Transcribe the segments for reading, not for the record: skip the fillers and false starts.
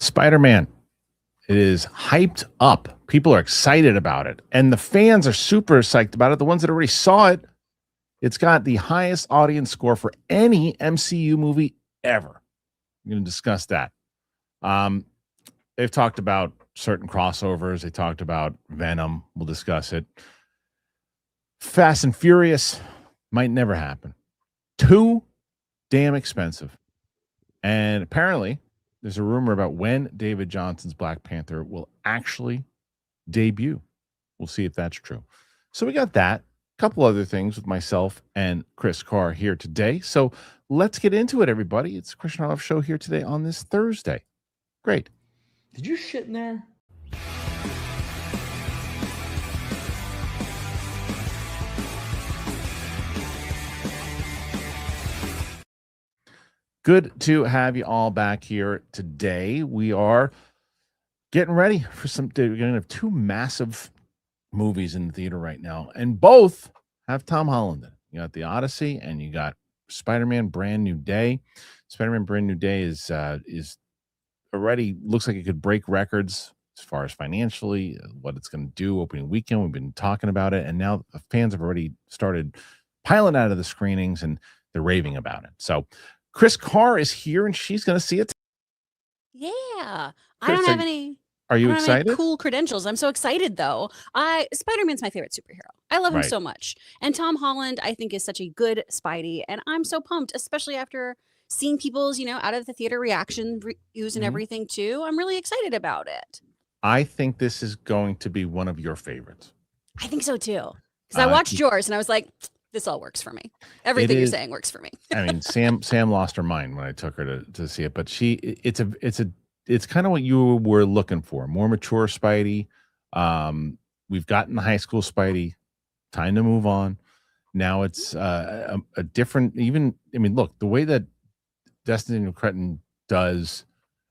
Spider-Man. It is hyped up. People are excited about it. And the fans are super psyched about it. The ones that already saw it, it's got the highest audience score for any MCU movie ever. I'm going to discuss that. They've talked about certain crossovers. They talked about Venom. We'll discuss it. Fast and Furious might never happen. Too damn expensive. And apparently, there's a rumor about when David Jonsson's Black Panther will actually debut. We'll see if that's true. So we got that. A couple other things with myself and Chris Carr here today. So let's get into it, everybody. It's Kristian Harloff Show here today on this Thursday. Great. Did you shit in there? Good to have you all back here today. We are getting ready for we're going to have two massive movies in the theater right now, and both have Tom Holland in it. You got The Odyssey and you got Spider-Man Brand New Day. Spider-Man Brand New Day is already looks like it could break records as far as financially, what it's going to do opening weekend. We've been talking about it, and now the fans have already started piling out of the screenings and they're raving about it. So Chris Carr is here, and she's going to see it. Yeah. Chris, I don't have any. Are you I don't have any excited? cool credentials. I'm so excited, though. Spider-Man's my favorite superhero. I love him so much. And Tom Holland, I think, is such a good Spidey. And I'm so pumped, especially after seeing people's, out of the theater reaction reviews and everything, too. I'm really excited about it. I think this is going to be one of your favorites. I think so, too. Because I watched yours, and I was like, this all works for me. Everything you're saying works for me. I mean, Sam lost her mind when I took her to see it, but it's kind of what you were looking for. More mature Spidey. We've gotten the high school Spidey. Time to move on. Now it's a different, look, the way that Destiny Cretton does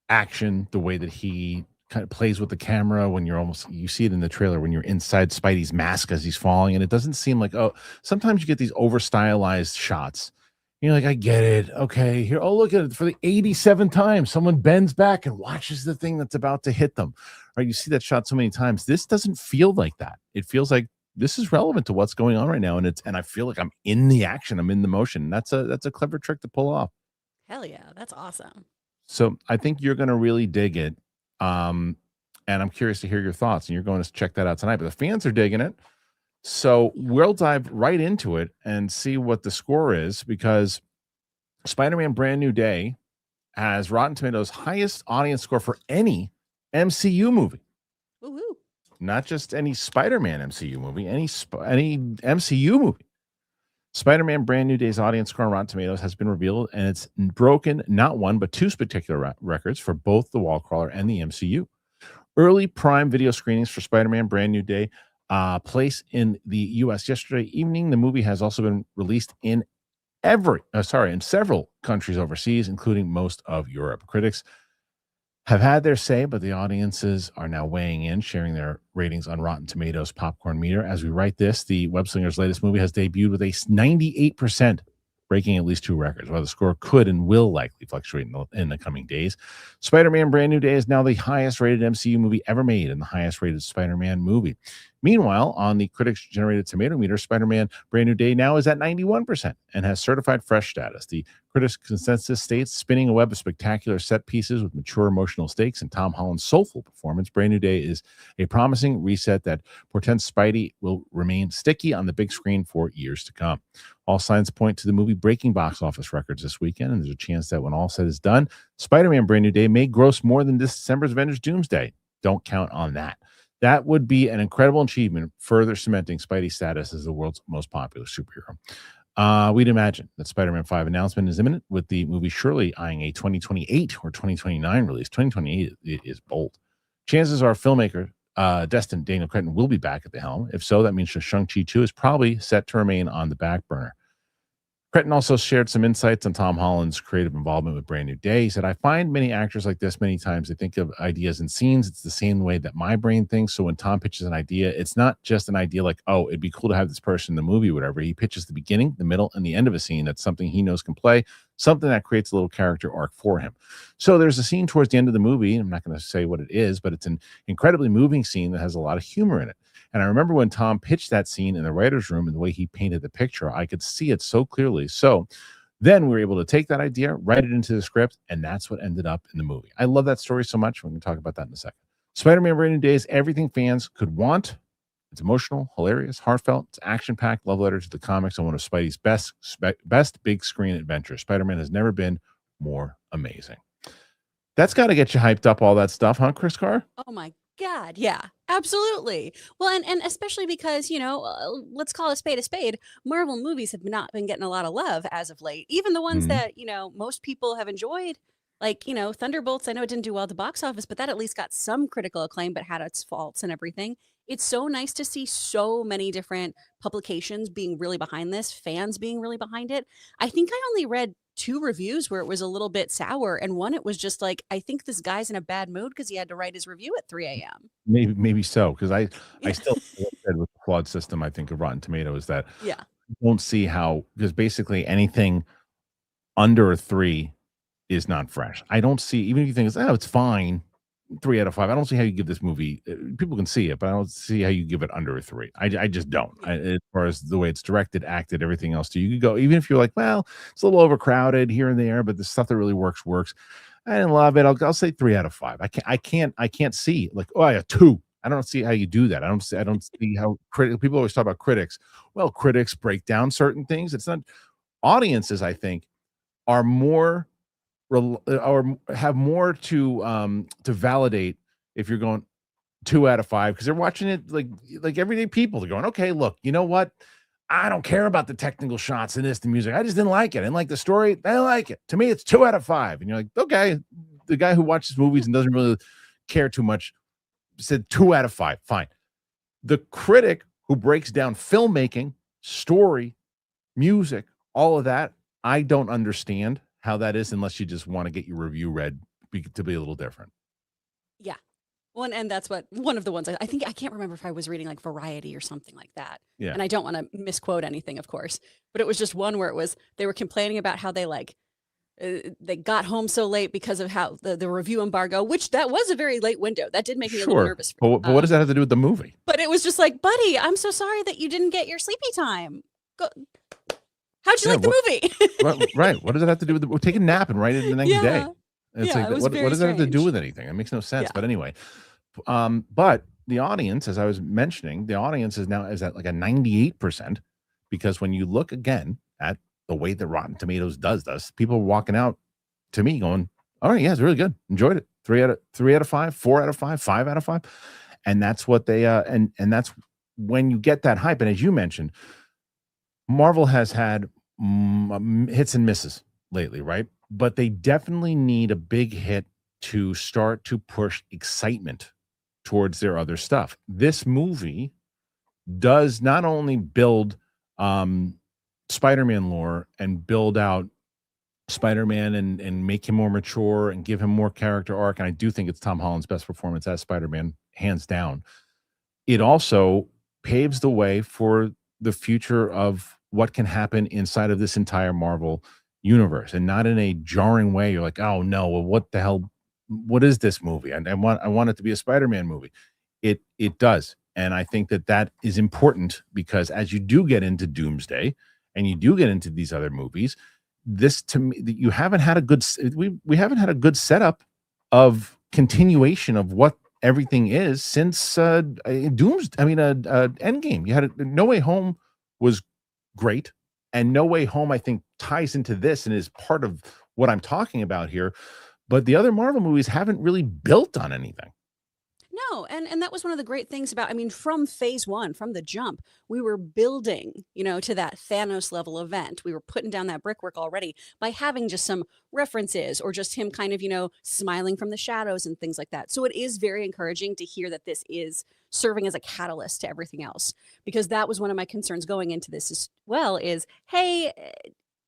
action, the way that he kind of plays with the camera when you see it in the trailer when you're inside Spidey's mask as he's falling, and it doesn't seem like, sometimes you get these over stylized shots. You're like, I get it. Okay, here. Oh, look at it. For the 87th time, someone bends back and watches the thing that's about to hit them. Right? You see that shot so many times. This doesn't feel like that. It feels like this is relevant to what's going on right now, and I feel like I'm in the action. I'm in the motion. That's a clever trick to pull off. Hell yeah, that's awesome. So I think you're going to really dig it. And I'm curious to hear your thoughts, and you're going to check that out tonight. But the fans are digging it. So we'll dive right into it and see what the score is, because Spider-Man Brand New Day has Rotten Tomatoes' highest audience score for any MCU movie. Woo-hoo. Not just any Spider-Man MCU movie, any MCU movie. Spider-Man Brand New Day's audience score on Rotten Tomatoes has been revealed, and it's broken not one, but two spectacular records for both The Wall Crawler and the MCU. Early Prime Video screenings for Spider-Man Brand New Day place in the U.S. yesterday evening. The movie has also been released in several countries overseas, including most of Europe. Critics have had their say, but the audiences are now weighing in, sharing their ratings on Rotten Tomatoes popcorn meter. As we write this, the Web Slingers' latest movie has debuted with a 98%, breaking at least two records, while the score could and will likely fluctuate in the coming days. Spider-Man Brand New Day is now the highest-rated MCU movie ever made and the highest-rated Spider-Man movie. Meanwhile, on the critics-generated tomato meter, Spider-Man Brand New Day now is at 91% and has certified fresh status. The critics' consensus states, spinning a web of spectacular set pieces with mature emotional stakes and Tom Holland's soulful performance, Brand New Day is a promising reset that portends Spidey will remain sticky on the big screen for years to come. All signs point to the movie breaking box office records this weekend, and there's a chance that when all said is done, Spider-Man Brand New Day may gross more than this December's Avengers Doomsday. Don't count on that. That would be an incredible achievement, further cementing Spidey's status as the world's most popular superhero. We'd imagine that Spider-Man 5 announcement is imminent, with the movie surely eyeing a 2028 or 2029 release. 2028 is bold. Chances are filmmaker Destin Daniel Cretton will be back at the helm. If so, that means Shang-Chi 2 is probably set to remain on the back burner. Cretton also shared some insights on Tom Holland's creative involvement with Brand New Day. He said, I find many actors like this many times they think of ideas and scenes. It's the same way that my brain thinks. So when Tom pitches an idea, it's not just an idea like, oh, it'd be cool to have this person in the movie, whatever. He pitches the beginning, the middle, and the end of a scene. That's something he knows can play, something that creates a little character arc for him. So there's a scene towards the end of the movie. I'm not going to say what it is, but it's an incredibly moving scene that has a lot of humor in it. And I remember when Tom pitched that scene in the writer's room and the way he painted the picture, I could see it so clearly. So then we were able to take that idea, write it into the script, and that's what ended up in the movie. I love that story so much. We're going to talk about that in a second. Spider-Man Brand New Day is everything fans could want. It's emotional, hilarious, heartfelt. It's action-packed, love letter to the comics, and one of Spidey's best big screen adventures. Spider-Man has never been more amazing. That's got to get you hyped up, all that stuff, huh, Chris Carr? Oh my God, yeah, absolutely. Well, and especially because, let's call a spade. Marvel movies have not been getting a lot of love as of late. Even the ones that, most people have enjoyed, like, Thunderbolts, I know it didn't do well at the box office, but that at least got some critical acclaim, but had its faults and everything. It's so nice to see so many different publications being really behind this, fans being really behind it. I think I only read 2 reviews where it was a little bit sour, and one it was just like, I think this guy's in a bad mood because he had to write his review at 3 a.m. Maybe so, because I still said with the flawed system, I think, of Rotten Tomatoes that Yeah. I don't see how, because basically anything under a 3 is not fresh. I don't see, even if you think it's fine, 3 out of 5. I don't see how you give this movie. People can see it, but I don't see how you give it under a 3. I just don't. As far as the way it's directed, acted, everything else, too. You could go, even if you're like, well, it's a little overcrowded here and there, but the stuff that really works. I didn't love it. I'll say 3 out of 5. I can't see like, oh yeah, 2. I don't see how you do that. I don't see how people always talk about critics. Well, critics break down certain things. It's not audiences, I think, are more or have more to validate if you're going 2 out of 5, because they're watching it like everyday people. They're going, okay, look, you know what? I don't care about the technical shots in this, the music. I just didn't like it. I didn't like the story. I didn't like it. To me, it's 2 out of 5. And you're like, okay, the guy who watches movies and doesn't really care too much said 2 out of 5. Fine. The critic who breaks down filmmaking, story, music, all of that, I don't understand how that is unless you just want to get your review read to be a little different. Yeah. Well, and that's one of the ones I think, I can't remember if I was reading like Variety or something like that. Yeah. And I don't want to misquote anything, of course, but it was just one where they were complaining about how they got home so late because of how the review embargo, which that was a very late window. That did make me a little nervous. But what does that have to do with the movie? But it was just like, buddy, I'm so sorry that you didn't get your sleepy time. How'd you like the movie? Right. What does that have to do with take a nap and write it the next day? It's like, what does that have to do with anything? It makes no sense. But anyway, but the audience, as I was mentioning, the audience is at like a 98%, because when you look again at the way that Rotten Tomatoes does this, people are walking out to me going, all right, yeah, it's really good. Enjoyed it. 3 out of 5, 4 out of 5, 5 out of 5. And that's what they and that's when you get that hype. And as you mentioned, Marvel has had hits and misses lately, right? But they definitely need a big hit to start to push excitement towards their other stuff. This movie does not only build Spider-Man lore and build out Spider-Man and make him more mature and give him more character arc, and I do think it's Tom Holland's best performance as Spider-Man, hands down. It also paves the way for the future of what can happen inside of this entire Marvel universe, and not in a jarring way. You're like, oh no, well, what the hell? What is this movie? And I want it to be a Spider-Man movie. It does, and I think that is important, because as you do get into Doomsday and you do get into these other movies, this, to me, you haven't had a good we haven't had a good setup of continuation of what everything is since Endgame. You had No Way Home was great, and No Way Home, I think, ties into this and is part of what I'm talking about here. But the other Marvel movies haven't really built on anything. No, and that was one of the great things about, from phase 1, from the jump, we were building, to that Thanos level event. We were putting down that brickwork already by having just some references, or just him kind of, smiling from the shadows and things like that. So it is very encouraging to hear that this is serving as a catalyst to everything else, because that was one of my concerns going into this as well, is, hey,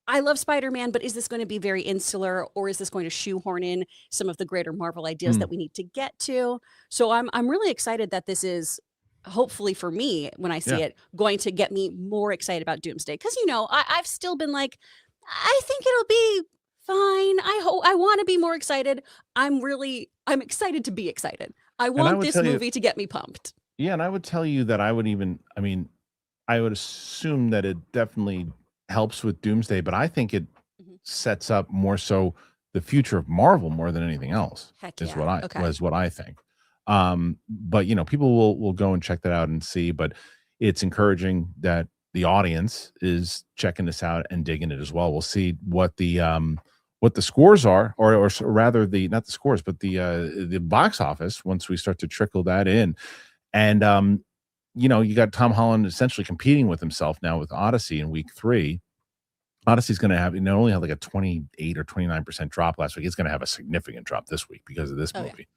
I love Spider-Man, but is this going to be very insular, or is this going to shoehorn in some of the greater Marvel ideas that we need to get to? So I'm really excited that this is, hopefully for me when I see it, going to get me more excited about Doomsday. Because I've still been like, I think it'll be fine. I want to be more excited. I'm excited to be excited. I want this movie to get me pumped. Yeah, and I would tell you that I would assume that it definitely helps with Doomsday, but I think it sets up more so the future of Marvel more than anything else. Heck is yeah. what I think. But people will go and check that out and see. But it's encouraging that the audience is checking this out and digging it as well. We'll see what the scores are, or rather not the scores, but the box office once we start to trickle that in. And you got Tom Holland essentially competing with himself now with Odyssey in week 3. Odyssey's going to have not only have like a 28 or 29% drop last week, it's going to have a significant drop this week because of this movie.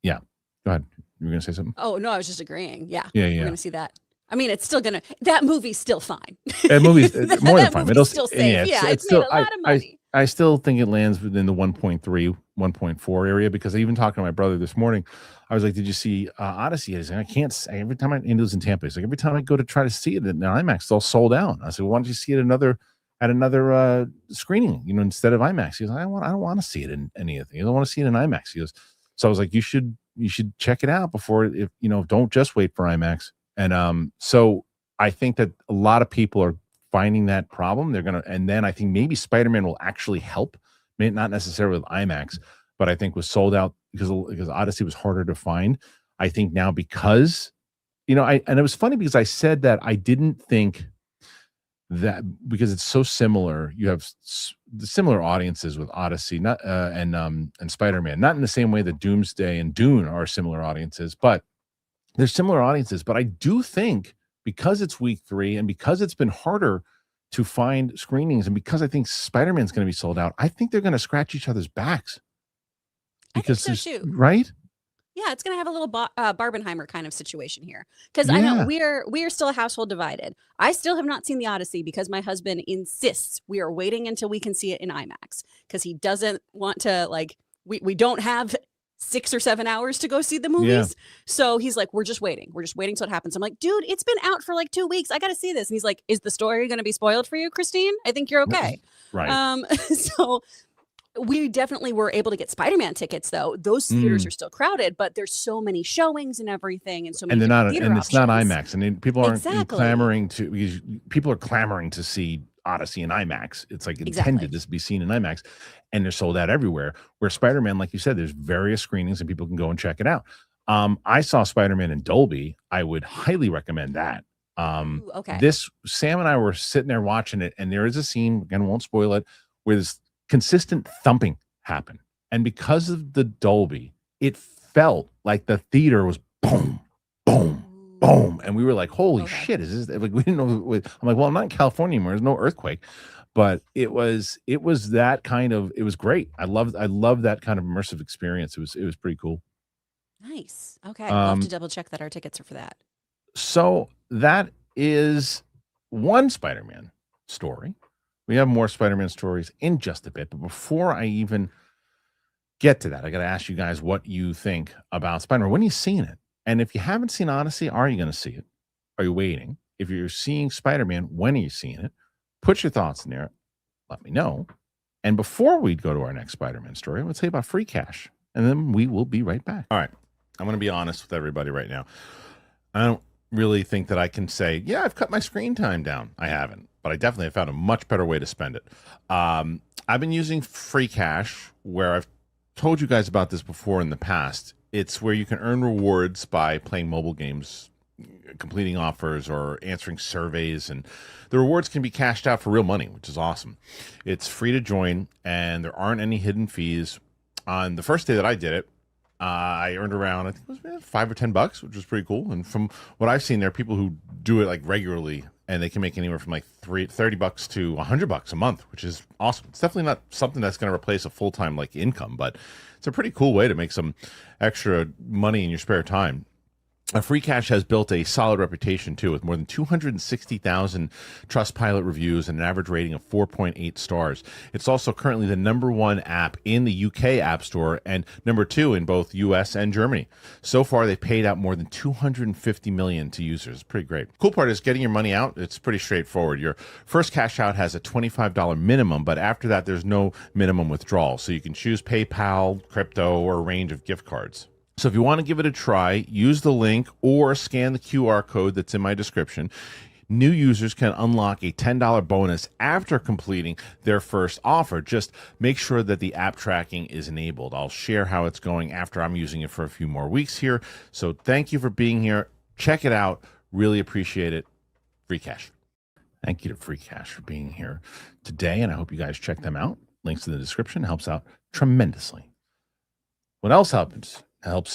Yeah. Go ahead. You were going to say something? Oh, no, I was just agreeing. Yeah. Yeah. We're going to see that. I mean, it's still that movie's still fine. That movie's more than fine. It'll still safe. Yeah, it's still, made a lot of money. I still think it lands within the 1.3, 1.4 area, because I even talked to my brother this morning. I was like, "Did you see Odyssey?" He's like, "I can't." Every time he lives in Tampa, he's like, "Every time I go to try to see it in IMAX, it's all sold out." I said, "Well, why don't you see it at another screening? Instead of IMAX." He goes, "I don't want to see it in anything. I don't want to see it in IMAX." He goes, so I was like, "You should check it out before don't just wait for IMAX." And so I think that a lot of people are finding that problem. And then I think maybe Spider-Man will actually help. Maybe not necessarily with IMAX, but I think was sold out because Odyssey was harder to find. I think now because and it was funny because I said that I didn't think that, because it's so similar. You have the similar audiences with Odyssey, and Spider-Man, not in the same way that Doomsday and Dune are similar audiences, but they're similar audiences. But I do think, because it's week 3 and because it's been harder to find screenings, and because I think Spider-Man's going to be sold out, I think they're going to scratch each other's backs. Because I think so too. Right? Yeah, it's going to have a little Barbenheimer kind of situation here. Because I know we are still a household divided. I still have not seen the Odyssey because my husband insists we are waiting until we can see it in IMAX, because he doesn't want to, we don't have 6 or 7 hours to go see the movies. Yeah. So he's like, we're just waiting till it happens. I'm like, dude, it's been out for 2 weeks. I got to see this. And he's like, is the story going to be spoiled for you, Christine? I think you're okay. Right. So we definitely were able to get Spider-Man tickets, though. Those theaters are still crowded, but there's so many showings and everything, and so many. And it's not IMAX, and then people aren't clamoring to. Because people are clamoring to see Odyssey in IMAX. It's intended to be seen in IMAX, and they're sold out everywhere. Where Spider-Man, like you said, there's various screenings and people can go and check it out. I saw Spider-Man in Dolby. I would highly recommend that. Okay. Sam and I were sitting there watching it, and there is a scene, again, won't spoil it, where this consistent thumping happened. And because of the Dolby, it felt like the theater was boom, boom, boom. And we were like, holy shit, is this, we didn't know. I'm like, well, I'm not in California anymore. There's no earthquake. But it was that kind of, it was great. I love that kind of immersive experience. It was pretty cool. Nice. Okay. I'll have to double check that our tickets are for that. So that is one Spider-Man story. We have more Spider-Man stories in just a bit. But before I even get to that, I got to ask you guys what you think about Spider-Man. When are you seeing it? And if you haven't seen Odyssey, are you going to see it? Are you waiting? If you're seeing Spider-Man, when are you seeing it? Put your thoughts in there. Let me know. And before we go to our next Spider-Man story, I'm going to tell you about Freecash. And then we will be right back. All right. I'm going to be honest with everybody right now. I don't really think that I can say, yeah, I've cut my screen time down. I haven't. But I definitely have found a much better way to spend it. I've been using Freecash, where I've told you guys about this before in the past. It's where you can earn rewards by playing mobile games, completing offers, or answering surveys. And the rewards can be cashed out for real money, which is awesome. It's free to join, and there aren't any hidden fees. On the first day that I did it, I earned around, I think it was $5 or $10, which was pretty cool. And from what I've seen, there are people who do it regularly, and they can make anywhere from $30 to $100 a month, which is awesome. It's definitely not something that's going to replace a full-time income, but it's a pretty cool way to make some extra money in your spare time. Freecash has built a solid reputation too, with more than 260,000 Trustpilot reviews and an average rating of 4.8 stars. It's also currently the #1 app in the UK App Store and #2 in both US and Germany. So far, they've paid out more than 250 million to users. Pretty great. Cool part is getting your money out. It's pretty straightforward. Your first cash out has a $25 minimum, but after that, there's no minimum withdrawal. So you can choose PayPal, crypto, or a range of gift cards. So if you want to give it a try, use the link or scan the QR code that's in my description. New users can unlock a $10 bonus after completing their first offer. Just make sure that the app tracking is enabled. I'll share how it's going after I'm using it for a few more weeks here. So thank you for being here. Check it out. Really appreciate it. Freecash. Thank you to Freecash for being here today, and I hope you guys check them out. Links in the description. Helps out tremendously. What else helps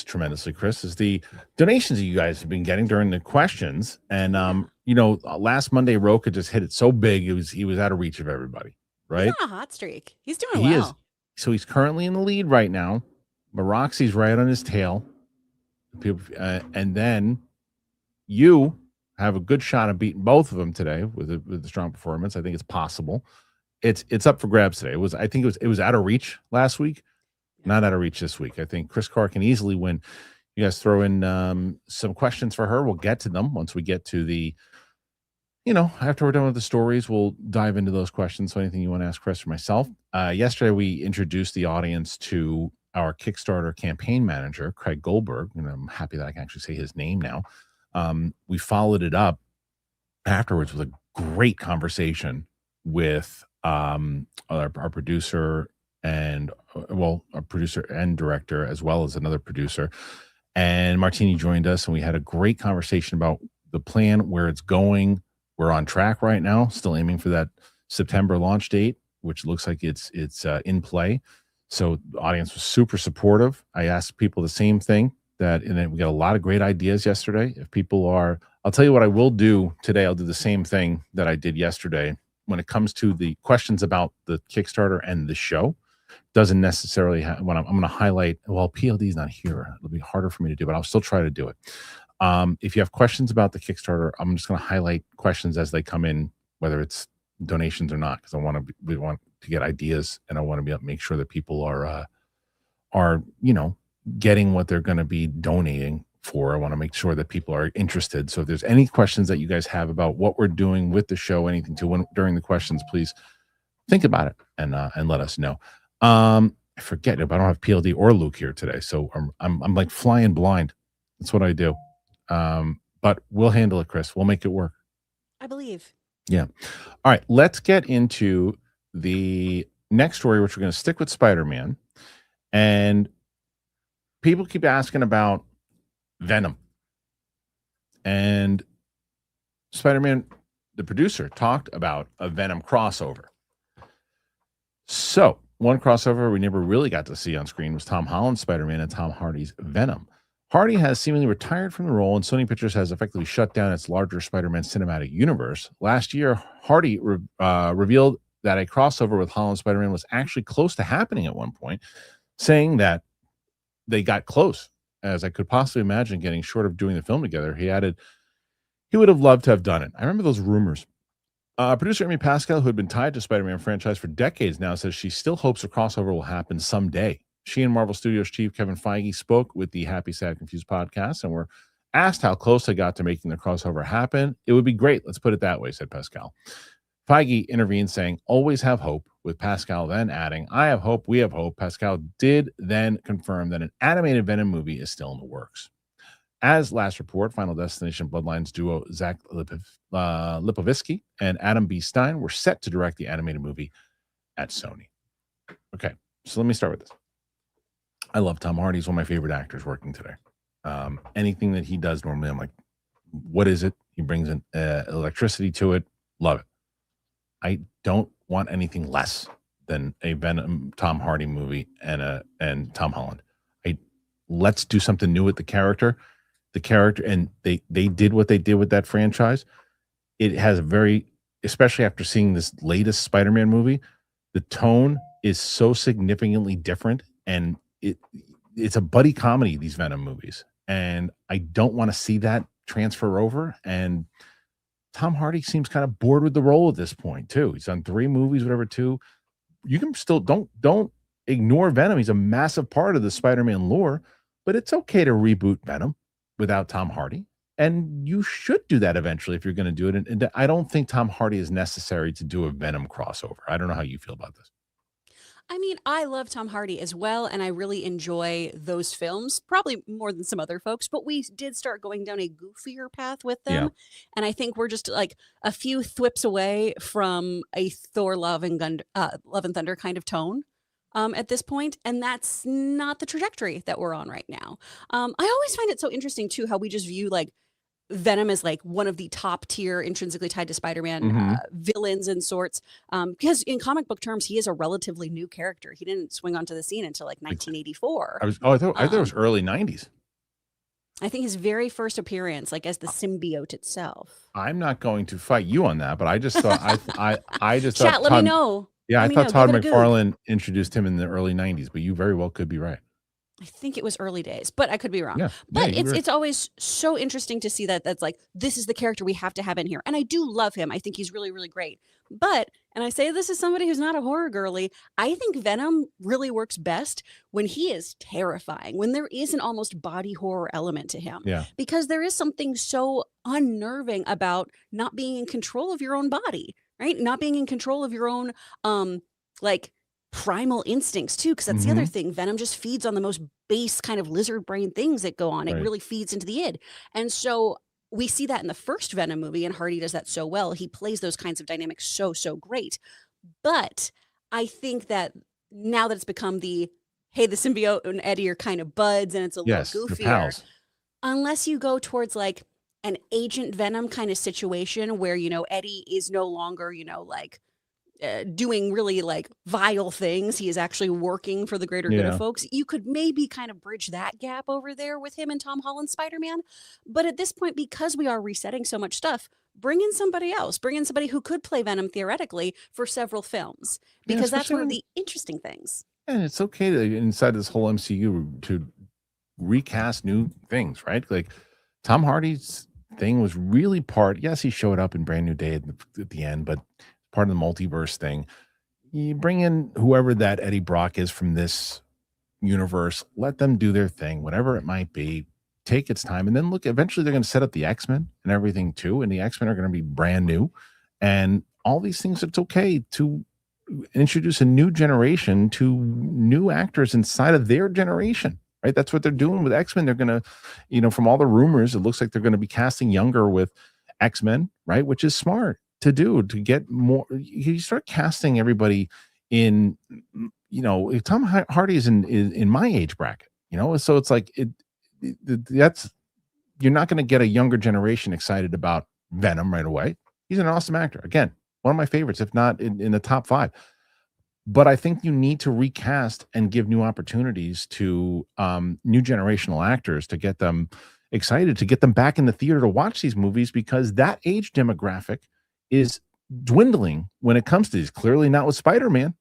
tremendously, Chris, is the donations that you guys have been getting during the questions. And last Monday Roka just hit it so big he was out of reach of everybody, right? He's on a hot streak. He's doing well. Is. So he's currently in the lead right now. But Roxy's right on his tail. And then you have a good shot of beating both of them today with a strong performance. I think it's possible. It's up for grabs today. I think it was out of reach last week. Not out of reach this week. I think Chris Carr can easily win. You guys throw in some questions for her. We'll get to them once we get to the, after we're done with the stories, we'll dive into those questions. So anything you want to ask Chris or myself. Yesterday, we introduced the audience to our Kickstarter campaign manager, Craig Goldberg, and I'm happy that I can actually say his name now. We followed it up afterwards with a great conversation with our producer and a producer and director, as well as another producer. And Martini joined us, and we had a great conversation about the plan, where it's going. We're on track right now, still aiming for that September launch date, which looks like it's in play. So the audience was super supportive. I asked people the same thing, and we got a lot of great ideas yesterday. If people I'll tell you what I will do today. I'll do the same thing that I did yesterday when it comes to the questions about the Kickstarter and the show. Doesn't necessarily I'm going to highlight, well, PLD is not here. It'll be harder for me to do, but I'll still try to do it. If you have questions about the Kickstarter, I'm just going to highlight questions as they come in, whether it's donations or not, because we want to get ideas, and I want to be able to make sure that people are getting what they're going to be donating for. I want to make sure that people are interested. So if there's any questions that you guys have about what we're doing with the show, anything during the questions, please think about it and let us know. I forget if I don't have PLD or Luke here today, so I'm like flying blind. That's what I do. But we'll handle it, Chris. We'll make it work. I believe. Yeah. All right. Let's get into the next story, which we're going to stick with Spider-Man. And people keep asking about Venom. And Spider-Man, the producer, talked about a Venom crossover. So one crossover we never really got to see on screen was Tom Holland's Spider-Man and Tom Hardy's Venom. Hardy has seemingly retired from the role, and Sony Pictures has effectively shut down its larger Spider-Man cinematic universe. Last year, Hardy revealed that a crossover with Holland's Spider-Man was actually close to happening at one point, saying that they got close, as I could possibly imagine getting short of doing the film together. He added he would have loved to have done it. I remember those rumors. Producer Amy Pascal, who had been tied to Spider-Man franchise for decades now, says she still hopes a crossover will happen someday. She and Marvel Studios chief Kevin Feige spoke with the Happy, Sad, Confused podcast and were asked how close they got to making the crossover happen. It would be great. Let's put it that way, said Pascal. Feige intervened, saying, always have hope, with Pascal then adding, I have hope, we have hope. Pascal did then confirm that an animated Venom movie is still in the works. As last report, Final Destination Bloodlines duo Zach Lipovitsky and Adam B. Stein were set to direct the animated movie at Sony. Okay, so let me start with this. I love Tom Hardy. He's one of my favorite actors working today. Anything that he does normally, I'm like, what is it? He brings in electricity to it. Love it. I don't want anything less than a Venom Tom Hardy movie and Tom Holland. Let's do something new with the character. And they did what they did with that franchise. It has especially after seeing this latest Spider-Man movie, the tone is so significantly different, and it's a buddy comedy, these Venom movies. and I don't want to see that transfer over. And Tom Hardy seems kind of bored with the role at this point too. He's done 3 movies, whatever, 2. You can still don't ignore Venom. He's a massive part of the Spider-Man lore, but it's okay to reboot Venom without Tom Hardy. And you should do that eventually if you're going to do it. And I don't think Tom Hardy is necessary to do a Venom crossover. I don't know how you feel about this. I mean, I love Tom Hardy as well, and I really enjoy those films, probably more than some other folks, but we did start going down a goofier path with them. Yeah. And I think we're just like a few thwips away from a Thor Love and Thunder kind of tone at this point, and that's not the trajectory that we're on right now. I always find it so interesting too how we just view like Venom is like one of the top tier intrinsically tied to Spider-Man villains and sorts. Because in comic book terms, he is a relatively new character. He didn't swing onto the scene until like 1984. I thought it was early 90s. I think his very first appearance, like as the symbiote itself. I'm not going to fight you on that, but I just thought I just Chat, thought let me know. Yeah, Let I me thought know. Todd Give it a McFarlane introduced him in the early 90s, but you very well could be right. I think it was early days, but I could be wrong. Yeah, But yeah, it's always so interesting to see that's like, this is the character we have to have in here. And I do love him. I think he's really, really great. But, and I say this as somebody who's not a horror girly, I think Venom really works best when he is terrifying, when there is an almost body horror element to him. Yeah. Because there is something so unnerving about not being in control of your own body, right? Not being in control of your own, like, primal instincts too, because that's the other thing. Venom just feeds on the most base kind of lizard brain things that go on. It Right. really feeds into the id. And so we see that in the first Venom movie, and Hardy does that so well. He plays those kinds of dynamics so great. But I think that now that it's become the, hey, the symbiote and Eddie are kind of buds and it's a Yes, little they're goofier, pals. unless you go towards like an Agent Venom kind of situation where, you know, Eddie is no longer, you know, like doing really like vile things. He is actually working for the greater good of folks. You could maybe kind of bridge that gap over there with him and Tom Holland Spider-Man. But at this point, because we are resetting so much stuff, bring in somebody else. Bring in somebody who could play Venom theoretically for several films, because that's one of the interesting things. And it's okay to, inside this whole MCU, to recast new things, right? Like Tom Hardy's thing was really yes, he showed up in Brand New Day at the end, but part of the multiverse thing. You bring in whoever that Eddie Brock is from this universe, let them do their thing, whatever it might be, take its time. And then look, eventually they're going to set up the X-Men and everything too. And the X-Men are going to be brand new. And all these things, it's okay to introduce a new generation to new actors inside of their generation, right? That's what they're doing with X-Men. They're going to, you know, from all the rumors, it looks like they're going to be casting younger with X-Men, right? Which is smart to do, to get more. You start casting everybody in, you know, if Tom Hardy is in my age bracket, you know, so it's like that's, you're not going to get a younger generation excited about Venom right away. He's an awesome actor. Again, one of my favorites, if not in the top 5. But I think you need to recast and give new opportunities to new generational actors to get them excited, to get them back in the theater to watch these movies, because that age demographic is dwindling when it comes to these. Clearly not with Spider-Man,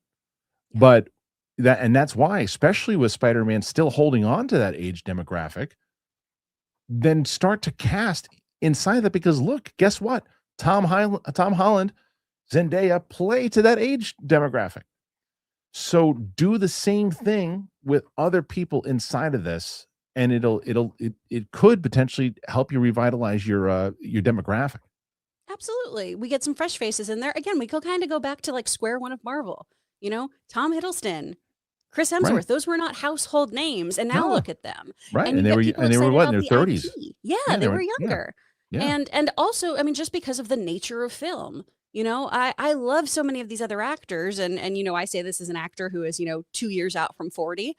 but that's why, especially with Spider-Man still holding on to that age demographic, then start to cast inside that, because look, guess what? Tom Holland, Zendaya play to that age demographic. So do the same thing with other people inside of this, and it could potentially help you revitalize your demographic. Absolutely. We get some fresh faces in there. Again, we could kind of go back to like square one of Marvel, you know, Tom Hiddleston, Chris Hemsworth. Right. Those were not household names. And now look at them. Right. And they were what, in their 30s. Yeah, they were younger. Yeah. And also, I mean, just because of the nature of film, you know, I love so many of these other actors. And, you know, I say this as an actor who is, you know, 2 years out from 40.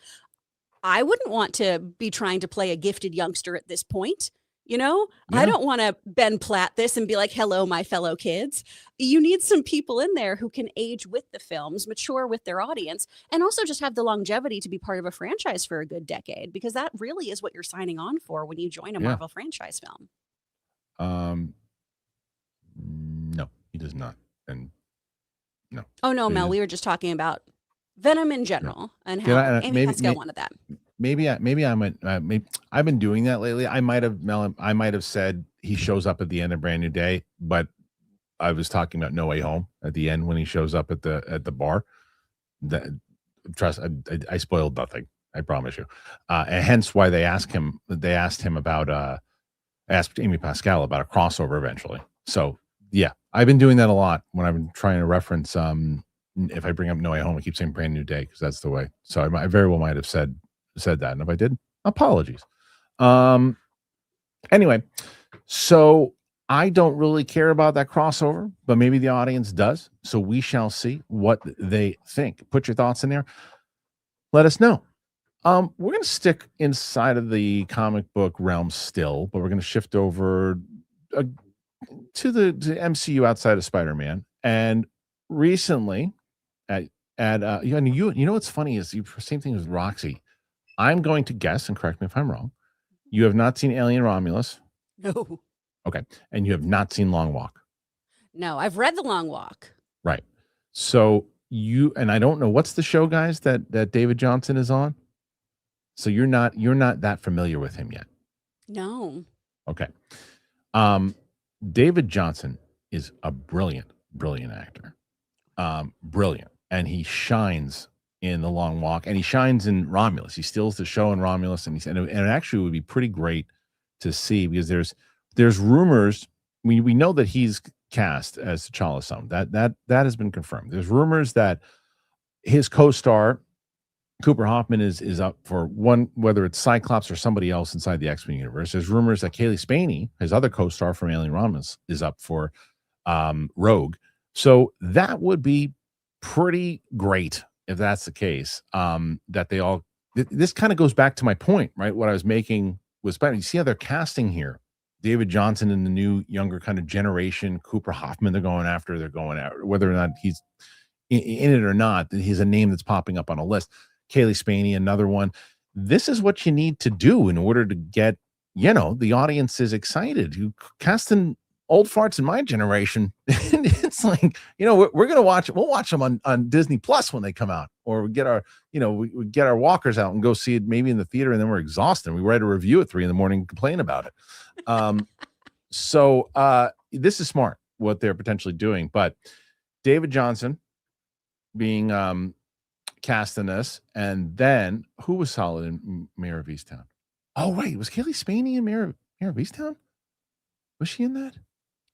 I wouldn't want to be trying to play a gifted youngster at this point. You know, I don't want to Ben Platt this and be like, hello, my fellow kids. You need some people in there who can age with the films, mature with their audience, and also just have the longevity to be part of a franchise for a good decade, because that really is what you're signing on for when you join a Marvel franchise film. No, he does not. And no. Oh, no, Mel, we were just talking about Venom in general and how Amy Pascal wanted that. I've been doing that lately. I might have said he shows up at the end of Brand New Day, but I was talking about No Way Home at the end when he shows up at the bar. That trust, I spoiled nothing. I promise you, and hence why they asked him about asked Amy Pascal about a crossover eventually. So yeah, I've been doing that a lot when I've been trying to reference. If I bring up No Way Home, I keep saying Brand New Day because that's the way. So I very well might have said that, and if I did, apologies. Anyway, so I don't really care about that crossover, but maybe the audience does. So we shall see what they think. Put your thoughts in there. Let us know. We're going to stick inside of the comic book realm still, but we're going to shift over to the MCU outside of Spider-Man. And recently, you know what's funny is the same thing with Roxy. I'm going to guess, and correct me if I'm wrong, you have not seen Alien Romulus. No. Okay. And you have not seen Long Walk. No, I've read The Long Walk. Right. So and I don't know what's the show, guys, that David Jonsson is on. So you're not that familiar with him yet. No. Okay. David Jonsson is a brilliant actor. Brilliant. And he shines in The Long Walk, and he shines in Romulus. He steals the show in Romulus, and it actually would be pretty great to see, because there's rumors. We know that he's cast as T'Challa's son. That has been confirmed. There's rumors that his co-star Cooper Hoffman is up for one, whether it's Cyclops or somebody else inside the X-Men universe. There's rumors that Kaylee Spaney, his other co-star from Alien Romulus, is up for Rogue. So that would be pretty great if that's the case. That they all. This kind of goes back to my point, right? What I was making with Spider. You see how they're casting here. David Jonsson and the new younger kind of generation, Cooper Hoffman, they're going after, whether or not he's in it or not, he's a name that's popping up on a list. Kaylee Spaney, another one. This is what you need to do in order to get, the audiences excited. You casting old farts in my generation. And it's like, we're going to watch it. We'll watch them on Disney Plus when they come out, or we get our, we get our walkers out and go see it maybe in the theater. And then we're exhausted. We write a review at 3 a.m. and complain about it. So this is smart what they're potentially doing, but David Jonsson being cast in this, and then who was solid in Mayor of Easttown? Oh wait, was Kaylee Spaney in Mayor of Easttown? Was she in that?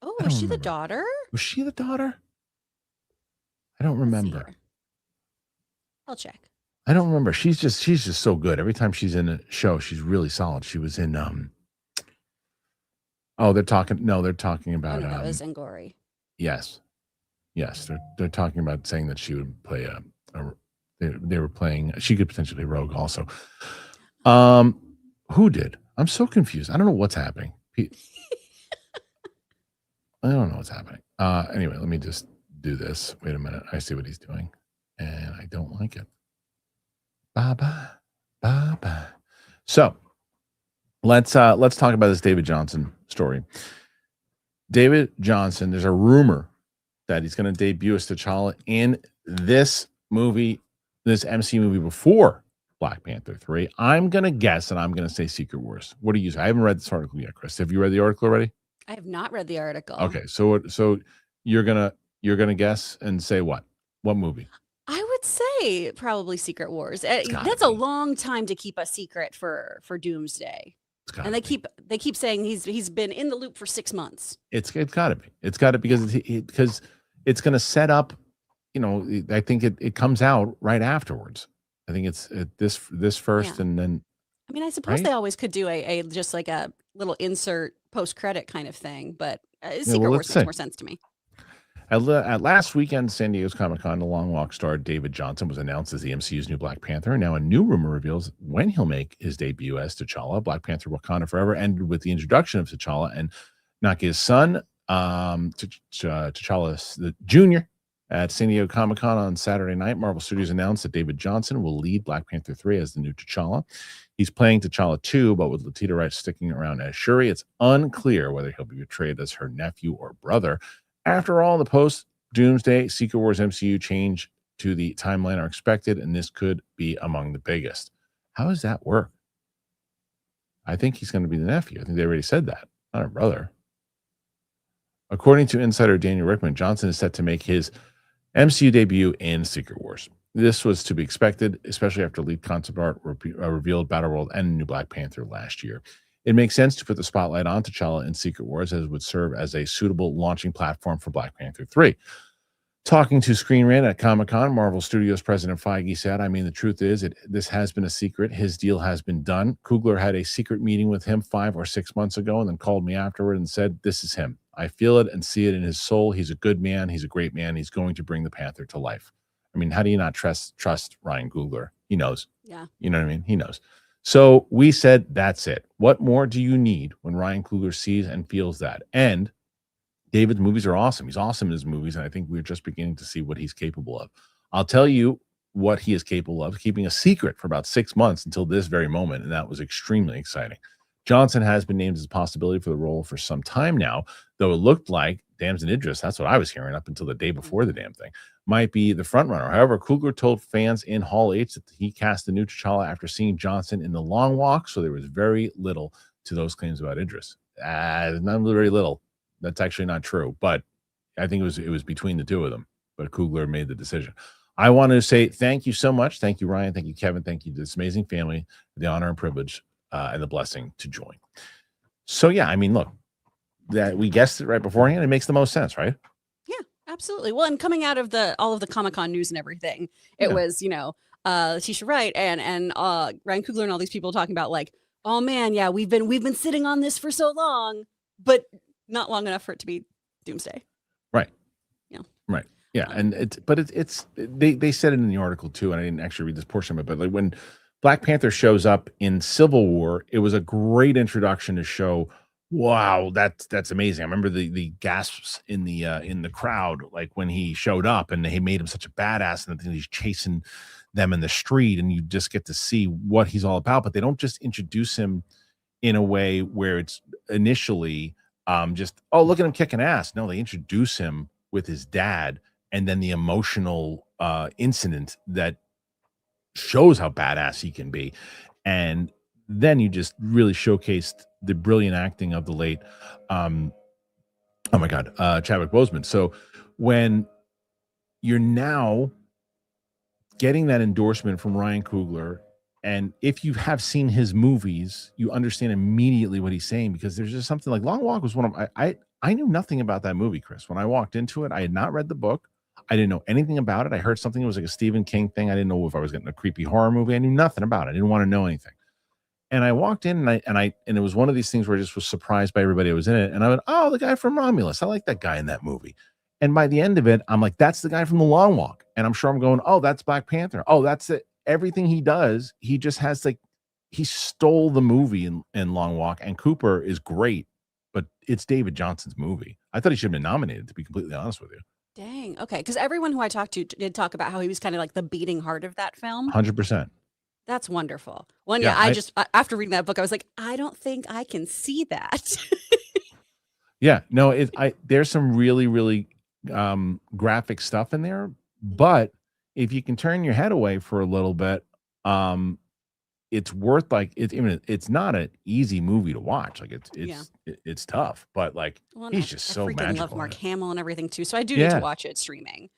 Oh, was she the daughter? Was she the daughter? I don't remember. I'll check. I don't remember. She's just so good. Every time she's in a show, she's really solid. She was in they're talking about that was Angori. Yes. They're talking about saying that she would play they were playing, she could potentially play Rogue also. Who did? I'm so confused. I don't know what's happening. I don't know what's happening. Anyway, let me just do this. Wait a minute. I see what he's doing, and I don't like it. Bye. So let's talk about this David Jonsson story. David Jonsson, there's a rumor that he's going to debut as T'Challa in this movie, this MCU movie before Black Panther 3. I'm going to guess, and I'm going to say Secret Wars. What do you say? I haven't read this article yet, Chris. Have you read the article already? I have not read the article. Okay, so you're gonna guess and say what movie? I would say probably Secret Wars. That's a long time to keep a secret for Doomsday. And they keep saying he's been in the loop for 6 months. It's got to be. It's got to, because it's going to set up. I think it comes out right afterwards. I think it's this first, and then. I mean, I suppose they always could do a just like a little insert post-credit kind of thing, but Secret Wars makes more sense to me. At last weekend, San Diego's Comic-Con, the Long Walk star David Jonsson was announced as the MCU's new Black Panther. And now a new rumor reveals when he'll make his debut as T'Challa. Black Panther Wakanda Forever ended with the introduction of T'Challa and not his son, T'Challa the Jr. At San Diego Comic-Con on Saturday night, Marvel Studios announced that David Jonsson will lead Black Panther 3 as the new T'Challa. He's playing T'Challa 2, but with Letitia Wright sticking around as Shuri, it's unclear whether he'll be portrayed as her nephew or brother. After all, the post-Doomsday Secret Wars MCU change to the timeline are expected, and this could be among the biggest. How does that work? I think he's going to be the nephew. I think they already said that. Not a brother. According to insider Daniel Rickman, Jonsson is set to make his MCU debut in Secret Wars. This was to be expected, especially after lead concept art revealed Battleworld and New Black Panther last year. It makes sense to put the spotlight on T'Challa in Secret Wars, as it would serve as a suitable launching platform for Black Panther 3. Talking to Screen Rant at Comic-Con, Marvel Studios President Feige said, I mean, the truth is, this has been a secret. His deal has been done. Coogler had a secret meeting with him 5 or 6 months ago and then called me afterward and said, this is him. I feel it and see it in his soul. He's a good man. He's a great man. He's going to bring the Panther to life. I mean, how do you not trust Ryan Coogler? He knows. Yeah. You know what I mean? He knows. So we said, that's it. What more do you need when Ryan Coogler sees and feels that? And David's movies are awesome. He's awesome in his movies, and I think we're just beginning to see what he's capable of. I'll tell you what he is capable of, keeping a secret for about 6 months until this very moment, and that was extremely exciting. Jonsson has been named as a possibility for the role for some time now, though it looked like Damson Idris, that's what I was hearing up until the day before the damn thing, might be the front runner. However, Coogler told fans in Hall H that he cast the new T'Challa after seeing Jonsson in The Long Walk, so there was very little to those claims about Idris. Not very little. That's actually not true, but I think it was between the two of them. But Coogler made the decision. I want to say thank you so much. Thank you, Ryan. Thank you, Kevin. Thank you to this amazing family for the honor and privilege and the blessing to join. So yeah, I mean, look, that we guessed it right beforehand. It makes the most sense, right? Yeah, absolutely. Well, and coming out of all of the Comic-Con news and everything, it was, Letitia Wright and Ryan Coogler and all these people talking about like, oh man, yeah, we've been sitting on this for so long, but not long enough for it to be Doomsday. Right. Yeah. Right. Yeah. And they said it in the article too, and I didn't actually read this portion of it, but like when Black Panther shows up in Civil War, it was a great introduction to show, wow, that's amazing. I remember the gasps in the crowd, like when he showed up and they made him such a badass, and then he's chasing them in the street, and you just get to see what he's all about. But they don't just introduce him in a way where it's initially just, oh, look at him kicking ass. No, they introduce him with his dad, and then the emotional incident that shows how badass he can be. And then you just really showcased the brilliant acting of the late Chadwick Boseman. So when you're now getting that endorsement from Ryan Coogler, and if you have seen his movies, you understand immediately what he's saying, because there's just something like Long Walk was one of I knew nothing about that movie, Chris. When I walked into it, I had not read the book. I didn't know anything about it. I heard something, it was like a Stephen King thing. I didn't know if I was getting a creepy horror movie. I knew nothing about it. I didn't want to know anything. And I walked in and it was one of these things where I just was surprised by everybody who was in it. And I went, oh, the guy from Romulus. I like that guy in that movie. And by the end of it, I'm like, that's the guy from The Long Walk. And I'm sure I'm going, oh, that's Black Panther. Oh, that's it. Everything he does, he just has like, he stole the movie in Long Walk. And Cooper is great, but it's David Johnson's movie. I thought he should have been nominated, to be completely honest with you. Dang. Okay. Because everyone who I talked to did talk about how he was kind of like the beating heart of that film. 100%. That's wonderful. Well, yeah, after reading that book, I was like, I don't think I can see that. Yeah, no, there's some really, really graphic stuff in there, but if you can turn your head away for a little bit, it's worth it's not an easy movie to watch. Like it's tough, but like he's just so magical. I freaking love Mark Hamill and everything too. So I do need to watch it streaming.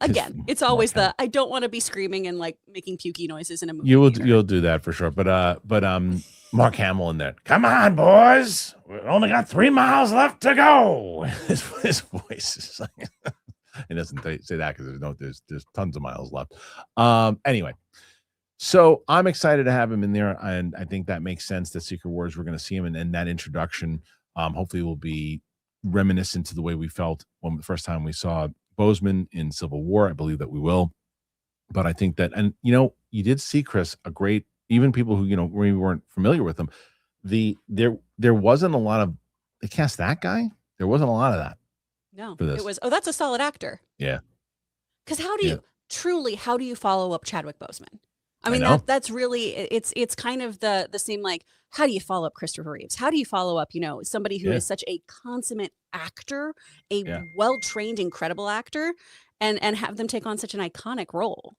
Again, it's always I don't want to be screaming and like making pukey noises in a movie. You'll do that for sure. But Mark Hamill in there. Come on, boys. We only got 3 miles left to go. His voice is like it doesn't say that because there's tons of miles left. Anyway, so I'm excited to have him in there, and I think that makes sense that Secret Wars we're going to see him, and that introduction hopefully will be reminiscent to the way we felt when the first time we saw Boseman in Civil War. I believe that we will, but I think that, and you did see, Chris, a great, even people who we weren't familiar with them, there wasn't a lot of, they cast that guy, there wasn't a lot of that. No, it was, oh, that's a solid actor. Yeah, because how do you follow up Chadwick Boseman? I mean, that's really, it's kind of the same, like, how do you follow up Christopher Reeves? How do you follow up, somebody who is such a consummate actor, a well-trained, incredible actor, and have them take on such an iconic role?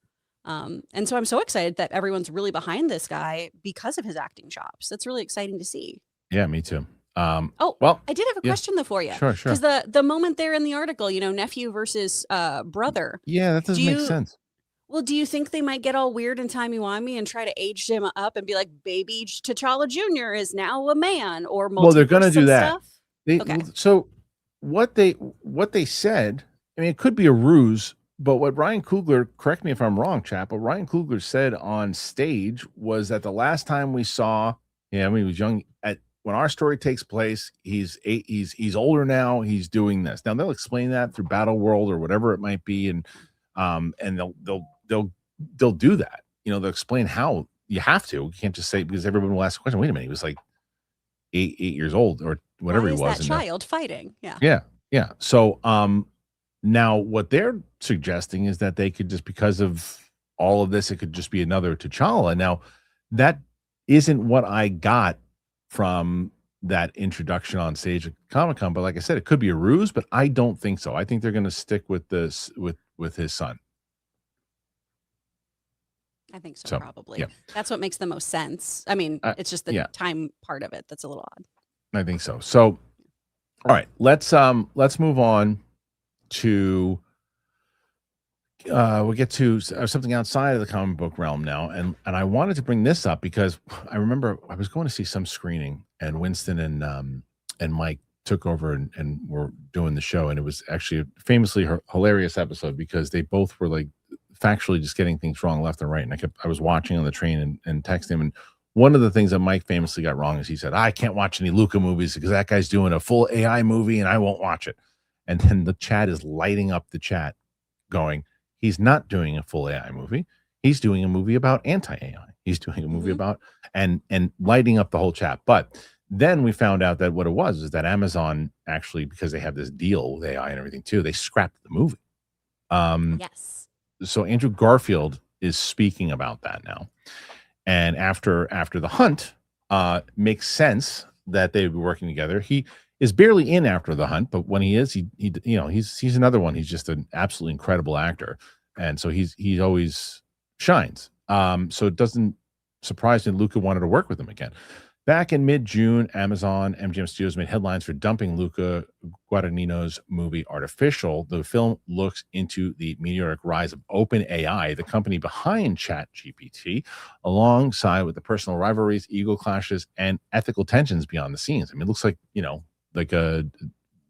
And so I'm so excited that everyone's really behind this guy because of his acting chops. That's really exciting to see. Yeah, me too. Oh, well, I did have a yeah, question though for you. sure. Because the moment there in the article, nephew versus brother. Yeah, that doesn't make sense. Well, do you think they might get all weird and timey-wimey and try to age him up and be like, baby T'Challa Jr. is now a man, or Well, they're going to multiverse do some that. stuff? Okay. So what they said, I mean, it could be a ruse, but what Ryan Coogler, correct me if I'm wrong, chap, but Ryan Coogler said on stage was that the last time we saw him, he was young. When our story takes place, he's older now. He's doing this. Now they'll explain that through Battle World or whatever it might be, and they'll do that. They'll explain how you have to. You can't just say, because everyone will ask the question. Wait a minute, he was like 8 years old or whatever Why he was. That child fighting. Yeah. So now what they're suggesting is that they could just, because of all of this, it could just be another T'Challa. Now that isn't what I got from that introduction on stage at Comic-Con, but like I said, it could be a ruse, but I don't think so. I think they're going to stick with this with his son. I think so, probably. Yeah. That's what makes the most sense. I mean, it's just the time part of it that's a little odd. I think so. So, all right, let's move on to we'll get to something outside of the comic book realm now, and I wanted to bring this up because I remember I was going to see some screening, and Winston and Mike took over and were doing the show, and it was actually a famously hilarious episode because they both were like factually just getting things wrong left and right, and I was watching on the train and texting him, and one of the things that Mike famously got wrong is he said, I can't watch any Luca movies because that guy's doing a full AI movie and I won't watch it. And then the chat is lighting up the chat going, he's not doing a full AI movie. He's doing a movie about anti-AI. He's doing a movie about, and lighting up the whole chat. But then we found out that what it was is that Amazon actually, because they have this deal with AI and everything too, they scrapped the movie. Yes. So Andrew Garfield is speaking about that now. And after the Hunt, makes sense that they would be working together. He is barely in After the Hunt, but when he is, he's another one. He's just an absolutely incredible actor, and so he always shines. So it doesn't surprise me Luca wanted to work with him again. Back in mid-June, Amazon MGM Studios made headlines for dumping Luca Guadagnino's movie Artificial. The film looks into the meteoric rise of OpenAI, the company behind ChatGPT, alongside with the personal rivalries, ego clashes, and ethical tensions beyond the scenes. I mean, it looks like, like a,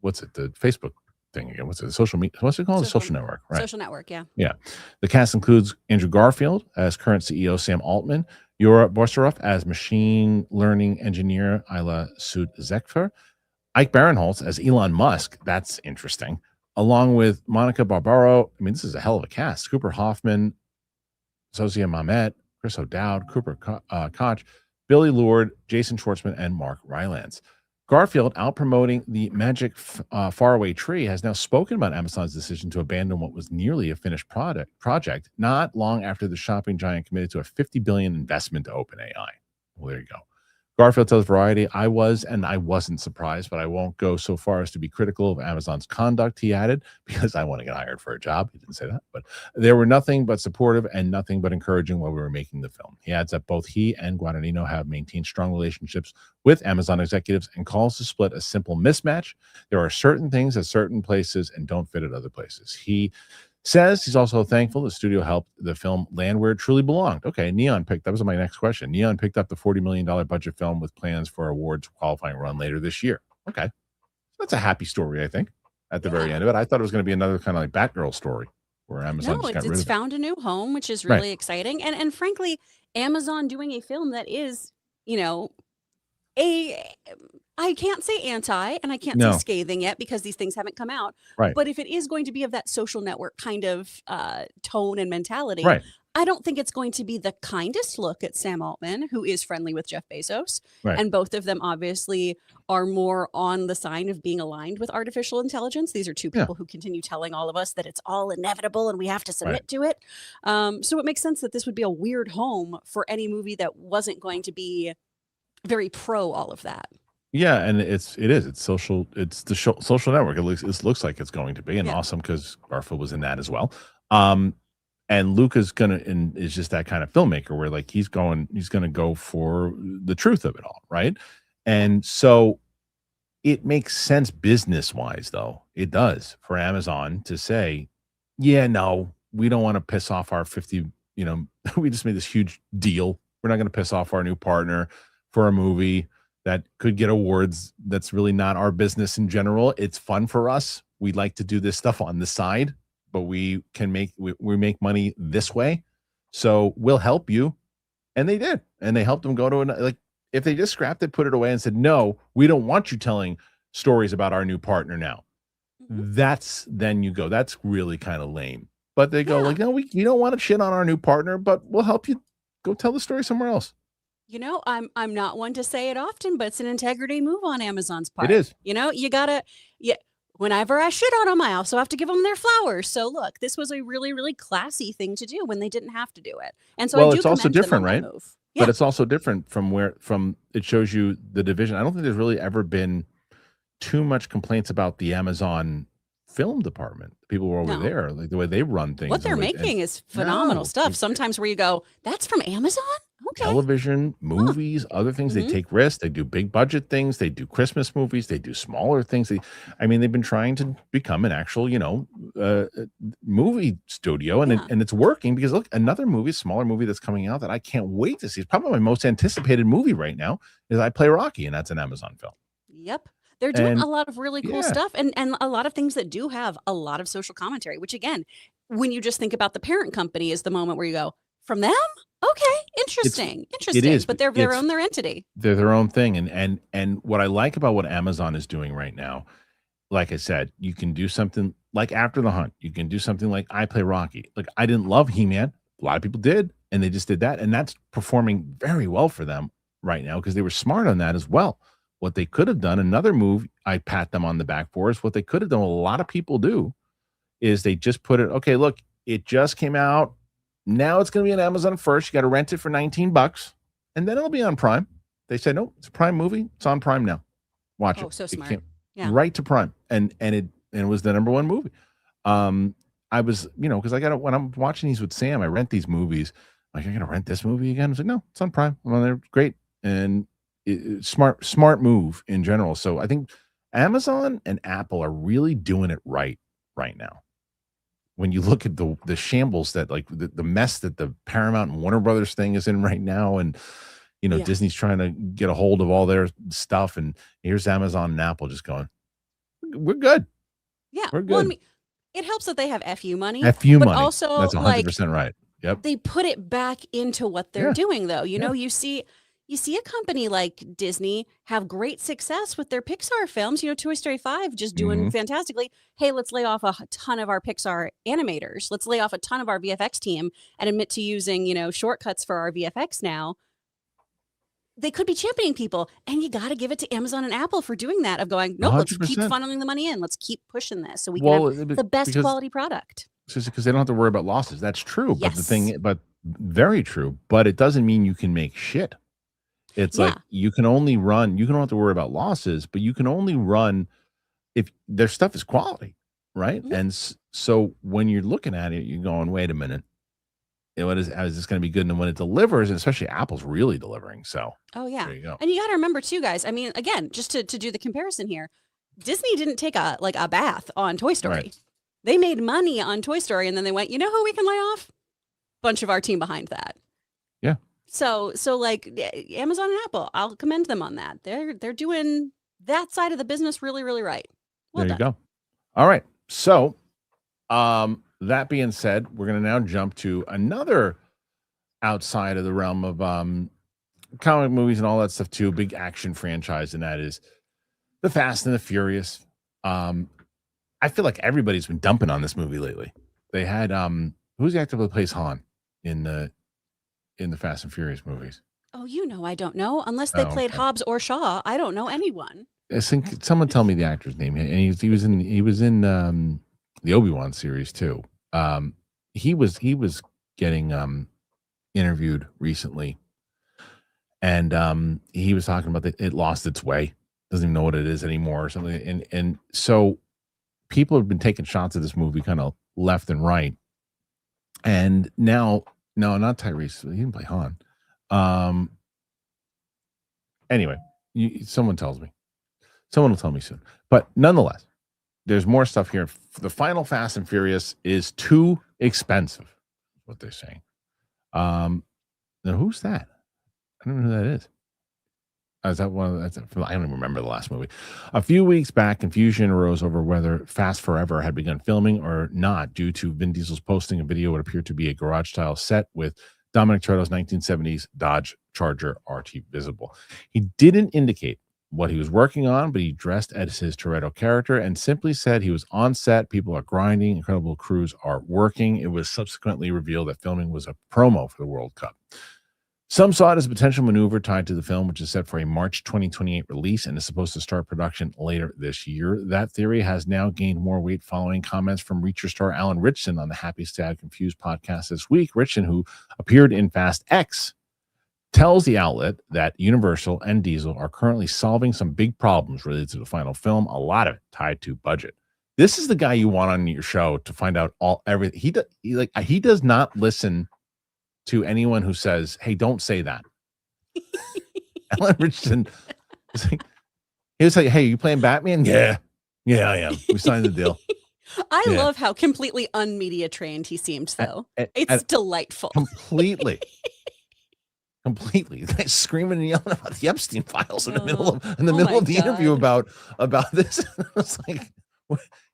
what's it, the Facebook thing again? What's it, social media? What's it called? The social network, right? Social network, yeah. Yeah. The cast includes Andrew Garfield as current CEO Sam Altman, Yura Borsarov as machine learning engineer Ayla Sud-Zekfer, Ike Barinholtz as Elon Musk. That's interesting. Along with Monica Barbaro. I mean, this is a hell of a cast. Cooper Hoffman, Zozia Mamet, Chris O'Dowd, Cooper Koch, Billy Lord, Jason Schwartzman, and Mark Rylance. Garfield, out promoting the Magic Faraway Tree, has now spoken about Amazon's decision to abandon what was nearly a finished project, not long after the shopping giant committed to a $50 billion investment to OpenAI. Well, there you go. Garfield tells Variety, I was and I wasn't surprised, but I won't go so far as to be critical of Amazon's conduct, he added, because I want to get hired for a job. He didn't say that, but there were nothing but supportive and nothing but encouraging while we were making the film. He adds that both he and Guadagnino have maintained strong relationships with Amazon executives and calls to split a simple mismatch. There are certain things at certain places and don't fit at other places. He says he's also thankful the studio helped the film land where it truly belonged. Okay, that was my next question. Neon picked up the $40 million budget film with plans for awards qualifying run later this year. Okay, that's a happy story, I think, at the very end of it. I thought it was going to be another kind of like Batgirl story where Amazon just got rid of it. It's found a new home, which is really exciting. And frankly, Amazon doing a film that is, I can't say anti and I can't say scathing yet because these things haven't come out. Right. But if it is going to be of that social network kind of tone and mentality, I don't think it's going to be the kindest look at Sam Altman, who is friendly with Jeff Bezos. Right. And both of them obviously are more on the sign of being aligned with artificial intelligence. These are two people who continue telling all of us that it's all inevitable and we have to submit to it. So it makes sense that this would be a weird home for any movie that wasn't going to be very pro all of that. Yeah, and it's social. It's the social network. It looks like it's going to be, and awesome because Garfield was in that as well. And Luca's is just that kind of filmmaker where like he's gonna go for the truth of it all, right? And so it makes sense business wise, though. It does for Amazon to say, yeah, no, we don't want to piss off our 50, we just made this huge deal. We're not going to piss off our new partner for a movie that could get awards. That's really not our business in general. It's fun for us. We like to do this stuff on the side, but we make money this way. So we'll help you. And they did. And they helped them go to like, if they just scrapped it, put it away and said, no, we don't want you telling stories about our new partner now. Then you go, that's really kind of lame. But they go like, no, we don't want to shit on our new partner, but we'll help you go tell the story somewhere else. I'm not one to say it often, but it's an integrity move on Amazon's part. It is. You gotta, whenever I shit on them, I also have to give them their flowers. So look, this was a really, really classy thing to do when they didn't have to do it. And so I do it's also commend them different, on right? that move. But it's also different from it shows you the division. I don't think there's really ever been too much complaints about the Amazon film department. People were over there, like the way they run things. What they're making is phenomenal stuff. Sometimes where you go, that's from Amazon? Okay. Television, movies, other things. They take risks. They do big budget things. They do Christmas movies. They do smaller things. They've been trying to become an actual, movie studio, and it's working because look, another movie, smaller movie that's coming out that I can't wait to see. It's probably my most anticipated movie right now is I Play Rocky, and that's an Amazon film. Yep. They're doing a lot of really cool stuff and a lot of things that do have a lot of social commentary, which again, when you just think about the parent company is the moment where you go, from them? Okay, interesting. It is, but they're their entity. They're their own thing. And what I like about what Amazon is doing right now, like I said, you can do something like After the Hunt. You can do something like I Play Rocky. Like I didn't love He-Man. A lot of people did, and they just did that. And that's performing very well for them right now because they were smart on that as well. What they could have done, another move I pat them on the back for is what they could have done, what a lot of people do, is they just put it, okay, look, it just came out. Now it's going to be on Amazon first. You got to rent it for $19, and then it'll be on Prime. They said, no, it's a Prime movie. It's on Prime now. Watch it. Oh, so smart. It came right to Prime, and it was the #1 movie. I was, because when I'm watching these with Sam, I rent these movies. Like, I got to rent this movie again. I was like, no, it's on Prime. Well, they're great, and smart move in general. So I think Amazon and Apple are really doing it right now. When you look at the shambles that like the mess that the Paramount and Warner Brothers thing is in right now, and Disney's trying to get a hold of all their stuff, and here's Amazon and Apple just going, we're good. Yeah, we're good. Well, it helps that they have FU money. FU but money. Also, that's 100% right. Yep. They put it back into what they're doing, though. You see a company like Disney have great success with their Pixar films. Toy Story 5 just doing fantastically. Hey, let's lay off a ton of our Pixar animators. Let's lay off a ton of our VFX team and admit to using, shortcuts for our VFX now. They could be championing people, and you got to give it to Amazon and Apple for doing that, of going, nope, 100%. Let's keep funneling the money in. Let's keep pushing this so we can have the best quality product. Because they don't have to worry about losses. That's true. Yes. But very true. But it doesn't mean you can make shit. It's like you don't have to worry about losses, but you can only run if their stuff is quality, right? Mm-hmm. And so when you're looking at it, you're going, wait a minute, is this going to be good? And when it delivers, and especially Apple's really delivering. So, oh yeah, there you go. And you got to remember too, guys. Again, just to do the comparison here, Disney didn't take a bath on Toy Story. Right. They made money on Toy Story, and then they went, who we can lay off? Bunch of our team behind that. Yeah. So like Amazon and Apple, I'll commend them on that. They're doing that side of the business really, really right. Well there you go. All right. So that being said, we're going to now jump to another outside of the realm of comic movies and all that stuff too, big action franchise, and that is the Fast and the Furious. I feel like everybody's been dumping on this movie lately. They had who's the actor who plays Han in the Fast and Furious movies? Oh, I don't know. Unless they played Hobbs or Shaw, I don't know anyone. I think someone tell me the actor's name. And he was in the Obi-Wan series too. He was getting interviewed recently, and he was talking about that it lost its way, doesn't even know what it is anymore or something. And so people have been taking shots at this movie kind of left and right. And now, no, not Tyrese. He didn't play Han. Anyway, someone tells me. Someone will tell me soon. But nonetheless, there's more stuff here. The final Fast and Furious is too expensive, what they're saying. Now who's that? I don't know who that is. Is that one? I don't even remember the last movie. A few weeks back, confusion arose over whether Fast Forever had begun filming or not, due to Vin Diesel's posting a video what appeared to be a garage-style set with Dominic Toretto's 1970s Dodge Charger RT visible. He didn't indicate what he was working on, but he dressed as his Toretto character and simply said he was on set. People are grinding. Incredible crews are working. It was subsequently revealed that filming was a promo for the World Cup. Some saw it as a potential maneuver tied to the film, which is set for a March 2028 release and is supposed to start production later this year. That theory has now gained more weight following comments from Reacher star Alan Ritchson on the Happy Sad Confused podcast this week. Ritchson, who appeared in Fast X, tells the outlet that Universal and Diesel are currently solving some big problems related to the final film, a lot of it tied to budget. This is the guy you want on your show to find out everything. He does not listen to anyone who says, "Hey, don't say that." Alan Richardson he was like, "Hey, you playing Batman?" Yeah, I am. We signed the deal. I love how completely unmedia trained he seemed, though. It's delightful. Completely. Like screaming and yelling about the Epstein files in the middle of the interview about this. It's like,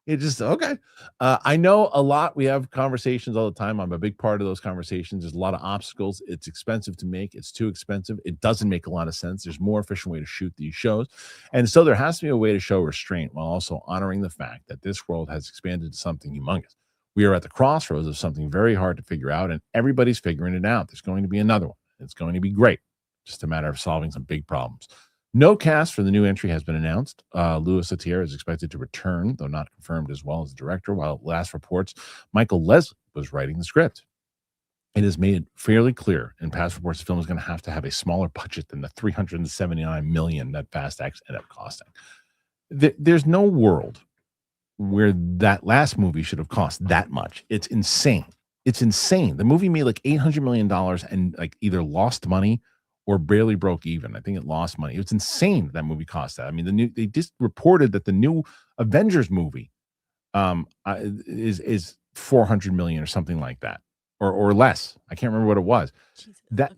it just okay. I know a lot. We have conversations all the time. I'm a big part of those conversations. There's a lot of obstacles. It's expensive to make. It's too expensive. It doesn't make a lot of sense. There's more efficient way to shoot these shows, and so there has to be a way to show restraint while also honoring the fact that this world has expanded to something humongous. We are at the crossroads of something very hard to figure out, and everybody's figuring it out. There's going to be another one. It's going to be great. Just a matter of solving some big problems. No cast for the new entry has been announced. Louis Leterrier is expected to return, though not confirmed as well as the director, while last reports Michael Leslie was writing the script. It is made fairly clear in past reports the film is going to have a smaller budget than the $379 million that Fast X ended up costing. There's no world where that last movie should have cost that much. It's insane. It's insane. The movie made like $800 million and like either lost money or barely broke even. I think it lost money. It was insane that movie cost that. I mean, they just reported that the new Avengers movie is 400 million or something like that, or less. I can't remember what it was. Jesus. That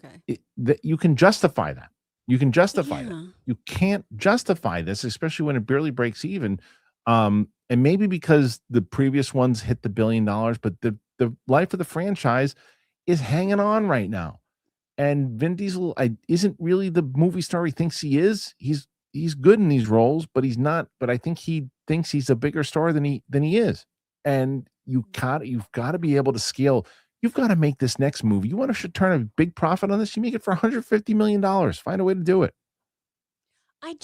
you can justify that. You can justify that. You can't justify this, especially when it barely breaks even. And maybe because the previous ones hit the $1 billion, but the life of the franchise is hanging on right now. And Vin Diesel isn't really the movie star he thinks he is. He's good in these roles, but he's not. But I think he thinks he's a bigger star than he is. And you've got to be able to scale. You've got to make this next movie. You want to turn a big profit on this? You make it for $150 million. Find a way to do it. I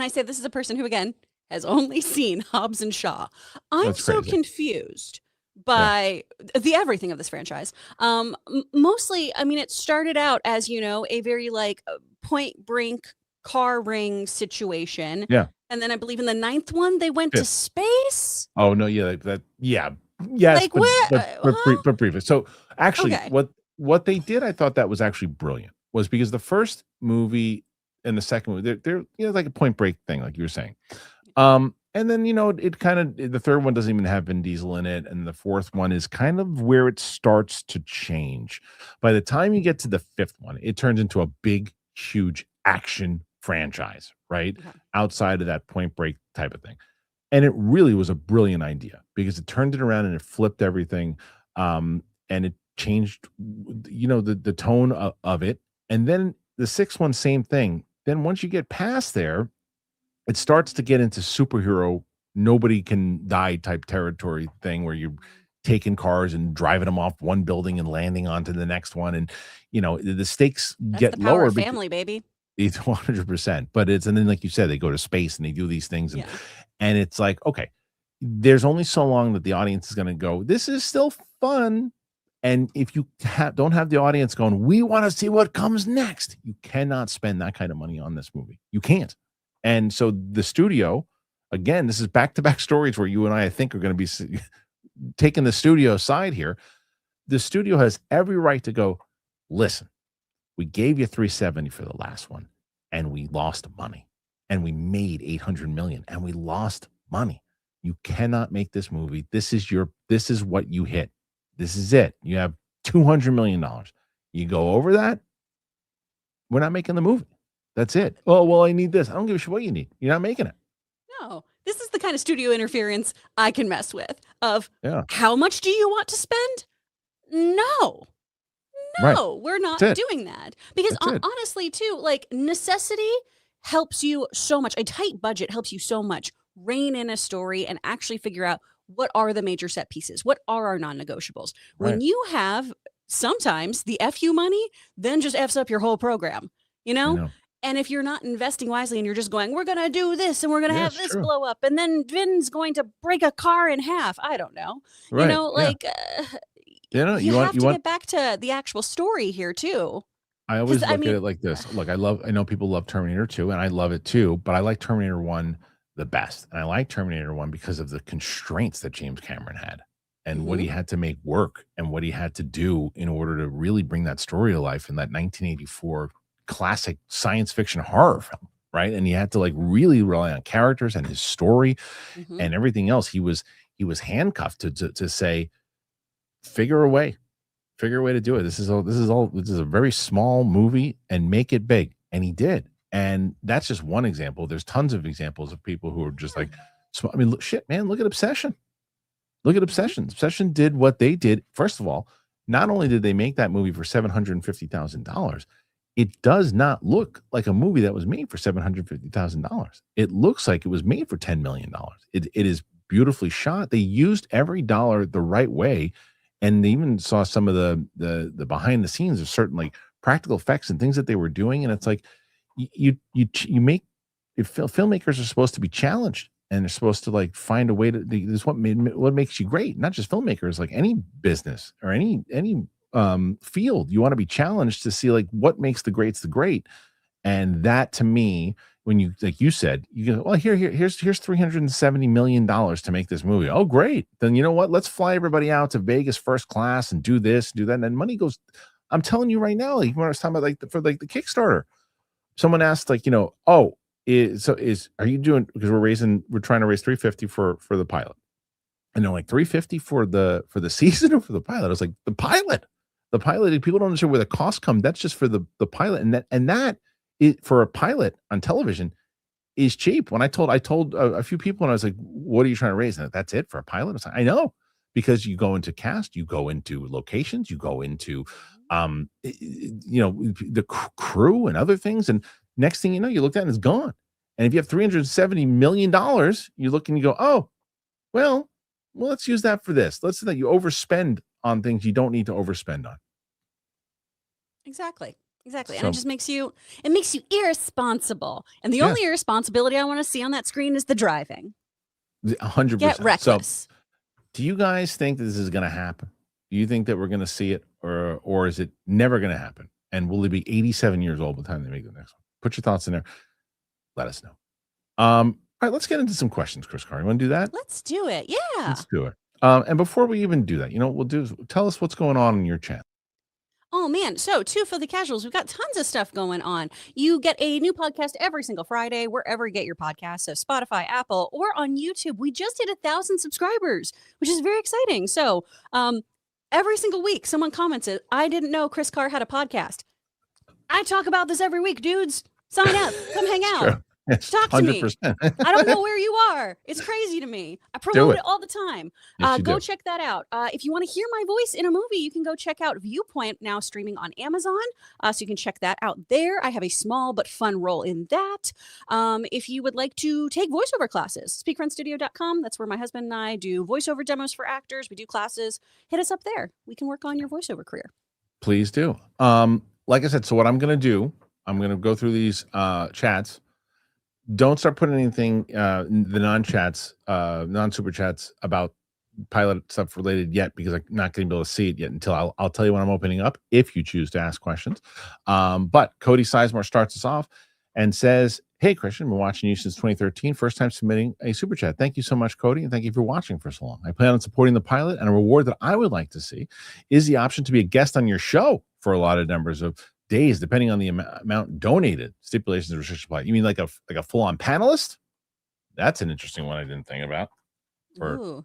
say this is a person who again has only seen Hobbs and Shaw. I'm so confused by the everything of this franchise. Mostly, I mean, it started out as, a very like point break car ring situation. Yeah. And then I believe in the 9th one, they went to space. Oh, no. Yeah. Yes. Like, but briefly. So actually what they did, I thought that was actually brilliant, was because the first movie and the second movie, they're like a point break thing, like you were saying. And then, it kind of, the third one doesn't even have Vin Diesel in it. And the fourth one is kind of where it starts to change. By the time you get to the 5th one, it turns into a big, huge action franchise, right? Okay. Outside of that point break type of thing. And it really was a brilliant idea because it turned it around and it flipped everything. And it changed, the tone of it. And then the 6th one, same thing. Then once you get past there, it starts to get into superhero, nobody can die type territory thing where you're taking cars and driving them off one building and landing onto the next one. And, the stakes get the power lower. Of family, baby. It's 100%. But and then like you said, they go to space and they do these things. And it's like, okay, there's only so long that the audience is going to go, this is still fun. And if you don't have the audience going, we want to see what comes next, you cannot spend that kind of money on this movie. You can't. And so the studio, again, this is back-to-back stories where you and I think, are going to be taking the studio side here. the studio has every right to go, listen, we gave you 370 for the last one and we lost money, and we made 800 million and we lost money. You cannot make this movie. This is what you hit. This is it. You have $200 million. You go over that, we're not making the movie. That's it. Oh, well, I need this. I don't give a shit what you need. You're not making it. No, this is the kind of studio interference I can mess with. Of how much do you want to spend? No, we're not doing that. Because honestly, too, like necessity helps you so much. A tight budget helps you so much rein in a story and actually figure out what are the major set pieces, what are our non-negotiables. When you have sometimes the FU money, then just F's up your whole program, you know? And if you're not investing wisely and you're just going, we're going to do this and we're going to have this blow up and then Vin's going to break a car in half. I don't know. You know, like you have to get back to the actual story here too. I always look at it like this. Look, I know people love Terminator 2 and I love it too, but I like Terminator 1 the best. And I like Terminator 1 because of the constraints that James Cameron had and what he had to make work and what he had to do in order to really bring that story to life in that 1984 classic science fiction horror film, right? And he had to like really rely on characters and his story and everything else. He was handcuffed to say, figure a way to do it. This is a very small movie and make it big. And he did. And that's just one example. There's tons of examples of people who are just like, I mean, shit, man, look at Obsession. Look at Obsession. Obsession did what they did. First of all, not only did they make that movie for $750,000, it does not look like a movie that was made for $750,000. It looks like it was made for $10 million. It is beautifully shot. They used every dollar the right way. And they even saw some of the behind the scenes of certain like practical effects and things that they were doing. And it's like, you make filmmakers are supposed to be challenged and they're supposed to like find a way to, this is what makes you great. Not just filmmakers, like any business or any field. You want to be challenged to see like what makes the greats the great. And that to me, when you, like you said, you go, well, here's $370 million to make this movie. Oh, great. Then you know what? Let's fly everybody out to Vegas first class and do this, do that. And then money goes, I'm telling you right now, like when I was talking about for the Kickstarter, someone asked like, are you doing, because we're trying to raise 350 for the pilot. And they're like 350 for the season or for the pilot. I was like, the pilot, people don't understand where the costs come. That's just for the pilot. And that is for a pilot on television is cheap. When I told a few people and I was like, what are you trying to raise? And that's it for a pilot. I was like, I know, because you go into cast, you go into locations, you go into, the crew and other things. And next thing you know, you look at it and it's gone. And if you have $370 million, you look and you go, oh, well, let's use that for this. Let's say that you overspend on things you don't need to overspend on. Exactly. And it just makes you irresponsible. And the only irresponsibility I want to see on that screen is the driving. 100%. Get reckless. So, do you guys think that this is going to happen? Do you think that we're going to see it, or is it never going to happen? And will it be 87 years old by the time they make the next one? Put your thoughts in there. Let us know. All right, let's get into some questions, Chris Carr. You want to do that? Let's do it. Yeah. Let's do it. And before we even do that, what we'll do is tell us what's going on in your channel. Oh, man. So, too, for the casuals, we've got tons of stuff going on. You get a new podcast every single Friday, wherever you get your podcasts. So, Spotify, Apple, or on YouTube. We just hit 1,000 subscribers, which is very exciting. So, every single week, someone comments it. I didn't know Chris Carr had a podcast. I talk about this every week, dudes. Sign up. Come hang out. True. Yes, talk to 100%. me. I don't know where you are. It's crazy to me. I promote it all the time. Yes, go check that out. If you want to hear my voice in a movie, you can go check out Viewpoint, now streaming on Amazon. So you can check that out there. I have a small but fun role in that. If you would like to take voiceover classes, speakrunstudio.com. That's where my husband and I do voiceover demos for actors. We do classes. Hit us up there. We can work on your voiceover career. Please do. Like I said, so what I'm going to do, I'm going to go through these chats. Don't start putting anything, the non-chats, non-super chats about pilot stuff related yet, because I'm not going to be able to see it yet until I'll tell you when I'm opening up if you choose to ask questions. But Cody Sizemore starts us off and says, Hey, Kristian, been watching you since 2013. First time submitting a super chat. Thank you so much, Cody, and thank you for watching for so long. I plan on supporting the pilot, and a reward that I would like to see is the option to be a guest on your show for a lot of numbers of days, depending on the amount donated. Stipulations and restrictions apply. You mean like a full-on panelist? That's an interesting one I didn't think about. Ooh.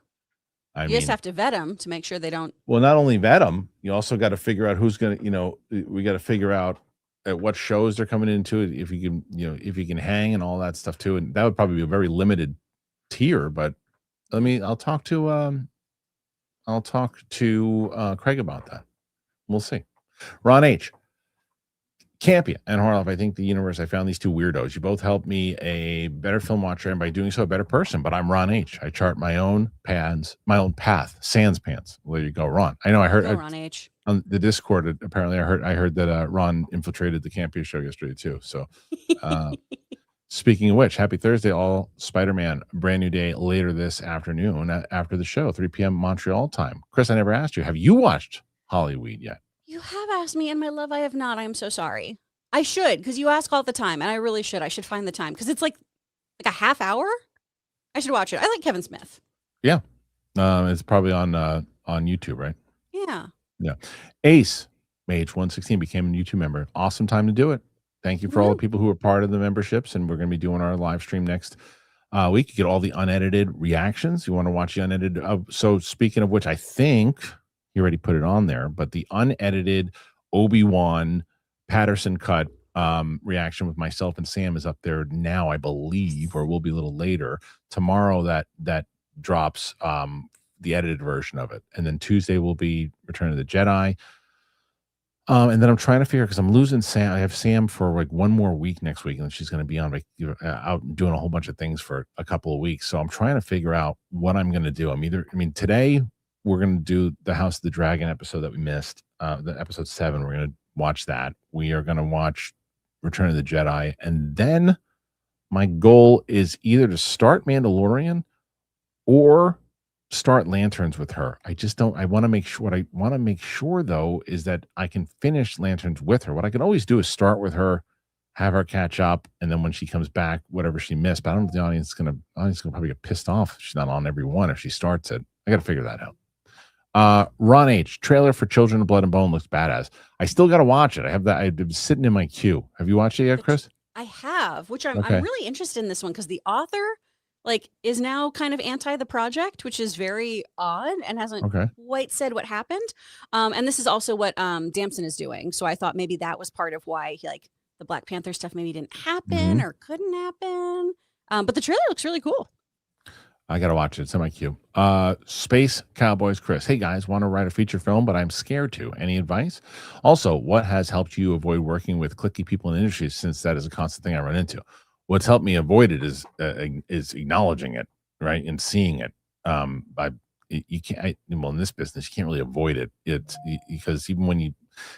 You just have to vet them to make sure they don't. Well, not only vet them, you also got to figure out who's going to, we got to figure out at what shows they're coming into, if you can, if you can hang and all that stuff too. And that would probably be a very limited tier, but I'll talk to Craig about that. We'll see. Ron H. Campia and Harloff, I think the universe, I found these two weirdos. You both helped me a better film watcher, and by doing so, a better person. But I'm Ron H. I chart my own path, sans pants. There you go, Ron. I know I heard Ron H. On the Discord, apparently I heard that Ron infiltrated the Campia show yesterday too. So speaking of which, happy Thursday, all Spider-Man, brand new day later this afternoon after the show, 3 p.m. Montreal time. Chris, I never asked you, have you watched Hollyweed yet? You have asked me, and my love, I have not. I am so sorry. I should, because you ask all the time, and I really should. I should find the time, because it's like a half hour. I should watch it. I like Kevin Smith. Yeah, it's probably on YouTube, right? Yeah. Ace Mage 116 became a YouTube member. Awesome time to do it. Thank you for all the people who are part of the memberships, and we're going to be doing our live stream next week. You get all the unedited reactions. You want to watch the unedited. So speaking of which, I think he already put it on there, but the unedited Obi-Wan Patterson cut reaction with myself and Sam is up there now, I believe, or will be a little later. Tomorrow that drops the edited version of it, and then Tuesday will be Return of the Jedi. And then I'm trying to figure, because I'm losing Sam. I have Sam for like one more week next week, and she's going to be on out doing a whole bunch of things for a couple of weeks. So I'm trying to figure out what I'm going to do. Today we're going to do the House of the Dragon episode that we missed, the episode 7. We're going to watch that. We are going to watch Return of the Jedi, and then my goal is either to start Mandalorian or start Lanterns with her. I want to make sure, what I want to make sure though is that I can finish Lanterns with her. What I can always do is start with her, have her catch up, and then when she comes back, whatever she missed. But I don't know if the audience is gonna probably get pissed off if she's not on every one if she starts it. I gotta figure that out. Ron H. Trailer for Children of Blood and Bone looks badass. I still gotta watch it. I have that. I've been sitting in my queue. Have you watched it yet, Chris? I have, which I'm really interested in this one, because the author is now kind of anti the project, which is very odd and hasn't quite said what happened. And this is also what Damson is doing. So I thought maybe that was part of why he, the Black Panther stuff maybe didn't happen or couldn't happen. But the trailer looks really cool. I gotta watch it. It's in my queue. Space Cowboys Chris. Hey guys, want to write a feature film, but I'm scared to. Any advice? Also, what has helped you avoid working with cliquey people in the industry, since that is a constant thing I run into? What's helped me avoid it is acknowledging it, right, and seeing it. You can't. Well, in this business, you can't really avoid it. Because even when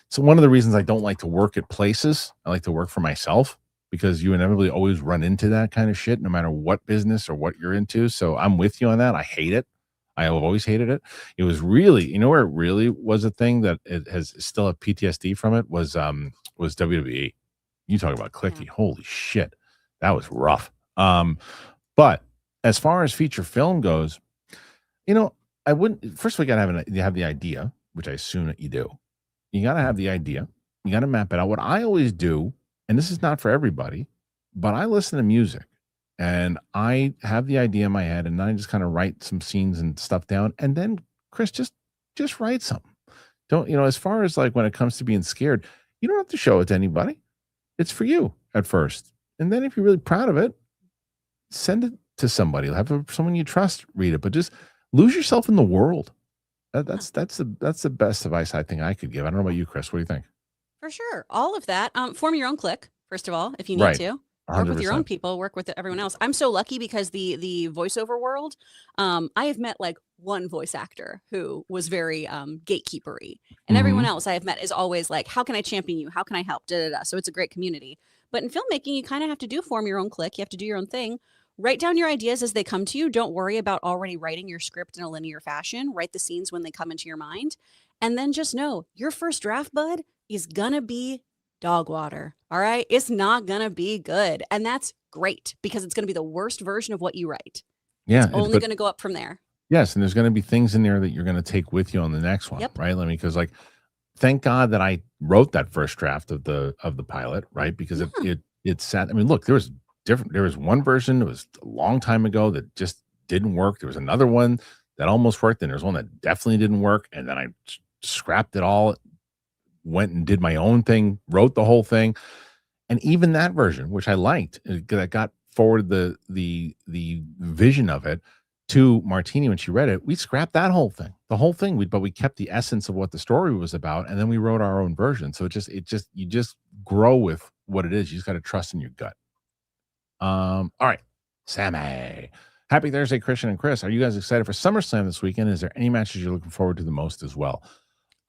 so one of the reasons I don't like to work at places, I like to work for myself, because you inevitably always run into that kind of shit, no matter what business or what you're into. So I'm with you on that. I hate it. I have always hated it. It was really, where it really was a thing that it has still a PTSD from it was WWE. You talk about cliquey. Holy shit. That was rough. But as far as feature film goes, I wouldn't. First of all, you have the idea, which I assume that you do. You got to have the idea. You got to map it out. What I always do, and this is not for everybody, but I listen to music, and I have the idea in my head, and then I just kind of write some scenes and stuff down, and then Chris just write something. Don't as far as when it comes to being scared, you don't have to show it to anybody. It's for you at first. And then if you're really proud of it, send it to somebody. Have someone you trust read it, but just lose yourself in the world. That's the best advice I think I could give. I don't know about you, Chris. What do you think? For sure. All of that. Form your own clique, first of all, if you need to. 100%. Work with your own people, work with everyone else. I'm so lucky because the voiceover world, I have met one voice actor who was very gatekeepery, and everyone else I have met is always how can I champion you? How can I help? So it's a great community. But in filmmaking, you kind of have to form your own clique. You have to do your own thing. Write down your ideas as they come to you. Don't worry about already writing your script in a linear fashion. Write the scenes when they come into your mind. And then just know your first draft, bud, is going to be dog water. All right. It's not going to be good. And that's great because it's going to be the worst version of what you write. Yeah. It's only going to go up from there. Yes. And there's going to be things in there that you're going to take with you on the next one. Yep. Right. Let me, because like, thank God that I wrote that first draft of the pilot. Right. Because it sat, I mean, look, there was one version, it was a long time ago that just didn't work. There was another one that almost worked. And there's one that definitely didn't work. And then I scrapped it all, went and did my own thing, wrote the whole thing. And even that version, which I liked, that got forward the vision of it to Martini when she read it, we scrapped that whole thing, but we kept the essence of what the story was about, and then we wrote our own version. So you just grow with what it is. You just got to trust in your gut. All right, Sammy. Happy Thursday, Kristian and Chris. Are you guys excited for SummerSlam this weekend? Is there any matches you're looking forward to the most as well?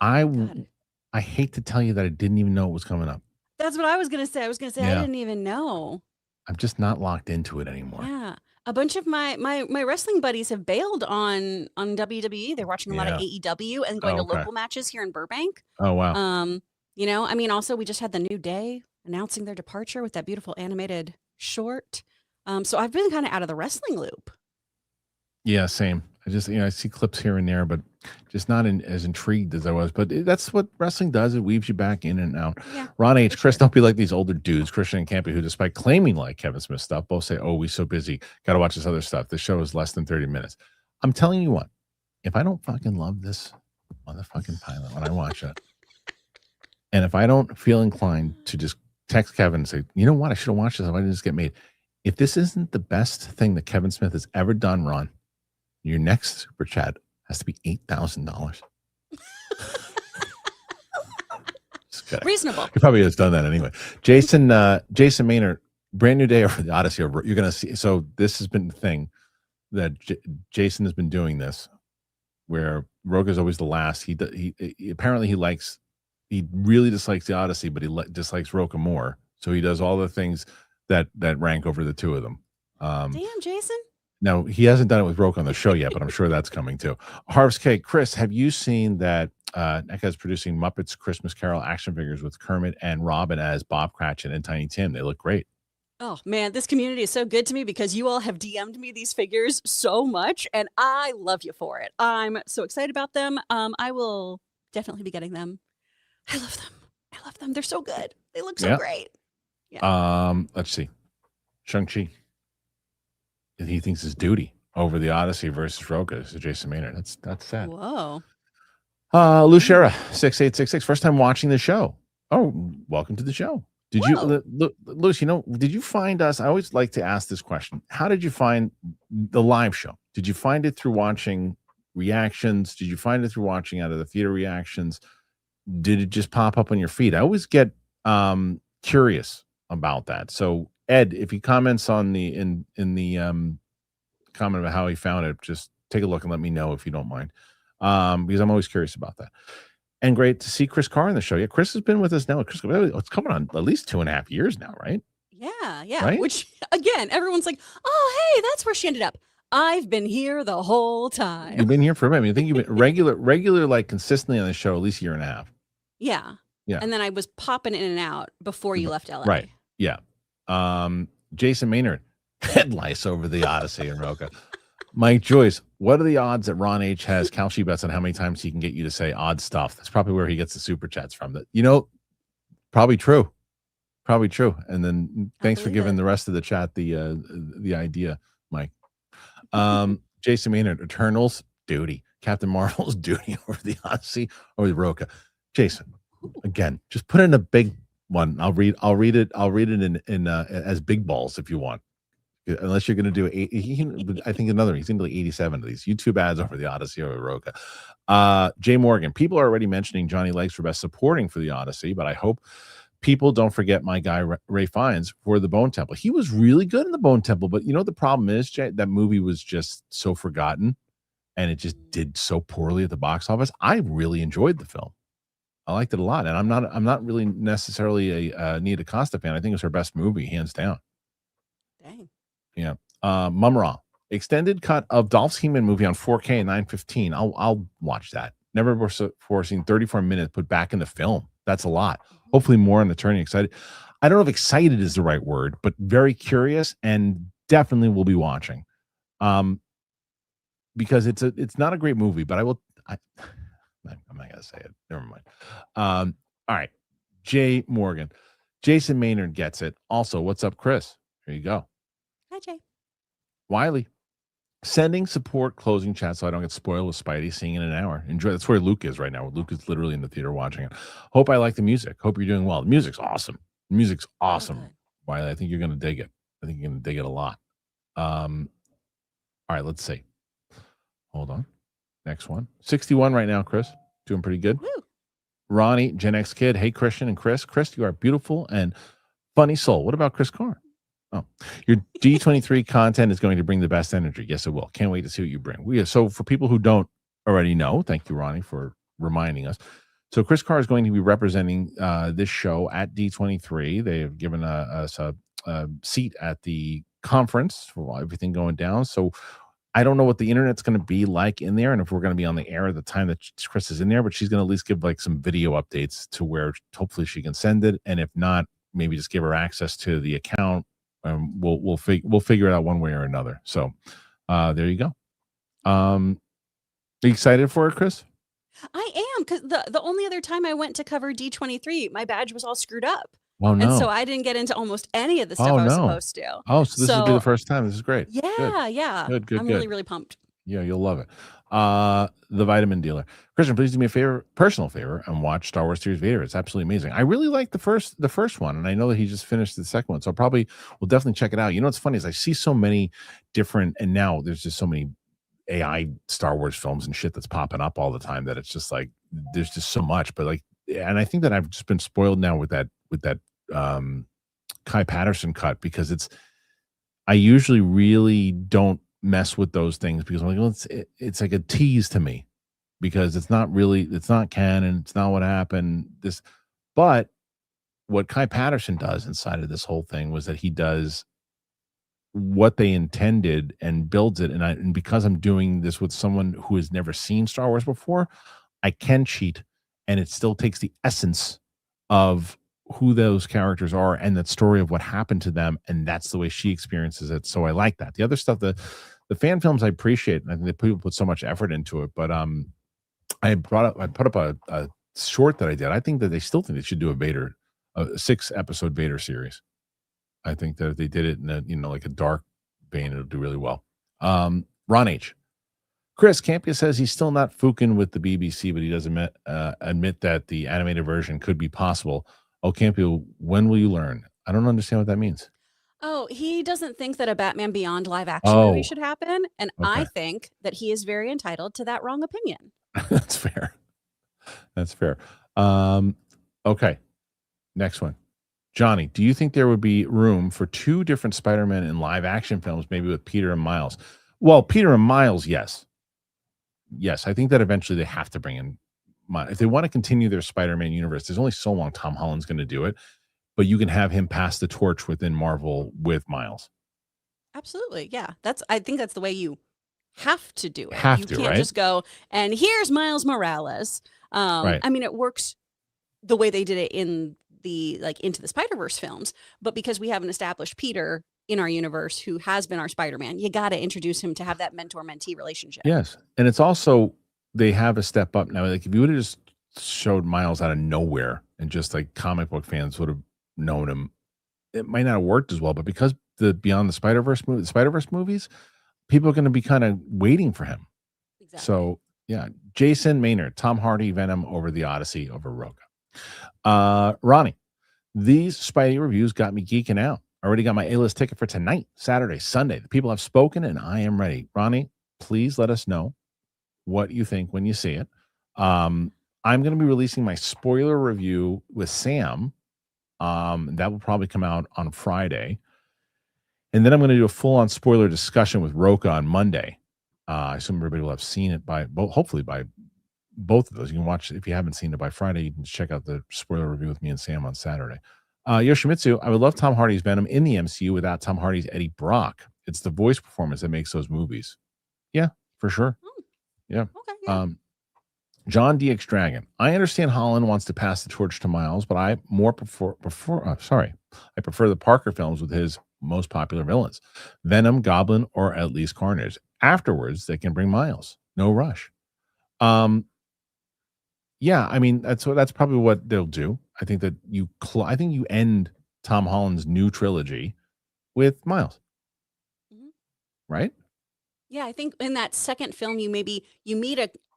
I hate to tell you that I didn't even know it was coming up. That's what I was going to say. I didn't even know. I'm just not locked into it anymore. Yeah. A bunch of my wrestling buddies have bailed on WWE. They're watching a lot of AEW and going to local matches here in Burbank. Oh, wow. You know, I mean, also we just had the New Day announcing their departure with that beautiful animated short. So I've been kind of out of the wrestling loop. Yeah, same. I just, I see clips here and there, but just not as intrigued as I was. But that's what wrestling does. It weaves you back in and out. Yeah, Ron H. Chris, don't be like these older dudes, Kristian and Campy, who, despite claiming like Kevin Smith stuff, both say, oh, we're so busy. Got to watch this other stuff. This show is less than 30 minutes. I'm telling you what, if I don't fucking love this motherfucking pilot when I watch it, and if I don't feel inclined to just text Kevin and say, you know what, I should have watched this. Why didn't this get made? If this isn't the best thing that Kevin Smith has ever done, Ron, your next super chat has to be $8,000. Reasonable. He probably has done that anyway. Jason Maynard, brand new day over the Odyssey. You're going to see. So this has been the thing that Jason has been doing this, where Roka's always the last. He apparently he really dislikes the Odyssey, but he dislikes Roka more. So he does all the things that rank over the two of them. Damn, Jason. Now, he hasn't done it with Roka on the show yet, but I'm sure that's coming too. Harv's Cake. Chris, have you seen that NECA is producing Muppets Christmas Carol action figures with Kermit and Robin as Bob Cratchit and Tiny Tim? They look great. Oh, man, this community is so good to me because you all have DM'd me these figures so much, and I love you for it. I'm so excited about them. I will definitely be getting them. I love them. They're so good. They look so great. Yeah. Let's see. Shang-Chi. He thinks his duty over the Odyssey versus Roka is Jason Maynard. That's sad. Whoa. Lucera 6866. First time watching the show. Oh, welcome to the show. Did you, Luce? Did you find us? I always like to ask this question. How did you find the live show? Did you find it through watching reactions? Did you find it through watching out of the theater reactions? Did it just pop up on your feed? I always get curious about that. So Ed, if he comments on the in the comment about how he found it, just take a look and let me know if you don't mind, because I'm always curious about that. And great to see Chris Carr on the show. Yeah, Chris has been with us now. Chris, it's coming on at least 2.5 years now, right? Yeah. Right? Which again, everyone's like, oh, hey, that's where she ended up. I've been here the whole time. You've been here for a minute. I think you've been regular, like consistently on the show at least a year and a half. Yeah. And then I was popping in and out before you left LA. Right. Yeah. Jason Maynard, head lice over the Odyssey and Roka. Mike Joyce, what are the odds that Ron H has Kalshi bets on how many times he can get you to say odd stuff? That's probably where he gets the super chats from. That probably true. And then thanks for giving the rest of the chat the idea, Mike. Jason Maynard, Eternals duty, Captain Marvel's duty over the Odyssey or the Roka. Jason, again, just put in a big one. I'll read it in as big balls if you want. Unless you're going to do I think another. He's into like 87 of these YouTube ads over the Odyssey or Roka. Jay Morgan. People are already mentioning Johnny Legs for best supporting for the Odyssey, but I hope people don't forget my guy Ray Fiennes for the Bone Temple. He was really good in the Bone Temple, but the problem is, Jay, that movie was just so forgotten, and it just did so poorly at the box office. I really enjoyed the film. I liked it a lot, and I'm not really necessarily a Nia DaCosta fan. I think it's her best movie, hands down. Dang. Yeah. Mumra, extended cut of Dolph's He-Man movie on 4K and 915. I'll watch that. Never before seen 34 minutes put back in the film. That's a lot. Hopefully more on the turning. Excited. I don't know if excited is the right word, but very curious and definitely will be watching. Because it's not a great movie, but I'm not gonna say it. Never mind. All right. Jay Morgan. Jason Maynard gets it. Also, what's up, Chris? Here you go. Hi, Jay. Wiley. Sending support closing chat so I don't get spoiled with Spidey seeing in an hour. Enjoy. That's where Luke is right now. Luke is literally in the theater watching it. Hope I like the music. Hope you're doing well. The music's awesome. The music's awesome. Good. Wiley, I think you're gonna dig it. I think you're gonna dig it a lot. All right, let's see. Hold on. Next one. 61 right now, Chris. Doing pretty good. Woo. Ronnie, Gen X Kid. Hey, Christian and Chris. Chris, you are beautiful and funny soul. What about Chris Carr? Oh, your D23 content is going to bring the best energy. Yes, it will. Can't wait to see what you bring. So for people who don't already know, thank you, Ronnie, for reminding us. So Chris Carr is going to be representing this show at D23. They have given us a seat at the conference for everything going down. So I don't know what the internet's going to be like in there and if we're going to be on the air at the time that Chris is in there, but she's going to at least give like some video updates to where hopefully she can send it. And if not, maybe just give her access to the account. We'll figure it out one way or another. So there you go. Are you excited for it, Chris? I am, because the only other time I went to cover D23, my badge was all screwed up. Oh, no. And so I didn't get into almost any of the stuff I was supposed to. Oh, so this will be the first time. This is great. Yeah, yeah. Good. I'm really, really pumped. Yeah, you'll love it. The Vitamin Dealer. Christian, please do me a favor, personal favor, and watch Star Wars Series Vader. It's absolutely amazing. I really like the first one, and I know that he just finished the second one, so we'll definitely check it out. You know what's funny is I see so many different, and now there's just so many AI Star Wars films and shit that's popping up all the time that it's just like there's just so much. But like, and I think that I've just been spoiled now with that Kai Patterson cut, because I usually really don't mess with those things because I'm like, well, it's like a tease to me because it's not canon, it's not what happened. But what Kai Patterson does inside of this whole thing was that he does what they intended and builds it. And because I'm doing this with someone who has never seen Star Wars before, I can cheat, and it still takes the essence of who those characters are and that story of what happened to them, and that's the way she experiences it. So I like that. The other stuff, the fan films, I appreciate, and I think that people put so much effort into it. But I put up a short that I did. I think that they should do a 6-episode Vader series. I think that if they did it in like a dark vein, it'll do really well. Ron H. Chris Campia says he's still not fooking with the BBC, but he does admit that the animated version could be possible. Oh, Campio, when will you learn? I don't understand what that means. Oh, he doesn't think that a Batman Beyond live action movie should happen. And Okay. I think that he is very entitled to that wrong opinion. That's fair. Okay. Next one. Johnny, do you think there would be room for 2 different Spider-Man in live action films, maybe with Peter and Miles? Well, Peter and Miles, yes. Yes, I think that eventually they have to bring in if they want to continue their Spider-Man universe. There's only so long Tom Holland's going to do it, but you can have him pass the torch within Marvel with Miles. Absolutely. Yeah. I think that's the way you have to do it. You can't right? just go, and here's Miles Morales. Right. I mean, it works the way they did it in the Into the Spider-Verse films, but because we have an established Peter in our universe who has been our Spider-Man, you got to introduce him to have that mentor-mentee relationship. Yes. And it's also, they have a step up now. Like if you would have just showed Miles out of nowhere and just like comic book fans would have known him, it might not have worked as well. But because the Beyond the Spider-Verse movies, people are going to be kind of waiting for him. Exactly. So yeah, Jason Maynard, Tom Hardy, Venom over the Odyssey over Roga. Ronnie, these Spidey reviews got me geeking out. I already got my A-list ticket for tonight, Saturday, Sunday. The people have spoken and I am ready. Ronnie, please let us know what you think when you see it. I'm going to be releasing my spoiler review with Sam. That will probably come out on Friday. And then I'm going to do a full-on spoiler discussion with Roka on Monday. I assume everybody will have seen it hopefully by both of those. You can watch, if you haven't seen it by Friday, you can check out the spoiler review with me and Sam on Saturday. Yoshimitsu, I would love Tom Hardy's Venom in the MCU without Tom Hardy's Eddie Brock. It's the voice performance that makes those movies. Yeah, for sure. Yeah. Okay. Yeah. John DX Dragon. I understand Holland wants to pass the torch to Miles, but I prefer the Parker films with his most popular villains, Venom, Goblin, or at least Carnage. Afterwards, they can bring Miles. No rush. Yeah, I mean that's probably what they'll do. I think that you end Tom Holland's new trilogy with Miles, right? Yeah, I think in that second film, you meet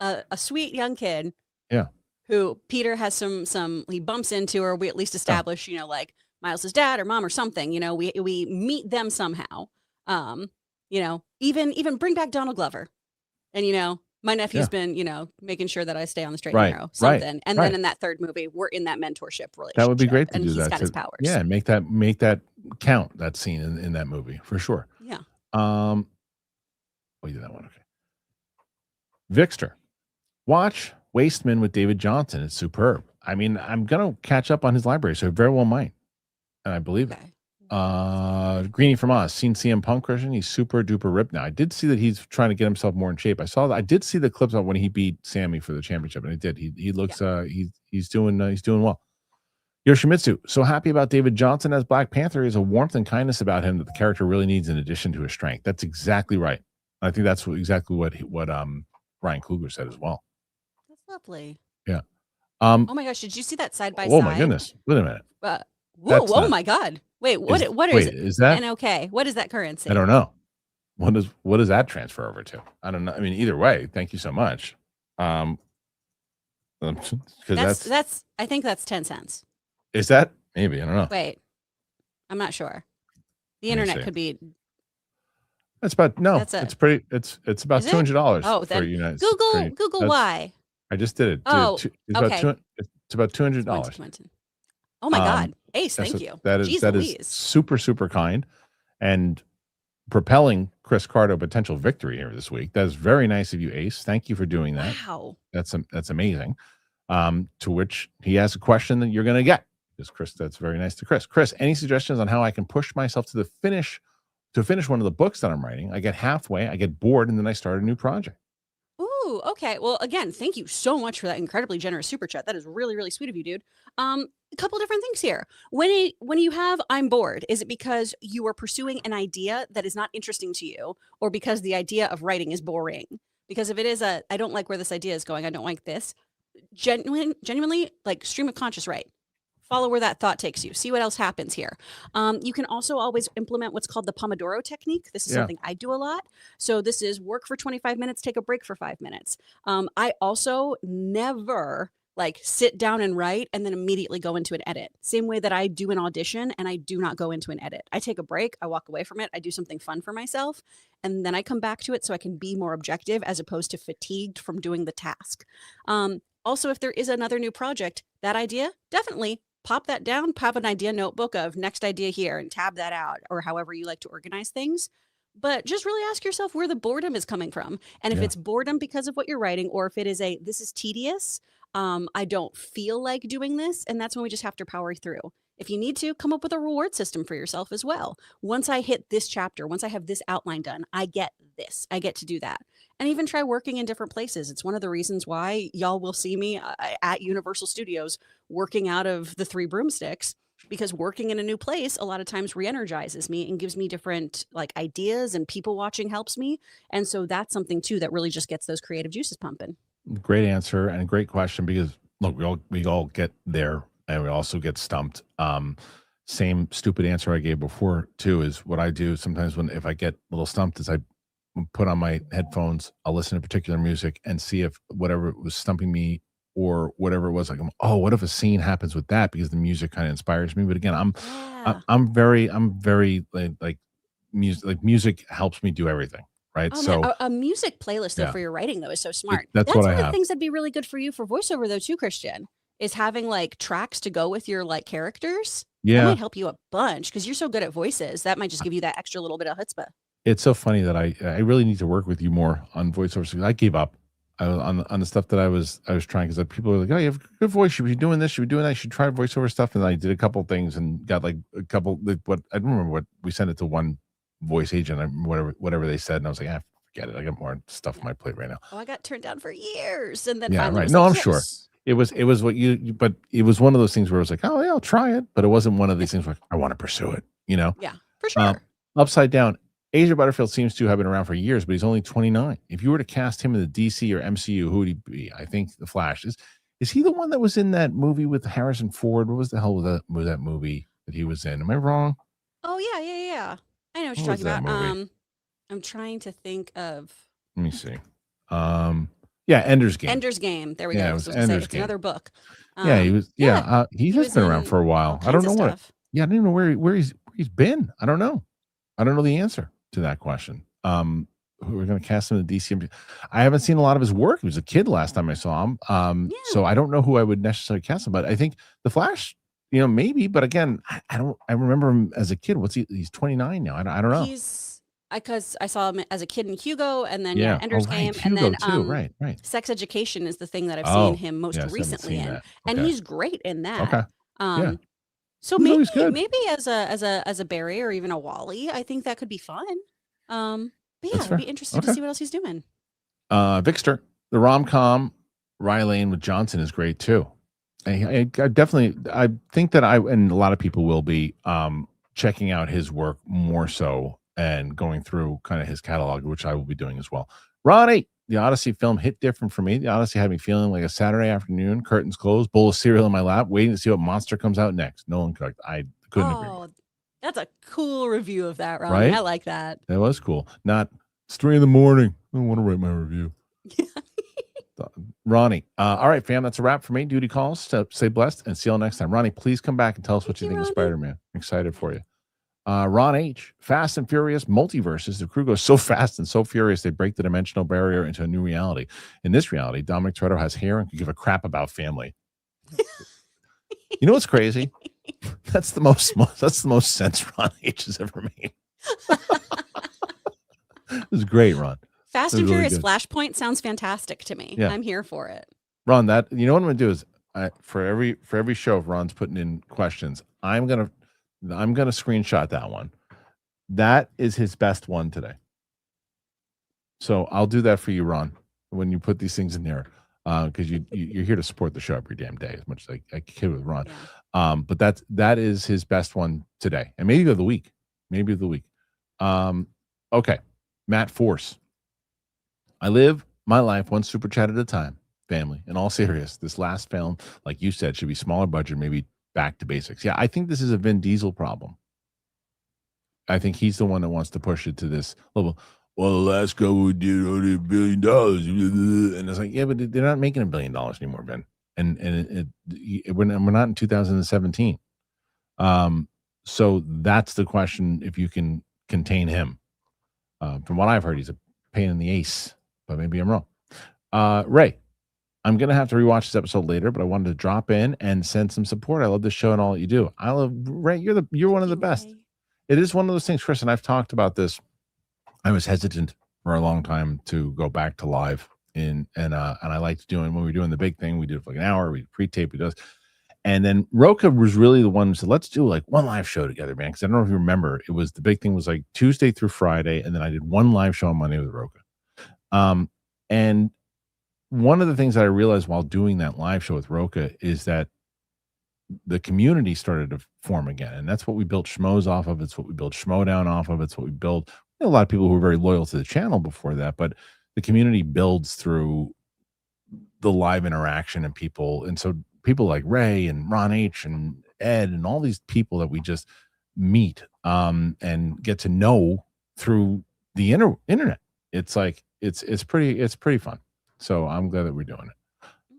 a sweet young kid. Yeah. Who Peter has he bumps into, or we at least establish, like Miles's dad or mom or something. We meet them somehow. Even bring back Donald Glover, and my nephew's been making sure that I stay on the straight and narrow, something. And then in that third movie, we're in that mentorship relationship. That would be great to do he's that. Got his powers. Yeah, make that count, that scene in that movie for sure. Yeah. You did that one. Okay. Vixter. Watch Wasteman with David Jonsson. It's superb. I mean, I'm gonna catch up on his library, so very well might. And I believe it. Greenie from Oz. Seen CM Punk, Kristian? He's super duper ripped now. I did see that he's trying to get himself more in shape. I did see the clips of when he beat Sammy for the championship, and it did. He looks he's doing well. Yoshimitsu, so happy about David Jonsson as Black Panther. He has a warmth and kindness about him that the character really needs in addition to his strength. That's exactly right. I think that's exactly what Ryan Coogler said as well. That's lovely. Yeah. Oh my gosh, did you see that side by side? Oh my goodness. Wait a minute. Oh my God. Wait, is that? And okay, what is that currency? I don't know. What does that transfer over to? I don't know. I mean, either way, thank you so much. Because that's I think that's 10 cents. Is that? Maybe, I don't know. Wait. I'm not sure. The internet could be. It's about it's about $200. Oh, then Google why. I just did it. Oh, okay. It's about $200. Oh my God, Ace! Thank you. That is super super kind, and propelling Chris Carter potential victory here this week. That is very nice of you, Ace. Thank you for doing that. Wow, that's amazing. To which he has a question that you're going to get. Because Chris, that's very nice to Chris. Chris, any suggestions on how I can push myself to finish one of the books that I'm writing? I get halfway, I get bored, and then I start a new project. Ooh, okay. Well, again, thank you so much for that incredibly generous super chat. That is really, really sweet of you, dude. A couple different things here. When you have I'm bored, is it because you are pursuing an idea that is not interesting to you, or because the idea of writing is boring? Because if it is I don't like where this idea is going, I don't like this, genuinely, like, stream of conscious, right? Follow where that thought takes you. See what else happens here. You can also always implement what's called the Pomodoro technique. This is something I do a lot. So this is work for 25 minutes, take a break for 5 minutes. I also never sit down and write and then immediately go into an edit. Same way that I do an audition, and I do not go into an edit. I take a break, I walk away from it, I do something fun for myself, and then I come back to it so I can be more objective as opposed to fatigued from doing the task. Also, if there is another new project, that idea, definitely pop that down, pop an idea notebook of next idea here and tab that out, or however you like to organize things. But just really ask yourself where the boredom is coming from. And if it's boredom because of what you're writing, or if it is this is tedious, I don't feel like doing this, and that's when we just have to power through. If you need to, come up with a reward system for yourself as well. Once I hit this chapter, once I have this outline done, I get this. I get to do that. And even try working in different places. It's one of the reasons why y'all will see me at Universal Studios working out of the 3 broomsticks, because working in a new place a lot of times re-energizes me and gives me different ideas, and people watching helps me. And so that's something too that really just gets those creative juices pumping. Great answer and a great question, because look, we all get there, and we also get stumped. Same stupid answer I gave before too is what I do sometimes if I get a little stumped is I put on my headphones, I'll listen to particular music and see if whatever was stumping me or whatever it was, what if a scene happens with that, because the music kind of inspires me. But again, I'm very music helps me do everything. Right. Oh, so man, a music playlist though for your writing though is so smart. That's one of the things that'd be really good for you for voiceover though too, Kristian, is having tracks to go with your characters. Yeah. That might help you a bunch because you're so good at voices. That might just give you that extra little bit of chutzpah. It's so funny that I really need to work with you more on voiceovers. I gave up on the stuff that I was trying, because people were like, "Oh, you have a good voice. You should be doing this. You should be doing that. You should try voiceover stuff." And I did a couple things and got a couple. What I don't remember what we sent it to one voice agent, whatever they said, and I was like, forget it. I got more stuff on my plate right now. Oh, I got turned down for years, and then Yeah, finally right. was No, like, I'm sure. yes. It was what but it was one of those things where it was like, oh yeah, I'll try it, but it wasn't one of these things where I want to pursue it. Yeah, for sure. Upside down, Asia Butterfield seems to have been around for years, but he's only 29. If you were to cast him in the DC or MCU, who would he be? I think the Flash is he the one that was in that movie with Harrison Ford? What was the hell was that movie that he was in? Am I wrong? Oh yeah. I know what you're What was talking that about. movie? I'm trying to think of Let me see. Yeah, Ender's Game. Ender's Game. There we Yeah, go. it I was was gonna say Ender's it's Game. another book. Yeah, he was. He has was been around in for a while. all I don't kinds know of what. stuff. Yeah, I don't even know where he's been. I don't know. I don't know the answer to that question. Who we're going to cast him in the DC? I haven't seen a lot of his work. He was a kid last time I saw him. So I don't know who I would necessarily cast him, but I think the Flash, maybe. But again, I don't. I remember him as a kid. He's 29 now. I don't know. Because I saw him as a kid in Hugo, and then Ender's Game, Hugo and then too. Right. Sex Education is the thing that I've seen him most yes, recently in, that. and he's great in that. Okay. So He's maybe as a Barry or even a Wally, I think that could be fun. But yeah, I'd be interested to see what else he's doing. Vixter, the rom-com Rye Lane with Jonsson is great too. I definitely, I think that and a lot of people will be checking out his work more so and going through kind of his catalog, which I will be doing as well. Ronnie, the Odyssey film hit different for me. The Odyssey had me feeling like a Saturday afternoon, curtains closed, bowl of cereal in my lap, waiting to see what monster comes out next. Nolan Cook. I couldn't agree more. That's a cool review of that, Ronnie. Right? I like that. That was cool. Not it's 3 a.m. I don't want to write my review. Ronnie. All right, fam. That's a wrap for me. Duty calls. Stay blessed and see you all next time. Ronnie, please come back and tell us what you think of Spider-Man. I'm excited for you. Ron H. Fast and Furious Multiverses. The crew goes so fast and so furious they break the dimensional barrier into a new reality. In this reality, Dominic Toretto has hair and can give a crap about family. You know what's crazy? That's the most sense Ron H has ever made. It was great, Ron. Fast and Furious Flashpoint sounds fantastic to me. Yeah. I'm here for it. Ron, what I'm gonna do is for every show if Ron's putting in questions, I'm gonna screenshot that one. That is his best one today. So I'll do that for you, Ron, when you put these things in there. Because you're here to support the show every damn day, as much as I kid with Ron. Yeah. But that is his best one today, and maybe of the week. Okay, Matt Force. I live my life one super chat at a time. Family, in all seriousness, this last film, like you said, should be smaller budget, maybe back to basics. Yeah, I think this is a Vin Diesel problem. I think he's the one that wants to push it to this level. Well, the last guy we did $1 billion, and it's like, yeah, but they're not making $1 billion anymore, Ben. And we're not in 2017. So that's the question. If you can contain him, from what I've heard, he's a pain in the ace. But maybe I'm wrong. Ray, I'm gonna have to rewatch this episode later, but I wanted to drop in and send some support. I love this show and all that you do. I love Ray. You're one of the best. It is one of those things, Chris, and I've talked about this. I was hesitant for a long time to go back to live and I liked doing when we were doing the big thing. We did it for like an hour. We pre-tape. We does, and then Roca was really the one who said, "Let's do like one live show together, man." Because I don't know if you remember, it was the big thing was like Tuesday through Friday, and then I did one live show on Monday with Roca. And one of the things that I realized while doing that live show with Roca is that the community started to form again, and that's what we built Schmoes off of. It's what we built Schmodown off of. It's what we built. A lot of people who were very loyal to the channel before that, but the community builds through the live interaction and people. And so people like Ray and Ron H and Ed and all these people that we just meet and get to know through the internet. It's like, it's pretty fun. So I'm glad that we're doing it.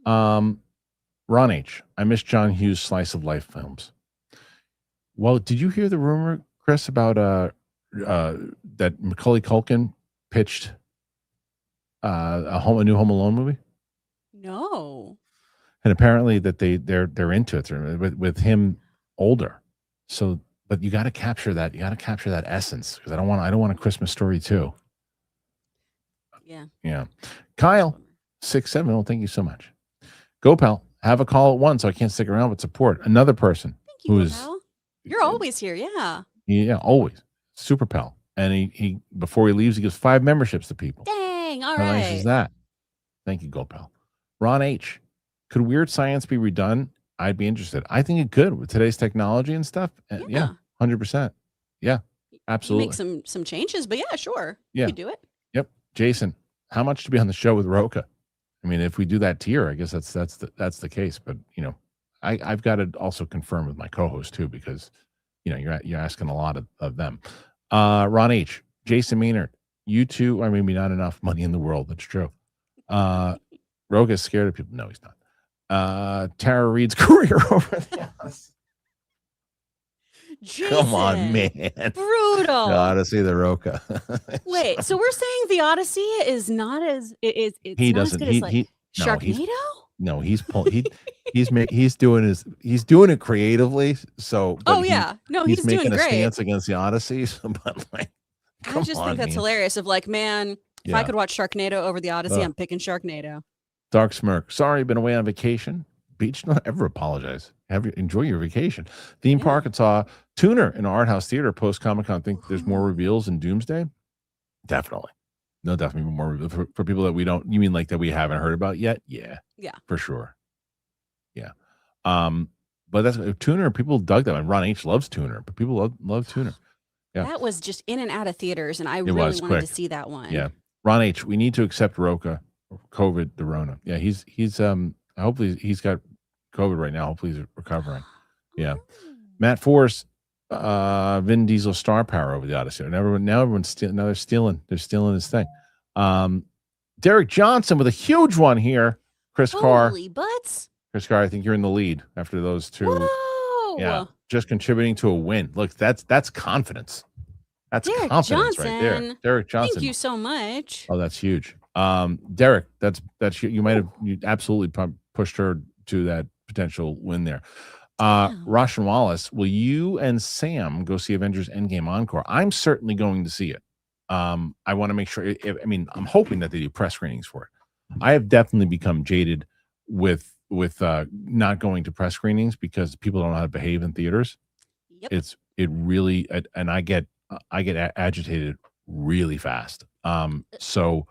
Ron H, I miss John Hughes' slice of life films. Well, did you hear the rumor, Chris, about that Macaulay Culkin pitched a new Home Alone movie? No. And apparently that they're into it with him older. So, but you got to capture that. You got to capture that essence, because I don't want a Christmas Story too. Yeah. Kyle 6'7". Oh, thank you so much. Go pal. Have a call at 1, so I can't stick around, but support another person. Thank you, pal. You're always here. Yeah. Yeah, always. Super pal. And he before he leaves, he gives 5 memberships to people. Dang, all How nice is right. that? Thank you, Gold Pal. Ron H. Could Weird Science be redone? I'd be interested. I think it could with today's technology and stuff. Yeah, Yeah. 100%. Yeah, You absolutely. make some changes, but yeah, sure. You Yeah. could do it. Yep. Jason, how much to be on the show with Roka? I mean, if we do that tier, I guess that's the case. But I've got to also confirm with my co-host too, because you're asking a lot of them. Ron H, Jason Maynard, you two are maybe not enough money in the world. That's true. Roga's scared of people. No, he's not. Tara Reid's career over the Odyssey. Come on, man. Brutal. The Odyssey, the Roka. Wait, so we're saying the Odyssey is not as it's he not doesn't. as good as like Sharknado? No, he's doing it creatively. So, Oh yeah, no, he's making doing a great. stance against the Odyssey. But like, I just think that's hilarious. Of like, man, if I could watch Sharknado over the Odyssey, I'm picking Sharknado. Dark Smirk. Sorry, been away on vacation. Beach, don't ever apologize. Enjoy your vacation. Theme Park and saw Tuner in Art House Theater post Comic Con. Think there's more reveals in Doomsday? Definitely. No, definitely more reveals for people that we don't. You mean like that we haven't heard about yet? Yeah, for sure. Yeah. But that's Tuner. People dug that. And Ron H loves Tuner, but people love Tuner. Yeah, that was just in and out of theaters, and I really wanted to see that one. Yeah, Ron H. We need to accept Roka, COVID, the Rona. Yeah, he's hopefully he's got COVID right now. Hopefully he's recovering. Yeah, Matt Force, Vin Diesel star power over the Odyssey. And everyone's they're stealing his thing. Derek Jonsson with a huge one here. Chris Carr. Holy butts. Chris Carr, I think you're in the lead after those two. Whoa. Yeah, just contributing to a win. Look, that's confidence. That's Derek confidence Jonsson. right there. Derek Jonsson. Thank you so much. Oh, that's huge. Derek, that's you absolutely pushed her to that potential win there. Roshan Wallace, will you and Sam go see Avengers Endgame Encore? I'm certainly going to see it. I want to make sure. I'm hoping that they do press screenings for it. I have definitely become jaded with not going to press screenings because people don't know how to behave in theaters. Yep. It really, and I get agitated really fast. So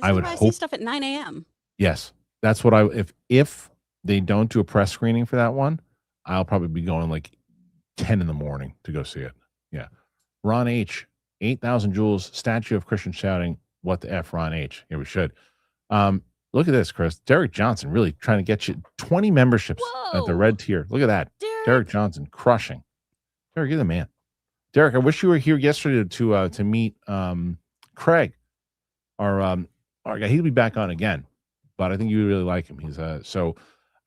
I would hope see stuff at 9 a.m. Yes, that's what if they don't do a press screening for that one, I'll probably be going like 10 in the morning to go see it. Yeah. Ron H, 8,000 joules, statue of Christian shouting, "What the F, Ron H?" Yeah, we should. Look at this, Chris. Derek Jonsson really trying to get you 20 memberships at the red tier. Look at that. Derek Jonsson crushing. Derek, you're the man. Derek, I wish you were here yesterday to meet Craig. Our guy. He'll be back on again, but I think you really like him. He's so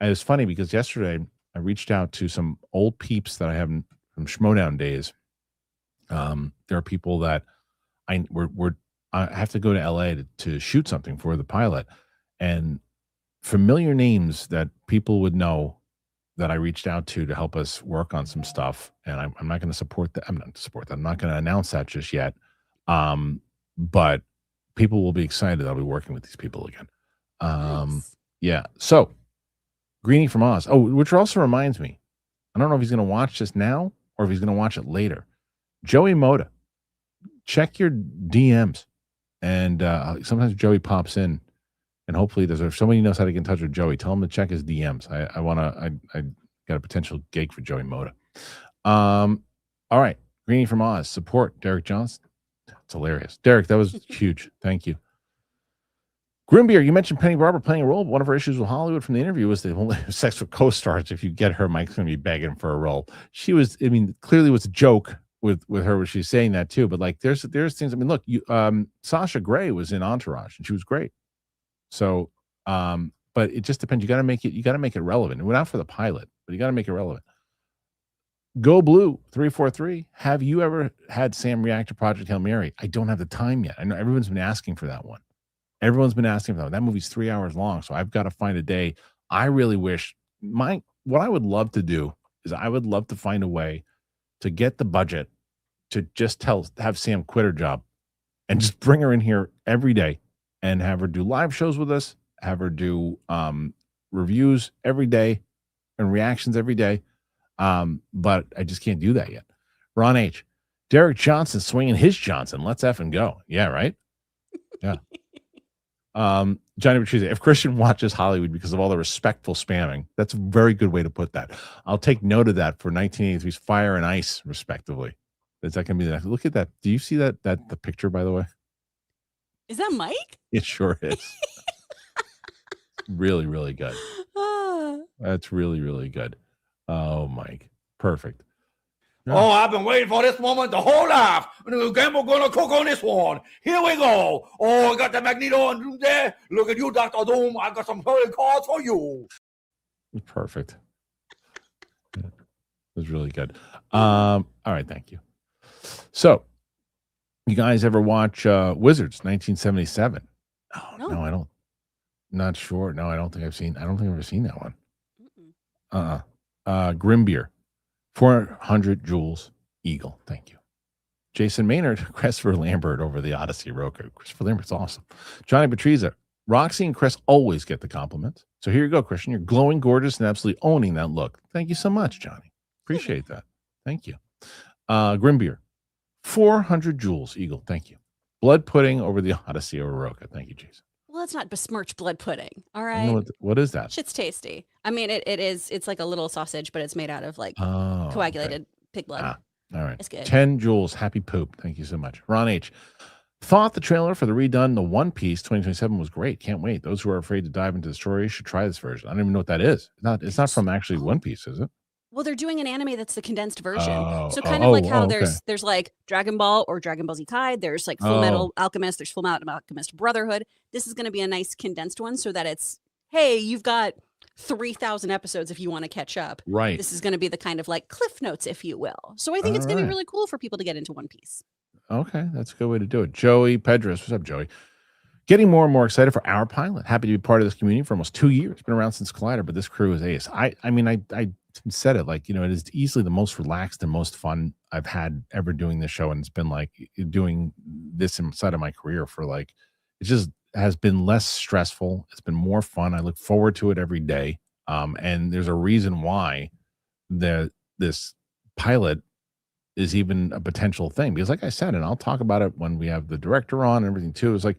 it was funny because yesterday I reached out to some old peeps that I have from Schmodown days. There are people that I have to go to LA to shoot something for the pilot, and familiar names that people would know that I reached out to help us work on some stuff. And I'm not going to support that. I'm not going to announce that just yet. But people will be excited that I'll be working with these people again. Nice. Yeah. So Greenie from Oz. Oh, which also reminds me, I don't know if he's going to watch this now or if he's going to watch it later. Joey Moda, check your DMs. And sometimes Joey pops in, and hopefully if somebody knows how to get in touch with Joey, tell him to check his DMs. I got a potential gig for Joey Moda. All right. Greenie from Oz, support Derek Johnson. It's hilarious. Derek, that was huge. Thank you. Grimbeer, you mentioned Penny Barber playing a role. One of her issues with Hollywood from the interview was they only have sex with co-stars. If you get her, Mike's going to be begging for a role. She was, clearly was a joke with her when she's saying that too. But like, there's things. Look, Sasha Grey was in Entourage and she was great. So, but it just depends. You got to make it relevant. It went out for the pilot, but you got to make it relevant. Go Blue 343. Have you ever had Sam react to Project Hail Mary? I don't have the time yet. I know everyone's been asking for that one. Everyone's been asking for that one. That movie's 3 hours long, so I've got to find a day. I really wish what I would love to do is I would love to find a way to get the budget to just have Sam quit her job and just bring her in here every day and have her do live shows with us, have her do reviews every day and reactions every day. But I just can't do that yet. Ron H. Derek Jonsson swinging his Johnson. Let's effing go. Yeah, right? Yeah. Johnny Patrice, if Kristian watches Hollywood because of all the respectful spamming, that's a very good way to put that. I'll take note of that for 1983's Fire and Ice, respectively. Is that going to be the next? Look at that. Do you see that the picture, by the way? Is that Mike? It sure is. Really, really good. That's really, really good. Oh, Mike. Perfect. Yeah. Oh, I've been waiting for this moment the whole life. Again, we're going to cook on this one. Here we go. Oh, I got the Magneto on there. Look at you, Dr. Doom. I got some holy cards for you. Perfect. It was really good. All right, thank you. So, you guys ever watch Wizards 1977? Oh, no, I don't. Not sure. No, I don't think I've ever seen that one. Grimbeer. 400 Joules Eagle. Thank you. Jason Maynard, Christopher Lambert over the Odyssey Roku. Christopher Lambert's awesome. Johnny Patriza, Roxy and Chris always get the compliments. So here you go, Kristian. You're glowing, gorgeous, and absolutely owning that look. Thank you so much, Johnny. Appreciate that. Thank you. Grimbeer, 400 Joules Eagle. Thank you. Blood Pudding over the Odyssey over Roka. Thank you, Jason. Well, let's not besmirch blood pudding. All right. What is that? Shit's tasty. I mean, it's like a little sausage, but it's made out of like coagulated pig blood. All right. It's good. 10 Joules. Happy poop. Thank you so much. Ron H. Thought the trailer for the redone The One Piece 2027 was great. Can't wait. Those who are afraid to dive into the story should try this version. I don't even know what that is. It's not from actually One Piece, is it? Well, they're doing an anime that's the condensed version. So kind of like how there's like Dragon Ball or Dragon Ball Z Kai. There's like Full Metal Alchemist. There's Full Metal Alchemist Brotherhood. This is going to be a nice condensed one so that it's, hey, you've got 3,000 episodes if you want to catch up. Right. This is going to be the kind of like Cliff Notes, if you will. So I think it's going to be really cool for people to get into One Piece. Okay. That's a good way to do it. Joey Pedros. What's up, Joey? Getting more and more excited for our pilot. Happy to be part of this community for almost 2 years. Been around since Collider, but this crew is ace. I mean, I said it, like, you know, it is easily the most relaxed and most fun I've had ever doing this show. And it's been like doing this inside of my career for like, it just has been less stressful. It's been more fun. I look forward to it every day. And there's a reason why this pilot is even a potential thing, because like I said, and I'll talk about it when we have the director on and everything too, it's like,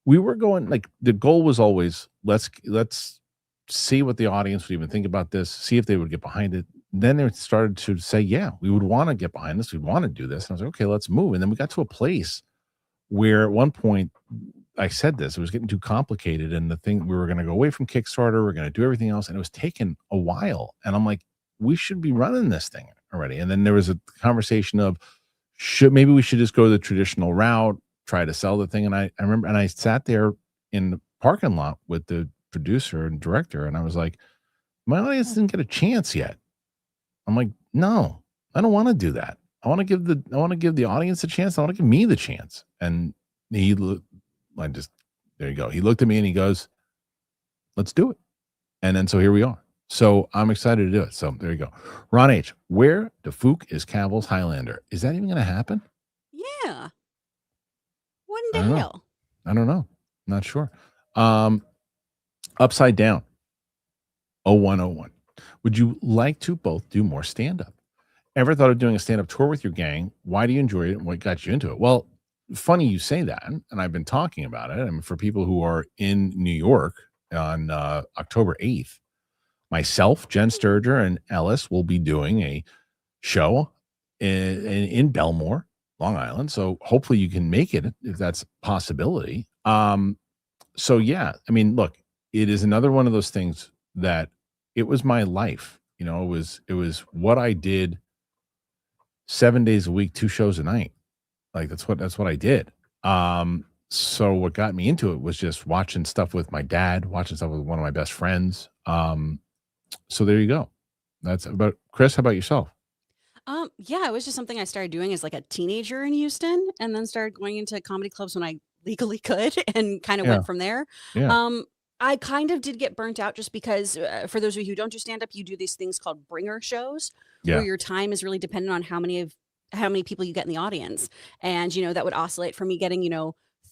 we were going, like, the goal was always, let's see what the audience would even think about this, see if they would get behind it. Then they started to say, yeah, we would want to get behind this. We'd want to do this. And I was like, okay, let's move. And then we got to a place where at one point I said this, it was getting too complicated. And the thing, we were going to go away from Kickstarter. We're going to do everything else. And it was taking a while. And I'm like, we should be running this thing already. And then there was a conversation of, maybe we should just go the traditional route, try to sell the thing. And I remember, and I sat there in the parking lot with the producer and director, and I was like, my audience didn't get a chance yet. I'm like, no, I don't want to do that. I want to give the audience a chance. I want to give me the chance. And there you go. He looked at me and he goes, let's do it. And then so here we are. So I'm excited to do it. So there you go. Ron H. Where the Fook is Cavill's Highlander? Is that even going to happen? Yeah. What in the hell? I don't know. Not sure. Upside Down. 0101. Would you like to both do more stand-up? Ever thought of doing a stand-up tour with your gang? Why do you enjoy it and what got you into it? Well, funny you say that, and I've been talking about it. I mean, for people who are in New York on October 8th, myself, Jen Sturger, and Ellis will be doing a show in Belmore, Long Island. So hopefully you can make it if that's a possibility. So yeah, I mean, look, it is another one of those things that it was my life. You know, it was what I did 7 days a week, 2 shows a night. Like that's what I did. So what got me into it was just watching stuff with my dad, watching stuff with one of my best friends. So there you go. That's about Chris. How about yourself? Yeah, it was just something I started doing as like a teenager in Houston, and then started going into comedy clubs when I legally could, and kind of went from there. Yeah. I kind of did get burnt out just because for those of you who don't do stand up, you do these things called bringer shows where your time is really dependent on how many people you get in the audience. And, you know, that would oscillate from me getting,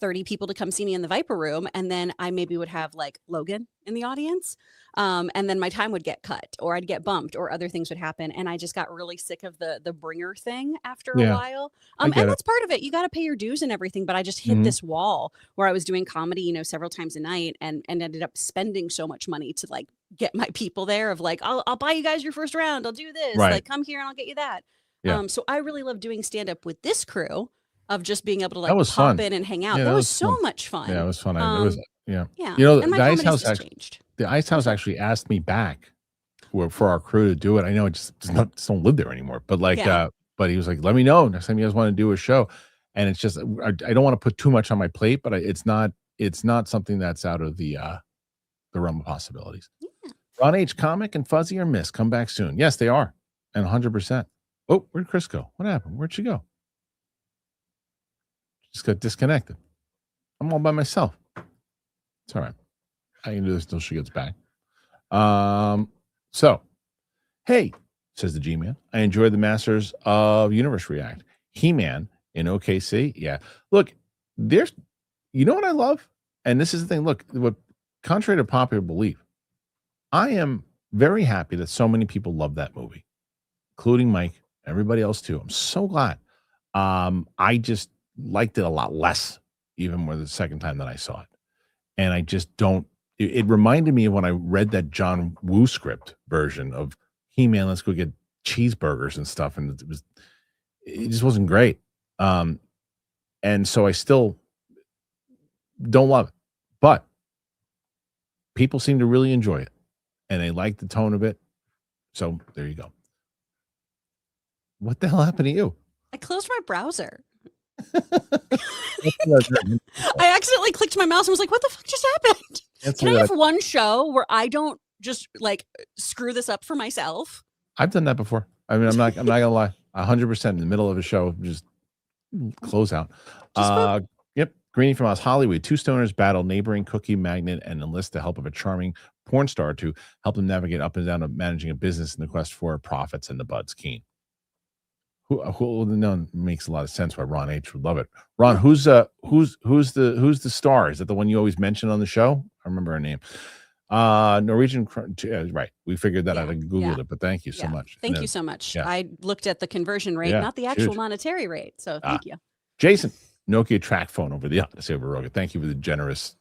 30 people to come see me in the Viper Room, and then I maybe would have like Logan in the audience. And then my time would get cut, or I'd get bumped, or other things would happen. And I just got really sick of the bringer thing after a Yeah, while. I And get it. that's part of it. You got to pay your dues and everything. But I just hit Mhm. this wall where I was doing comedy, you know, several times a night, and ended up spending so much money to like get my people there of like, I'll buy you guys your first round. I'll do this. Right. Like, come here and I'll get you that. Yeah. So I really love doing stand up with this crew of just being able to That like was pop fun. in and hang out. Yeah, that that was was so fun. much fun. Yeah, it was fun. It was, yeah. Yeah. You know, And my the Ice comedy's House just actually, changed. the Ice House actually asked me back for our crew to do it. I know it just don't live there anymore, but like, Yeah. but he was like, let me know next time you guys want to do a show. And it's just, I don't want to put too much on my plate, but it's not something that's out of the realm of possibilities. Yeah. Ron H. Comic and Fuzzy are missed. Come back soon. Yes, they are. And 100%. Oh, where'd Chris go? What happened? Where'd she go? Just got disconnected. I'm all by myself. It's all right. I can do this until she gets back. So, hey, says the G-Man, I enjoyed the Masters of Universe React. He-Man in OKC. Yeah. Look, there's, you know what I love? And this is the thing. Look, what, contrary to popular belief, I am very happy that so many people love that movie, including Mike, everybody else too. I'm so glad. I just liked it a lot less, even more the second time that I saw it. And I just don't, it reminded me of when I read that John Woo script version of He-Man, let's go get cheeseburgers and stuff. And it just wasn't great. And so I still don't love it, but people seem to really enjoy it and they like the tone of it. So there you go. What the hell happened to you? I closed my browser. I accidentally clicked my mouse and was like, what the fuck just happened? Can I have one show where I don't just like screw this up for myself? I've done that before. I mean, I'm not gonna lie. 100% in the middle of a show, just close out. Yep. Greenie from Us Hollywood. Two stoners battle neighboring cookie magnet and enlist the help of a charming porn star to help them navigate up and down of managing a business in the quest for profits and the buds keen. Who no, makes a lot of sense why Ron H would love it. Ron, who's the star? Is that the one you always mention on the show? I remember her name. Norwegian, right? We figured that out. I googled it, but thank you so much. Thank you so much. Yeah. I looked at the conversion rate, not the actual monetary rate. So thank you, Jason. Nokia track phone over the Odyssey over Roga. Thank you for the generous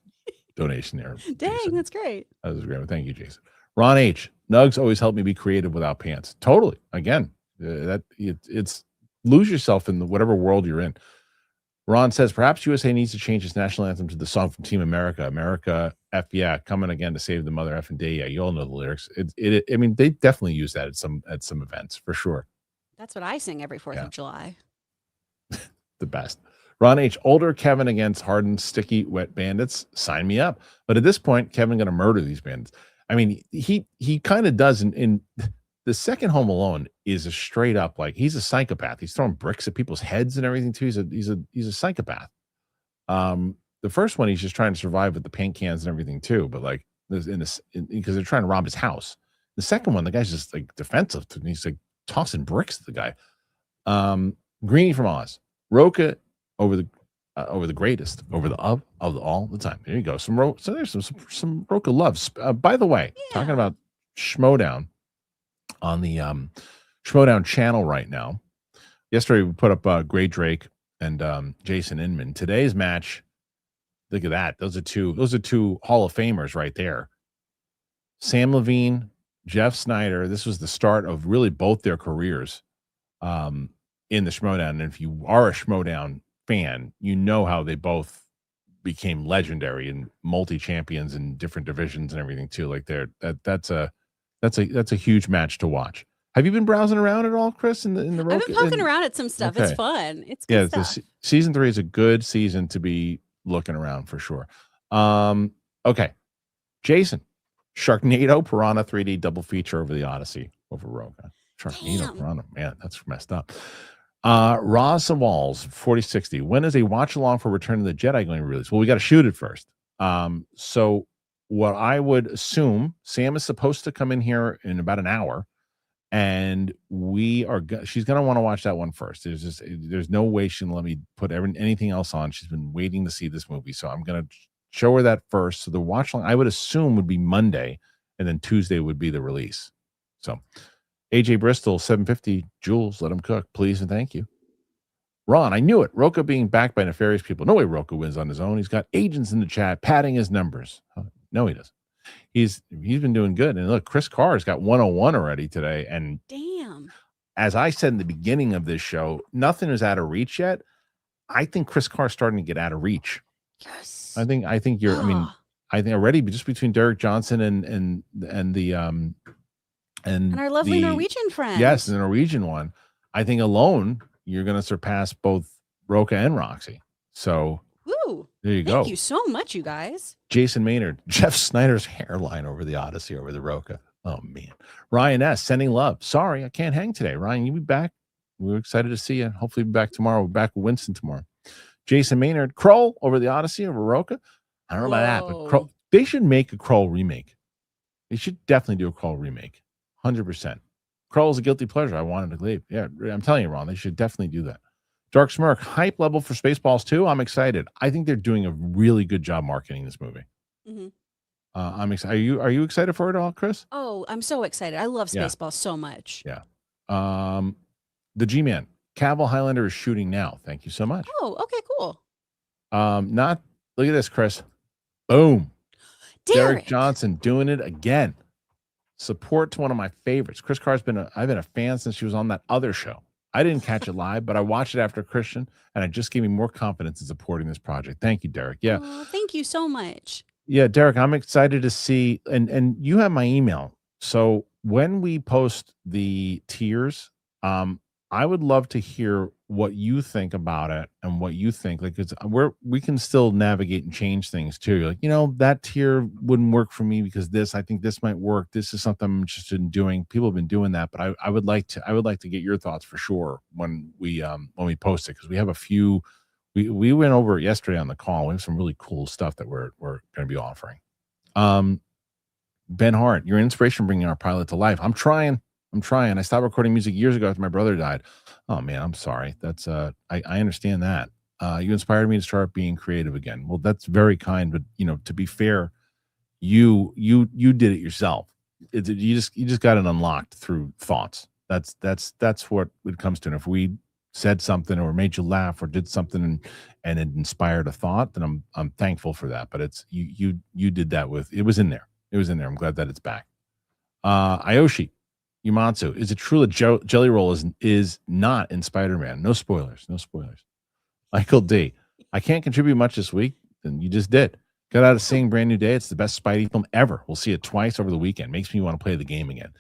donation there. Dang, Jason. that's great. That was great. Thank you, Jason. Ron H. Nugs always help me be creative without pants. Totally. Again, it's lose yourself in whatever world you're in. Ron says perhaps USA needs to change its national anthem to the song from Team America. America, F yeah, coming again to save the mother effing day. Yeah, you all know the lyrics. I mean, they definitely use that at some events for sure. That's what I sing every 4th of July. The best. Ron H. Older Kevin against hardened, sticky, wet bandits. Sign me up. But at this point, Kevin going to murder these bandits. I mean, he kind of does in the second Home Alone is a straight up, like, he's a psychopath. He's throwing bricks at people's heads and everything too. He's a psychopath. The first one, he's just trying to survive with the paint cans and everything too. But like because they're trying to rob his house. The second one, the guy's just like defensive. He's like tossing bricks at the guy. Greenie from Oz. Roka over the greatest, over the of all the time. There you go. So there's some Roka loves. By the way, talking about Schmodown on the Schmodown channel right now. Yesterday we put up Gray Drake and Jason Inman. Today's match, look at that. Those are two Hall of Famers right there. Sam Levine, Jeff Snyder. This was the start of really both their careers in the Schmodown. And if you are a Schmodown fan, you know how they both became legendary and multi-champions in different divisions and everything too. Like that's a huge match to watch. Have you been browsing around at all, Chris? In the I've been poking around at some stuff. Okay. It's fun. It's good stuff. Season 3 is a good season to be looking around for sure. Okay, Jason, Sharknado Piranha 3D double feature over the Odyssey over Roga. Sharknado Piranha, man, that's messed up. Roz Walls 4060. When is a watch along for Return of the Jedi going to release? Well, we got to shoot it first. So what I would assume, Sam is supposed to come in here in about an hour and she's gonna want to watch that one first. There's no way she'll let me put anything else on. She's been waiting to see this movie, so I'm gonna show her that first. So the watch long, I would assume, would be Monday, and then Tuesday would be the release. So AJ Bristol 750 Jules, let him cook, please and thank you. Ron, I knew it. Roka being backed by nefarious people. No way Roka wins on his own. He's got agents in the chat padding his numbers. No, he doesn't. He's been doing good. And look, Chris Carr's got 101 already today. And damn, as I said in the beginning of this show, nothing is out of reach yet. I think Chris Carr's starting to get out of reach. Yes. I think you're. I mean, I think already just between Derek Jonsson and our lovely Norwegian friend. Yes, the Norwegian one. I think alone you're going to surpass both Roka and Roxy. So. Woo. There you go. Thank you so much, you guys. Jason Maynard, Jeff Snyder's hairline over the Odyssey, over the Roka. Oh, man. Ryan S. sending love. Sorry, I can't hang today. Ryan, you be back. We're excited to see you. Hopefully be back tomorrow. We're back with Winston tomorrow. Jason Maynard, Kroll over the Odyssey, over Roka. I don't know about that, but Kroll, they should make a Kroll remake. They should definitely do a Kroll remake. 100%. Kroll is a guilty pleasure. I wanted to leave. Yeah, I'm telling you, Ron, they should definitely do that. Dark Smirk, hype level for Spaceballs 2. I'm excited. I think they're doing a really good job marketing this movie. Mm-hmm. I'm excited. Are you excited for it all, Chris? Oh, I'm so excited. I love Spaceballs so much. Yeah. The G-Man, Cavill Highlander is shooting now. Thank you so much. Oh, okay, cool. Look at this, Chris. Boom. Derek Jonsson doing it again. Support to one of my favorites. Chris Carr's I've been a fan since she was on that other show. I didn't catch it live, but I watched it after Kristian, and it just gave me more confidence in supporting this project. Thank you, Derek. Yeah. Oh, thank you so much. Yeah, Derek, I'm excited to see, and you have my email. So when we post the tiers, I would love to hear what you think about it and what you think. Like, we can still navigate and change things too. You're like, that tier wouldn't work for me because I think this might work. This is something I'm interested in doing. People have been doing that, but I would like to get your thoughts for sure when we post it, because we have a few. We went over it yesterday on the call. We have some really cool stuff that we're going to be offering. Ben Hart, your inspiration bringing our pilot to life. I'm trying. I stopped recording music years ago after my brother died. Oh man, I'm sorry. That's I understand that. You inspired me to start being creative again. Well, that's very kind, but to be fair, you did it yourself. You just got it unlocked through thoughts. That's what it comes to. And if we said something or made you laugh or did something and it inspired a thought, then I'm thankful for that. But it's you did that it was in there. It was in there. I'm glad that it's back. Ayoshi Yumatsu, is it true that Jelly Roll is not in Spider-Man? No spoilers. Michael D, I can't contribute much this week, and you just did. Got out of seeing Brand New Day. It's the best Spidey film ever. We'll see it twice over the weekend. Makes me want to play the game again.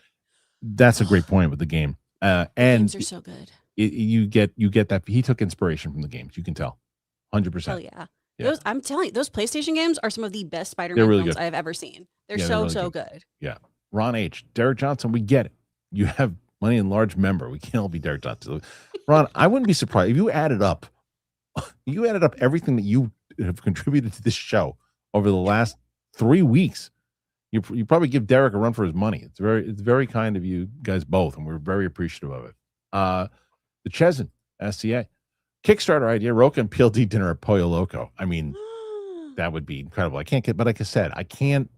That's a great point with the game. And games are so good. You get that he took inspiration from the games. You can tell, 100%. Hell yeah. I'm telling you, those PlayStation games are some of the best Spider-Man films I've ever seen. They're so good. Yeah. Ron H, Derek Jonsson, we get it. You have money in large member. We can't all be Derek Jonsson. Ron, I wouldn't be surprised if you added up everything that you have contributed to this show over the last 3 weeks. You probably give Derek a run for his money. It's very kind of you guys both, and we're very appreciative of it. The Chesn, SCA. Kickstarter idea, Roka and PLD dinner at Pollo Loco. I mean, that would be incredible. But like I said, I can't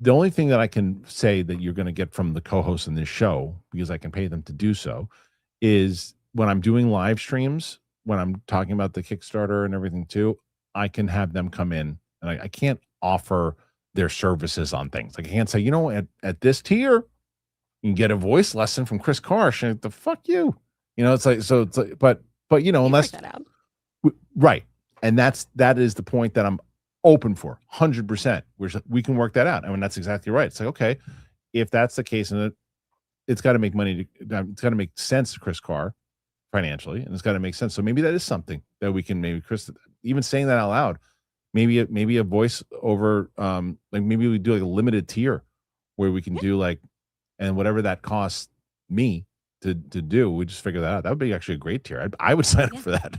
the only thing that I can say that you're going to get from the co-hosts in this show, because I can pay them to do so, is when I'm doing live streams, when I'm talking about the Kickstarter and everything too, I can have them come in, and I can't offer their services on things. Like I can't say, at this tier, you can get a voice lesson from Chris Karsh. And the fuck you, it's like, but unless right. And that is the point that I'm open for 100%. We can work that out. I mean, that's exactly right. It's like, okay, if that's the case, and it's got to make money, it's got to make sense to Chris Carr financially, and it's got to make sense. So maybe that is something that we can maybe, Chris, even saying that out loud, maybe a voice over, like maybe we do like a limited tier where we can do like, and whatever that costs me to do, we just figure that out. That would be actually a great tier. I would sign up for that.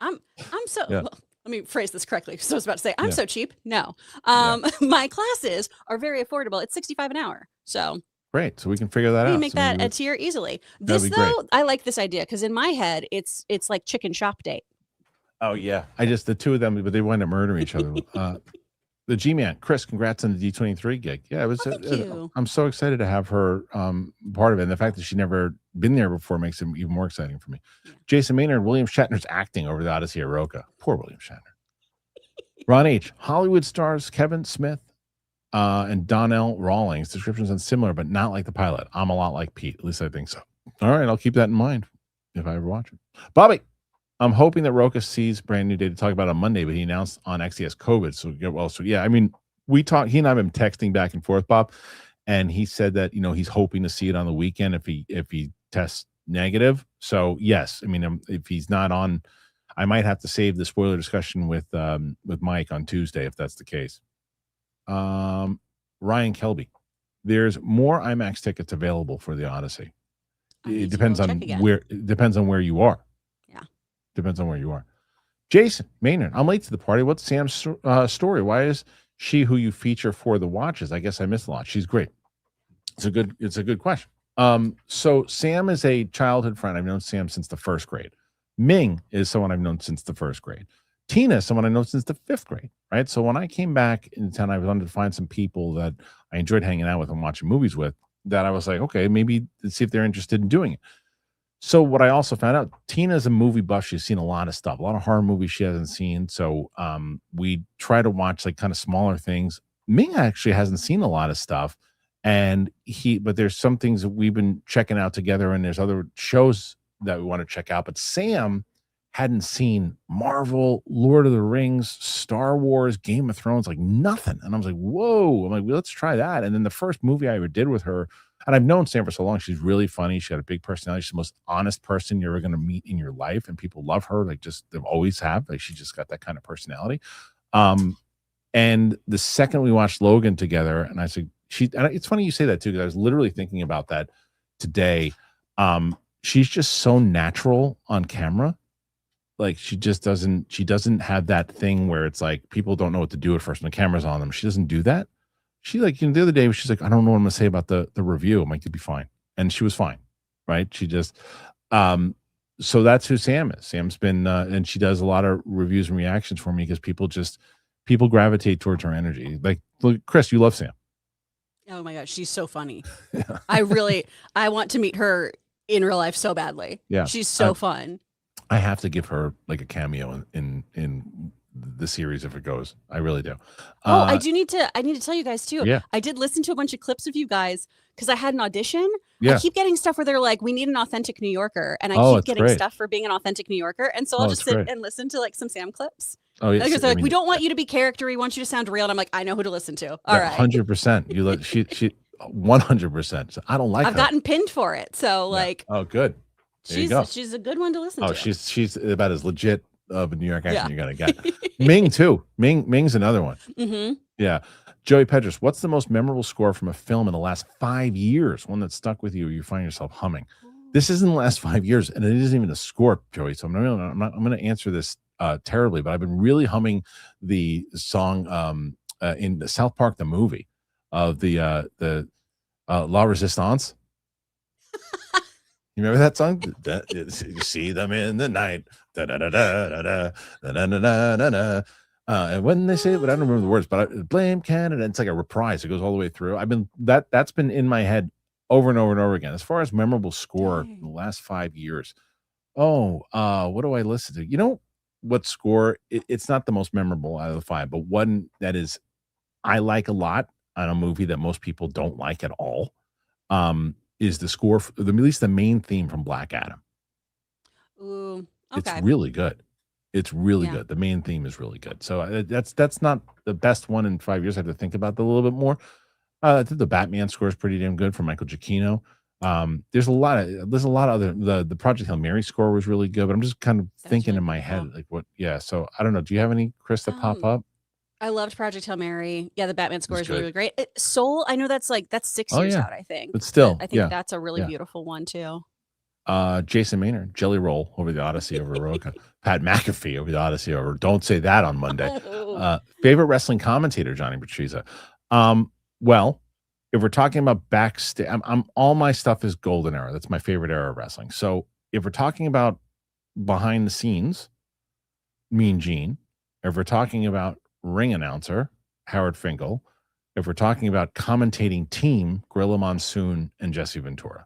I'm so let me phrase this correctly because I was about to say I'm Yeah. so cheap. No, Yeah. my classes are very affordable. It's $65 an hour, so Great. So we can figure that we out. can make So that maybe a tier easily. that'd This be great. though, I like this idea because in my head, it's like chicken shop date. Oh yeah. The two of them, but they wind up murdering each other. The G-Man, Chris, congrats on the D23 gig. Yeah, it was. Oh, thank you. I'm so excited to have her part of it, and the fact that she never been there before makes it even more exciting for me. Yeah. Jason Maynard, William Shatner's acting over the Odyssey of Roca. Poor William Shatner. Ron H. Hollywood stars Kevin Smith and Donnell Rawlings. Descriptions are similar, but not like the pilot. I'm a lot like Pete. At least I think so. All right, I'll keep that in mind if I ever watch it. Bobby, I'm hoping that Roca sees brand new day to talk about on Monday, but he announced on X he has COVID. So yeah, I mean, we talked. He and I have been texting back and forth, Bob, and he said that he's hoping to see it on the weekend if he tests negative. So yes, I mean, if he's not on, I might have to save the spoiler discussion with Mike on Tuesday if that's the case. Ryan Kelby, there's more IMAX tickets available for the Odyssey. It depends on where you are. Depends on where you are. Jason Maynard, I'm late to the party. What's Sam's story? Why is she who you feature for the watches? I guess I missed a lot. She's great. It's a good question. So Sam is a childhood friend. I've known Sam since the 1st grade. Ming is someone I've known since the 1st grade. Tina is someone I know since the 5th grade. Right. So when I came back in town, I wanted to find some people that I enjoyed hanging out with and watching movies with. That I was like, okay, maybe let's see if they're interested in doing it. So what I also found out, Tina's a movie buff. She's seen a lot of stuff, a lot of horror movies she hasn't seen. So we try to watch like kind of smaller things. Ming actually hasn't seen a lot of stuff, but there's some things that we've been checking out together, and there's other shows that we want to check out. But Sam hadn't seen Marvel, Lord of the Rings, Star Wars, Game of Thrones, like nothing. And I was like, whoa! I'm like, well, let's try that. And then the first movie I ever did with her. And I've known Sam for so long. She's really funny. She got a big personality. She's the most honest person you're ever going to meet in your life. And people love her. Like they always have. Like she just got that kind of personality. And the second we watched Logan together, and I said, it's funny you say that too, because I was literally thinking about that today. She's just so natural on camera. Like she doesn't have that thing where it's like people don't know what to do at first when the camera's on them. She doesn't do that. She the other day she's like, I don't know what I'm gonna say about the review. I'm like, you'll be fine. And she was fine. Right. She just so that's who Sam is. Sam's been and she does a lot of reviews and reactions for me because people gravitate towards her energy. Like, look, Chris, you love Sam. Oh my gosh, she's so funny. Yeah. I want to meet her in real life so badly. Yeah. She's so fun. I have to give her like a cameo in the series if it goes. I really do. I need to tell you guys too. Yeah. I did listen to a bunch of clips of you guys because I had an audition. Yeah. I keep getting stuff where they're like, we need an authentic New Yorker. And I keep getting stuff for being an authentic New Yorker. And so I'll just sit and listen to like some Sam clips. Oh, yeah. Because they're like, we don't want you to be character. We want you to sound real. And I'm like, I know who to listen to. All right. 100%. You let she 100%. So I don't like her. I've gotten pinned for it. So like, oh, good. There you go. She's a good one to listen to. Oh, she's about as legit of a New York accent you're gonna get. Ming too. Ming's another one. Mm-hmm. Yeah. Joey Pedras, what's the most memorable score from a film in the last 5 years? One that stuck with you, or you find yourself humming. This isn't the last 5 years, and it isn't even a score, Joey. So I'm going to answer this terribly, but I've been really humming the song in the South Park the movie of the La Resistance. You remember that song? You see them in the night. And when they say it, but I don't remember the words, but blame Canada. It's like a reprise. It goes all the way through. That's been in my head over and over and over again. As far as memorable score in the last 5 years. What do I listen to? You know what score? It's not the most memorable out of the 5, but one that is I like a lot on a movie that most people don't like at all. Is the score, at least the main theme from Black Adam. Ooh, okay. It's really good. It's really good. The main theme is really good. So that's not the best one in 5 years. I have to think about that a little bit more. I think the Batman score is pretty damn good from Michael Giacchino. There's a lot of other, the Project Hail Mary score was really good, but I'm just kind of thinking really in my head, like what, so I don't know. Do you have any, Chris, that pop up? I loved Project Hail Mary. Yeah, the Batman score is really, really great. Soul, I know that's 6 years out, I think. But still, I think that's a really beautiful one too. Jason Maynard, Jelly Roll over the Odyssey over Roca. Pat McAfee over the Odyssey over. Don't say that on Monday. Favorite wrestling commentator, Johnny Patriza. Well, if we're talking about backstage, I'm all my stuff is golden era. That's my favorite era of wrestling. So if we're talking about behind the scenes, Mean Gene. If we're talking about ring announcer, Howard Finkel. If we're talking about commentating team, Gorilla Monsoon and Jesse Ventura.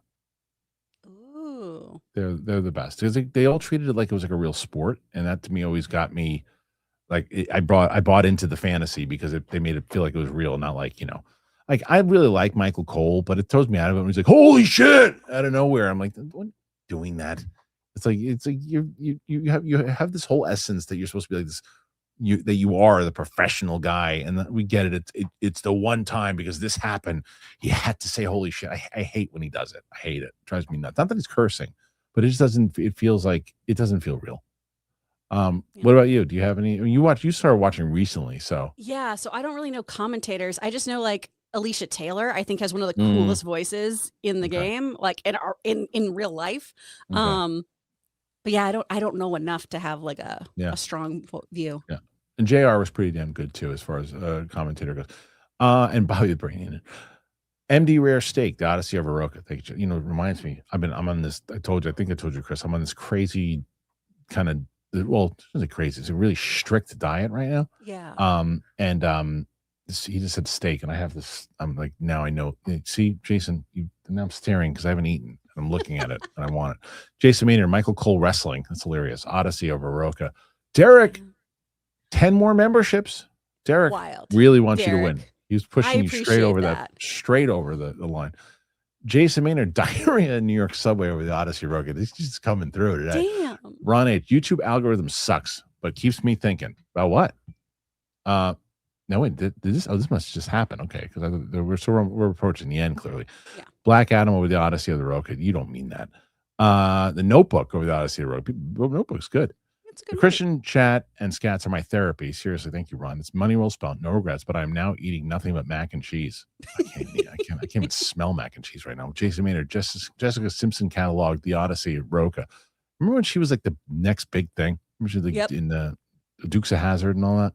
Ooh. They're the best because they all treated it like it was like a real sport, and that to me always got me like I bought into the fantasy because they made it feel like it was real, not like like I really like Michael Cole, but it throws me out of it when he's like, "Holy shit!" out of nowhere. I'm like, what doing that? It's like you have this whole essence that you're supposed to be like this. You are the professional guy, and we get it. It's the one time because this happened. He had to say "holy shit." I hate when he does it. I hate it. It drives me nuts. Not that he's cursing, but it just doesn't. It feels like it doesn't feel real. What about you? Do you have any? You started watching recently, so yeah. So I don't really know commentators. I just know like Alicia Taylor. I think has one of the coolest voices in the game, like in real life. Okay. But yeah, I don't know enough to have like a strong view. Yeah. And JR was pretty damn good too, as far as commentator goes. And Bobby the Brain in it. MD Rare Steak, the Odyssey of Aroka. Thank you. It reminds me. I'm on this. I think I told you, Chris. I'm on this crazy kind of. Well, it's really crazy. It's a really strict diet right now. Yeah. He just said steak, and I have this. I'm like, now I know. See, Jason, now I'm staring because I haven't eaten. I'm looking at it and I want it. Jason Maynard, Michael Cole Wrestling. That's hilarious. Odyssey over Roca. Derek, 10 more memberships. Derek really wants you to win. He was pushing you straight over the line. Jason Maynard, diarrhea in New York subway over the Odyssey Roca. This is just coming through today. Damn. Ron H. YouTube algorithm sucks, but keeps me thinking. About what? No, wait, this must just happen. Okay, because we're approaching the end clearly. Yeah. Black Adam over the Odyssey of the Roca. You don't mean that. The Notebook over the Odyssey of the Roca. Notebook's good. It's good. The Christian chat and scats are my therapy. Seriously, thank you, Ron. It's money well spent, no regrets. But I'm now eating nothing but mac and cheese. I can't even smell mac and cheese right now. Jason Maynard, Jessica Simpson catalog, the Odyssey of Roca. Remember when she was like the next big thing? Remember she was like in the Dukes of Hazzard and all that.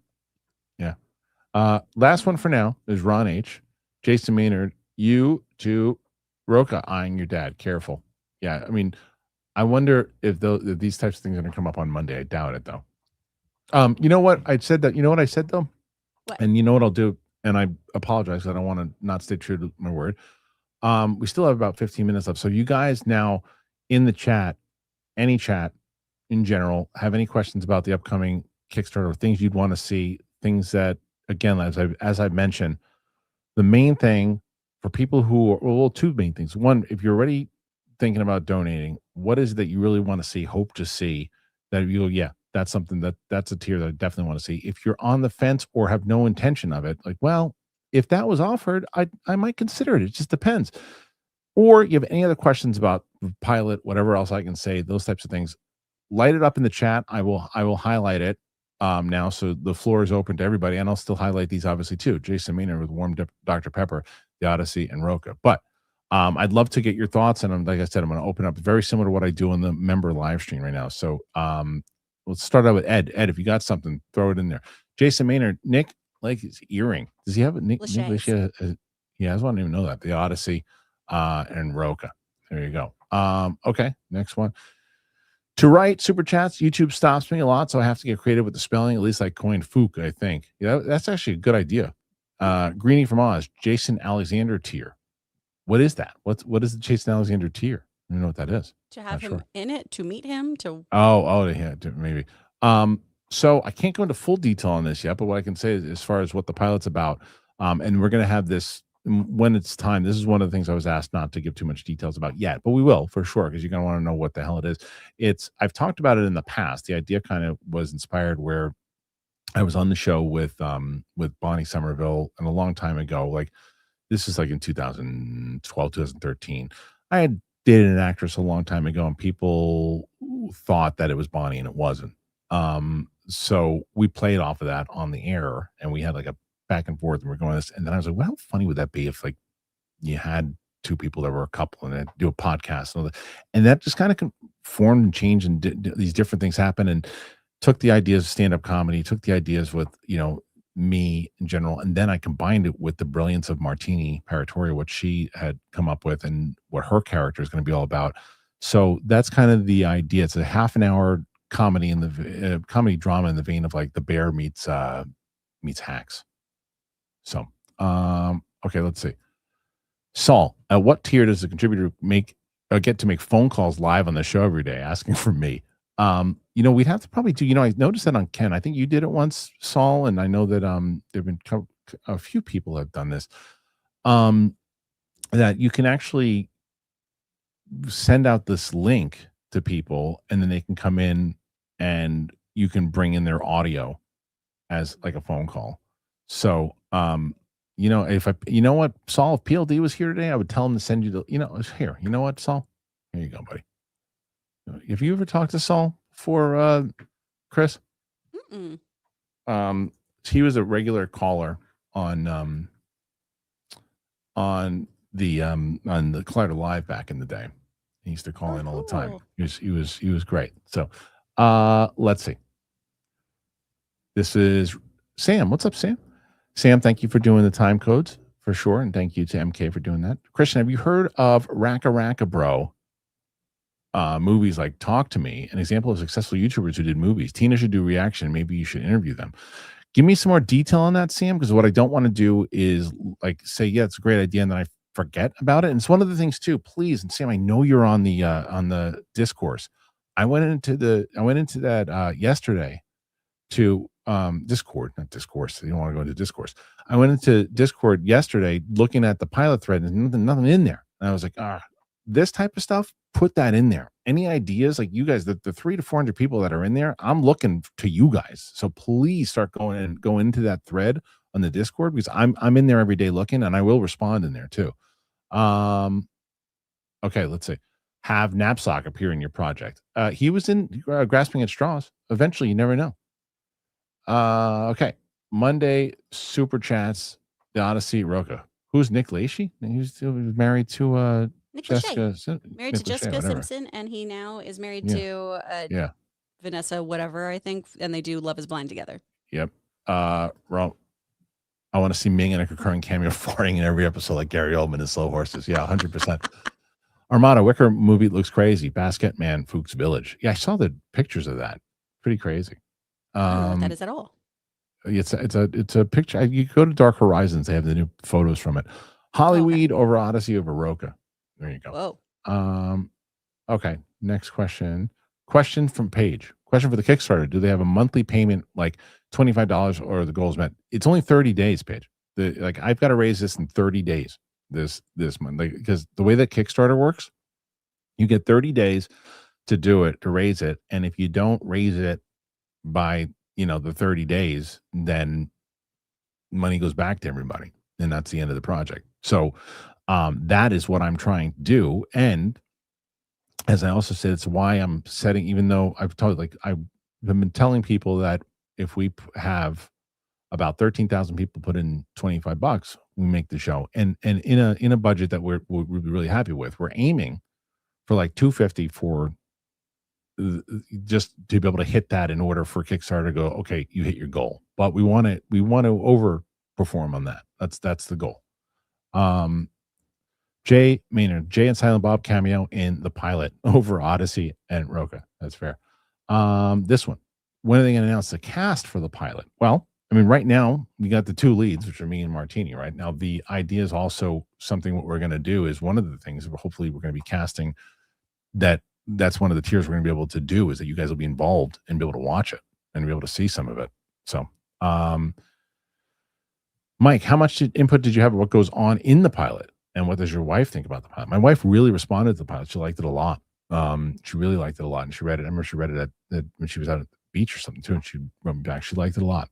Yeah. Last one for now is Ron H. Jason Maynard, you to Roca eyeing your dad. Careful. Yeah, I mean, I wonder if these types of things are going to come up on Monday. I doubt it, though. You know what? I said that. You know what I said, though? What? And you know what I'll do? And I apologize. I don't want to not stay true to my word. We still have about 15 minutes left. So you guys now in the chat, any chat in general, have any questions about the upcoming Kickstarter or things you'd want to see, things that, again, as I mentioned, the main thing for people who are, well, two main things. One, if you're already thinking about donating, what is it that you really want to see, hope to see, that you go, yeah, that's something that's a tier that I definitely want to see. If you're on the fence or have no intention of it, like, well, if that was offered, I might consider it. It just depends. Or you have any other questions about the pilot, whatever else I can say, those types of things, light it up in the chat. I will highlight it now, so the floor is open to everybody, and I'll still highlight these obviously too. Jason Maynard with Warm Dr. Pepper, the Odyssey, and Roca. But I'd love to get your thoughts, and like I said, I'm going to open up very similar to what I do on the member live stream right now. So let's start out with Ed. Ed, if you got something, throw it in there. Jason Maynard, Nick, like his earring. Does he have a Nick? Yeah, I just want to even know that. The Odyssey and Roca. There you go. Okay, next one. To write super chats, YouTube stops me a lot, so I have to get creative with the spelling. At least I coined Fook, I think. Yeah, that's actually a good idea. Greenie from Oz, Jason Alexander tier. What is that? What is the Jason Alexander tier? I don't know what that is. To have him in it, to meet him, to yeah, maybe. So I can't go into full detail on this yet, but what I can say is, as far as what the pilot's about, and we're gonna have this when it's time. This is one of the things I was asked not to give too much details about yet, but we will for sure, because you're going to want to know what the hell it is. I've talked about it in the past. The idea kind of was inspired where I was on the show with Bonnie Somerville, and a long time ago, like this is like in 2012, 2013. I had dated an actress a long time ago, and people thought that it was Bonnie, and it wasn't. So we played off of that on the air, and we had like a back and forth, and we're going this, and then I was like, well, how funny would that be if like you had two people that were a couple, and then do a podcast, and that just kind of formed and changed, and these different things happen, and took the ideas of stand-up comedy, took the ideas with me in general, and then I combined it with the brilliance of Martini Paratoria, what she had come up with, and what her character is going to be all about. So that's kind of the idea. It's a half an hour comedy in the comedy drama in the vein of like The Bear meets Hacks. So, okay, let's see. Saul, at what tier does the contributor get to make phone calls live on the show every day, asking for me? We'd have to probably do. I noticed that on Ken. I think you did it once, Saul, and I know that there've been a few people have done this. That you can actually send out this link to people, and then they can come in, and you can bring in their audio as like a phone call. So, if Saul, if PLD was here today, I would tell him to send you here. You know what, Saul? Here you go, buddy. Have you ever talked to Saul for Chris? Mm-mm. He was a regular caller on the Collider Live back in the day. He used to call in all the time. He was great. So let's see. This is Sam. What's up, Sam? Sam, thank you for doing the time codes for sure, and thank you to MK for doing that. Kristian, have you heard of Racka Racka Bro? Movies like Talk to Me, an example of successful YouTubers who did movies. Tina should do reaction. Maybe you should interview them. Give me some more detail on that, Sam, because what I don't want to do is like say, yeah, it's a great idea, and then I forget about it. And it's one of the things too. Please, and Sam, I know you're on the discourse. I went into that yesterday to Discord, not discourse. You don't want to go into discourse. I went into Discord yesterday looking at the pilot thread, and nothing in there. And I was like, this type of stuff, put that in there. Any ideas? Like you guys, the 300 to 400 people that are in there, I'm looking to you guys. So please start go into that thread on the Discord, because I'm in there every day looking, and I will respond in there too. Okay, let's see. Have Knapsack appear in your project. He was in Grasping at Straws. Eventually, you never know. Okay. Monday super chats. The Odyssey Roca. Who's Nick Lachey? He's married to Jessica. Married to Jessica Simpson, and he now is married to Vanessa whatever, I think, and they do Love Is Blind together. Yep. Well, I want to see Ming in a recurring cameo farting in every episode like Gary Oldman in Slow Horses. Yeah, 100%. Armada Wicker movie looks crazy. Basket Man Fuchs Village. Yeah, I saw the pictures of that. Pretty crazy. I don't know what that is at all. It's a picture. You go to Dark Horizons, they have the new photos from it. Hollyweed over Odyssey over Roca. There you go. Whoa. Okay. Next question. Question from Paige. Question for the Kickstarter. Do they have a monthly payment like $25 or the goal is met? It's only 30 days, Paige. I've got to raise this in 30 days this month. Because the way that Kickstarter works, you get 30 days to do it, to raise it. And if you don't raise it by the 30 days, then money goes back to everybody, and that's the end of the project. So that is what I'm trying to do. And as I also said, it's why I'm setting, even though I've been telling people that if we have about 13,000 people put in $25, we make the show, and in a budget that we're really happy with. We're aiming for like $250 for just to be able to hit that in order for Kickstarter to go, okay, you hit your goal. But we want to overperform on that. That's the goal. Jay Maynard, Jay and Silent Bob cameo in the pilot over Odyssey and Roca. That's fair. This one, when are they going to announce the cast for the pilot? Well, I mean, right now we got the two leads, which are me and Martini. Right now, the idea is also something. What we're going to do is one of the things. Hopefully, we're going to be casting that. That's one of the tiers we're going to be able to do, is that you guys will be involved and be able to watch it and be able to see some of it. So, Mike, how much input did you have? What goes on in the pilot, and what does your wife think about the pilot? My wife really responded to the pilot. She liked it a lot. She really liked it a lot, and she read it. I remember she read it at when she was out at the beach or something too, and she wrote me back. She liked it a lot.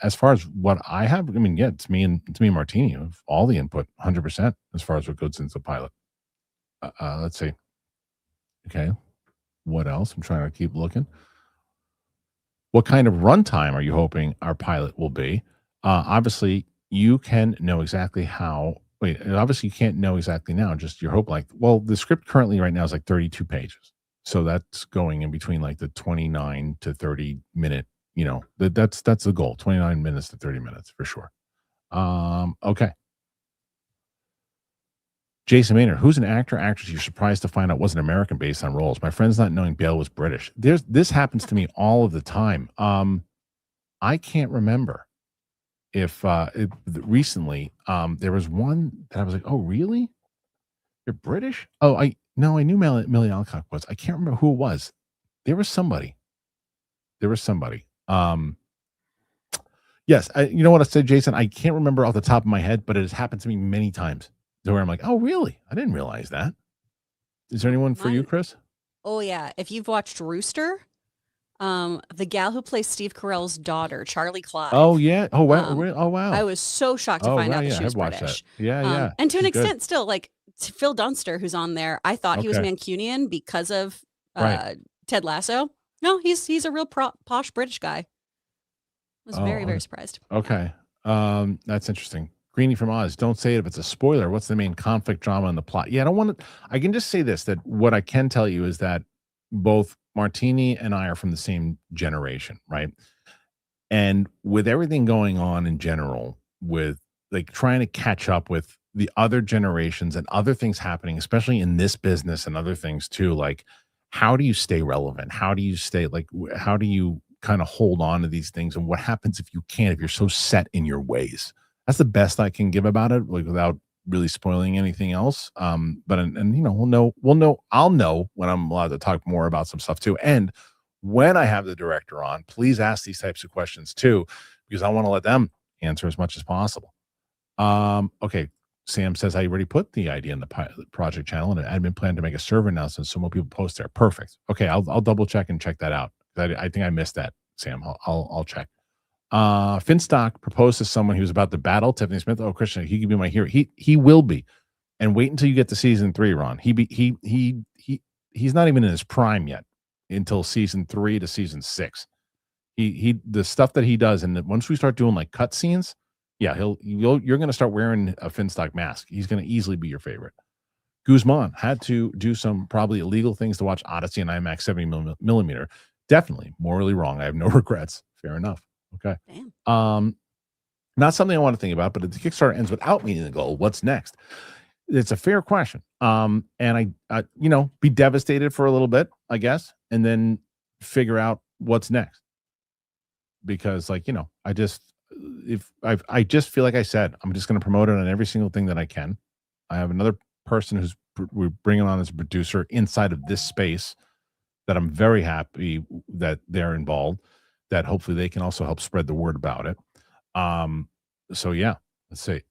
As far as what I have, I mean, yeah, it's me and Martini of all the input, 100% as far as what goes into the pilot. Let's see. Okay, what else? I'm trying to keep looking. What kind of runtime are you hoping our pilot will be? Obviously, you can know exactly how wait, and obviously you can't know exactly now, just your hope. Like, well, the script currently right now is like 32 pages. So that's going in between like the 29 to 30 minute, that's the goal. 29 minutes to 30 minutes for sure. Okay. Jason Maynard, who's an actor, actress you're surprised to find out wasn't American based on roles? My friend's not knowing Bale was British. This happens to me all of the time. I can't remember if recently there was one that I was like, oh really? You're British? Oh, I knew Millie Alcock was. I can't remember who it was. There was somebody. Yes, you know what I said, Jason? I can't remember off the top of my head, but it has happened to me many times. To where I'm like, oh, really? I didn't realize that. Is there anyone for you, Chris? Oh, yeah. If you've watched Rooster, the gal who plays Steve Carell's daughter, Charlie Clive. Oh, yeah. Oh, wow. Oh, wow. I was so shocked to find out that she was British. That. Yeah. And to an extent, still, like Phil Dunster, who's on there, I thought he was Mancunian because of Ted Lasso. No, he's a real posh British guy. I was very, very surprised. Okay. That's interesting. Greenie from Oz, don't say it if it's a spoiler. What's the main conflict, drama, and the plot? Yeah, I don't want to. I can just say this, that what I can tell you is that both Martini and I are from the same generation, right? And with everything going on in general, with like trying to catch up with the other generations and other things happening, especially in this business and other things too, like how do you stay relevant? How do you stay, like, how do you kind of hold on to these things? And what happens if you can't, if you're so set in your ways? That's the best I can give about it, like without really spoiling anything else. But we'll know. I'll know when I'm allowed to talk more about some stuff too. And when I have the director on, please ask these types of questions too, because I want to let them answer as much as possible. Okay. Sam says, I already put the idea in the project channel and an admin plan to make a server announcement so more people post there. Perfect. Okay. I'll double check and check that out. I think I missed that, Sam. I'll check. Finstock proposed to someone who was about to battle Tiffany Smith. Oh, Kristian, he could be my hero. He will be. And wait until you get to season 3, Ron. He's not even in his prime yet until season 3 to season 6. The stuff that he does, and once we start doing like cut scenes, yeah, you're going to start wearing a Finstock mask. He's going to easily be your favorite. Guzman had to do some probably illegal things to watch Odyssey and IMAX 70 millimeter. Definitely morally wrong. I have no regrets. Fair enough. Okay. Damn. Not something I want to think about, but if the Kickstarter ends without meeting the goal, what's next? It's a fair question. And I be devastated for a little bit, I guess, and then figure out what's next. Because I just feel like I said, I'm just going to promote it on every single thing that I can. I have another person we're bringing on as a producer inside of this space that I'm very happy that they're involved, that hopefully they can also help spread the word about it. So yeah, let's see.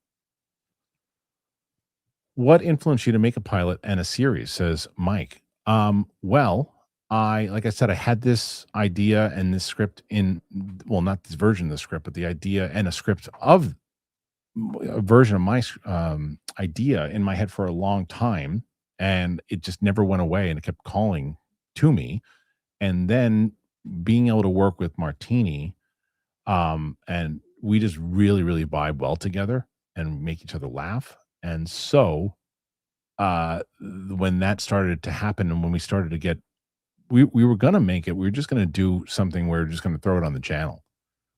What influenced you to make a pilot and a series, says Mike. Well, like I said, I had this idea and this script not this version of the script, but the idea and a script of a version of my idea in my head for a long time. And it just never went away, and it kept calling to me. And then being able to work with Martini, and we just really, really vibe well together and make each other laugh. And so when that started to happen, and when we started to get, we were going to make it, we were just going to do something where we're just going to throw it on the channel.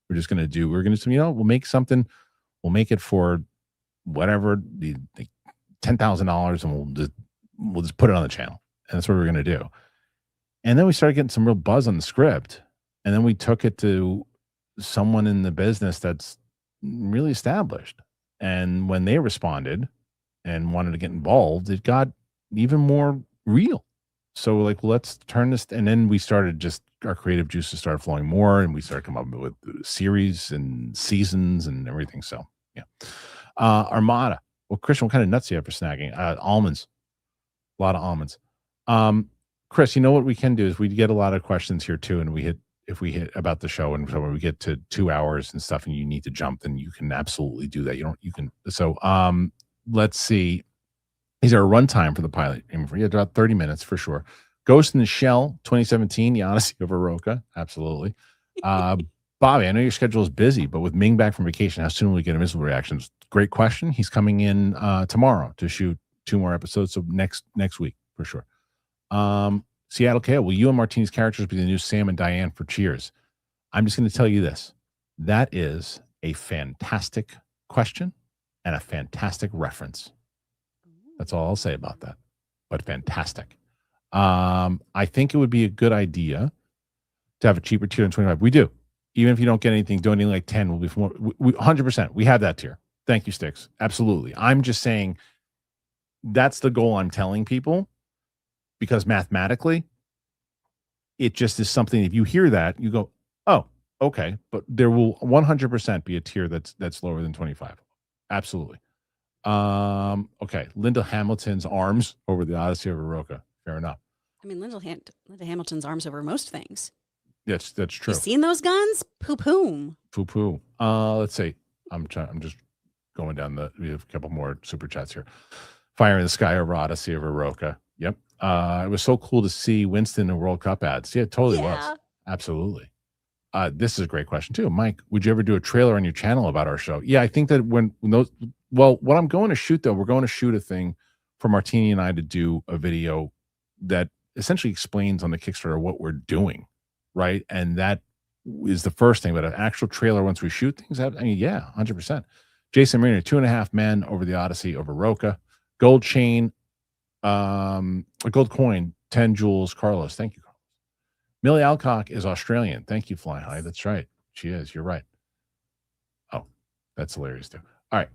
We're going to, we'll make something, we'll make it for whatever, the $10,000, and we'll just put it on the channel. And that's what we're going to do. And then we started getting some real buzz on the script. And then we took it to someone in the business that's really established. And when they responded and wanted to get involved, it got even more real. So let's turn this. And then we started our creative juices started flowing more, and we started coming up with series and seasons and everything. So yeah. Armada. Well, Kristian, what kind of nuts do you have for snagging? Almonds. A lot of almonds. Chris, you know what we can do is we get a lot of questions here too, and if we hit about the show, and so when we get to 2 hours and stuff and you need to jump, then you can absolutely do that. Let's see. Is there a runtime for the pilot? About 30 minutes for sure. Ghost in the Shell 2017, The Odyssey of Aroka. Absolutely. Bobby, I know your schedule is busy, but with Ming back from vacation, how soon will we get a missile reactions? great question. He's coming in tomorrow to shoot 2 more episodes. So next week for sure. Seattle KO, will you and Martini's characters be the new Sam and Diane for Cheers? I'm just going to tell you this. That is a fantastic question and a fantastic reference. That's all I'll say about that. But fantastic. I think it would be a good idea to have a cheaper tier than 25. We do. Even if you don't get anything, donating like 10 will be more. 100%. We have that tier. Thank you, Sticks. Absolutely. I'm just saying that's the goal I'm telling people, because mathematically, it just is something. If you hear that, you go, oh, okay. But there will 100% be a tier that's lower than 25. Absolutely. Okay. Linda Hamilton's arms over the Odyssey of Aroka. Fair enough. I mean, Linda Hamilton's arms over most things. Yes, that's true. You seen those guns? Poo-poo. Poo-poo. Let's see. I'm just going down we have a couple more super chats here. Fire in the Sky over Odyssey of Aroka. Yep. It was so cool to see Winston in World Cup ads. Yeah, it totally was. Absolutely. This is a great question too. Mike, would you ever do a trailer on your channel about our show? Yeah, I think that when those, well, what I'm going to shoot though, we're going to shoot a thing for Martini and I to do a video that essentially explains on the Kickstarter what we're doing, right? And that is the first thing. But an actual trailer once we shoot things, I mean, yeah, 100%. Jason Mariner, 2.5 men over the Odyssey over Roka. Gold chain, a gold coin, 10 jewels. Carlos, thank you, Carlos. Millie Alcock is Australian. Thank you, Fly High. That's right. She is. You're right. Oh, that's hilarious too. All right,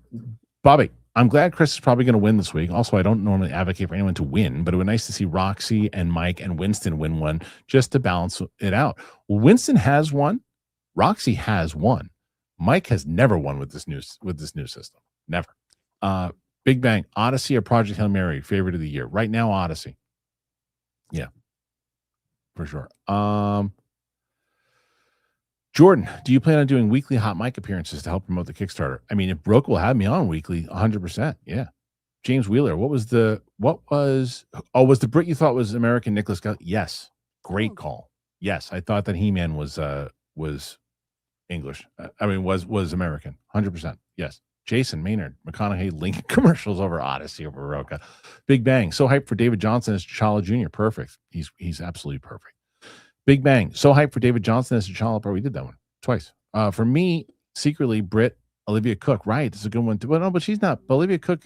Bobby, I'm glad Chris is probably going to win this week. Also, I don't normally advocate for anyone to win, but it would be nice to see Roxy and Mike and Winston win one just to balance it out. Well, Winston has won. Roxy has won. Mike has never won with this new system. Never. Big Bang, Odyssey or Project Hail Mary, favorite of the year. Right now, Odyssey. Yeah, for sure. Jordan, do you plan on doing weekly hot mic appearances to help promote the Kickstarter? I mean, if Brooke will have me on weekly, 100%. Yeah. James Wheeler, was the Brit you thought was American Nicholas? Yes. Great call. Yes. I thought that He-Man was English. Was American. 100%. Yes. Jason Maynard, McConaughey, Lincoln commercials over Odyssey over Roka. Big Bang, so hyped for David Jonsson as T'Challa Jr. Perfect. He's absolutely perfect. Big Bang, so hyped for David Jonsson as T'Challa. We did that one twice. For me, secretly, Brit, Olivia Cook. Right, it's a good one too. Well, no, but she's not. But Olivia Cook,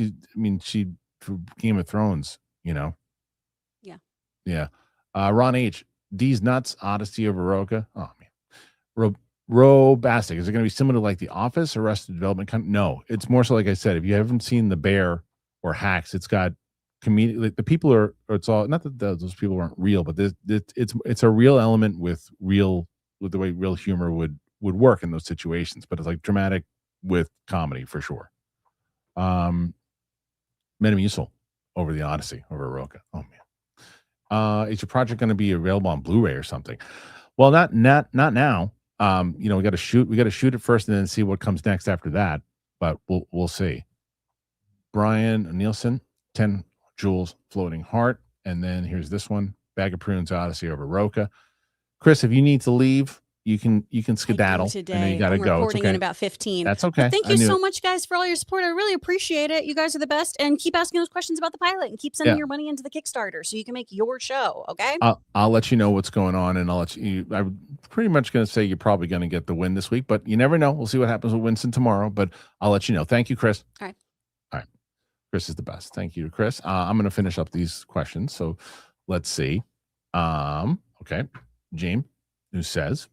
she for Game of Thrones, Yeah. Yeah. Ron H. D's nuts. Odyssey over Roka. Oh man. Robastic. Is it going to be similar to like The Office, Arrested Development? No, it's more so like I said. If you haven't seen The Bear or Hacks, it's got comedic. Like the people are. Or it's all not that those people aren't real, but it's a real element with the way real humor would work in those situations. But it's like dramatic with comedy for sure. Metamucil over the Odyssey over Roka. Oh man. Is your project going to be available on Blu-ray or something? Well, not now. We got to shoot it first and then see what comes next after that. But we'll see. Brian Nielsen, 10 jewels, floating heart. And then here's this one, bag of prunes, Odyssey over Roka. Chris, if you need to leave, you can skedaddle. Today. I know you got to go. Recording in about 15. That's okay. But thank you so much, guys, for all your support. I really appreciate it. You guys are the best. And keep asking those questions about the pilot and keep sending your money into the Kickstarter so you can make your show. Okay. I'll let you know what's going on, and I'll let you. I'm pretty much going to say you're probably going to get the win this week, but you never know. We'll see what happens with Winston tomorrow, but I'll let you know. Thank you, Chris. All right. Chris is the best. Thank you, Chris. I'm going to finish up these questions. So let's see. Okay. James, who says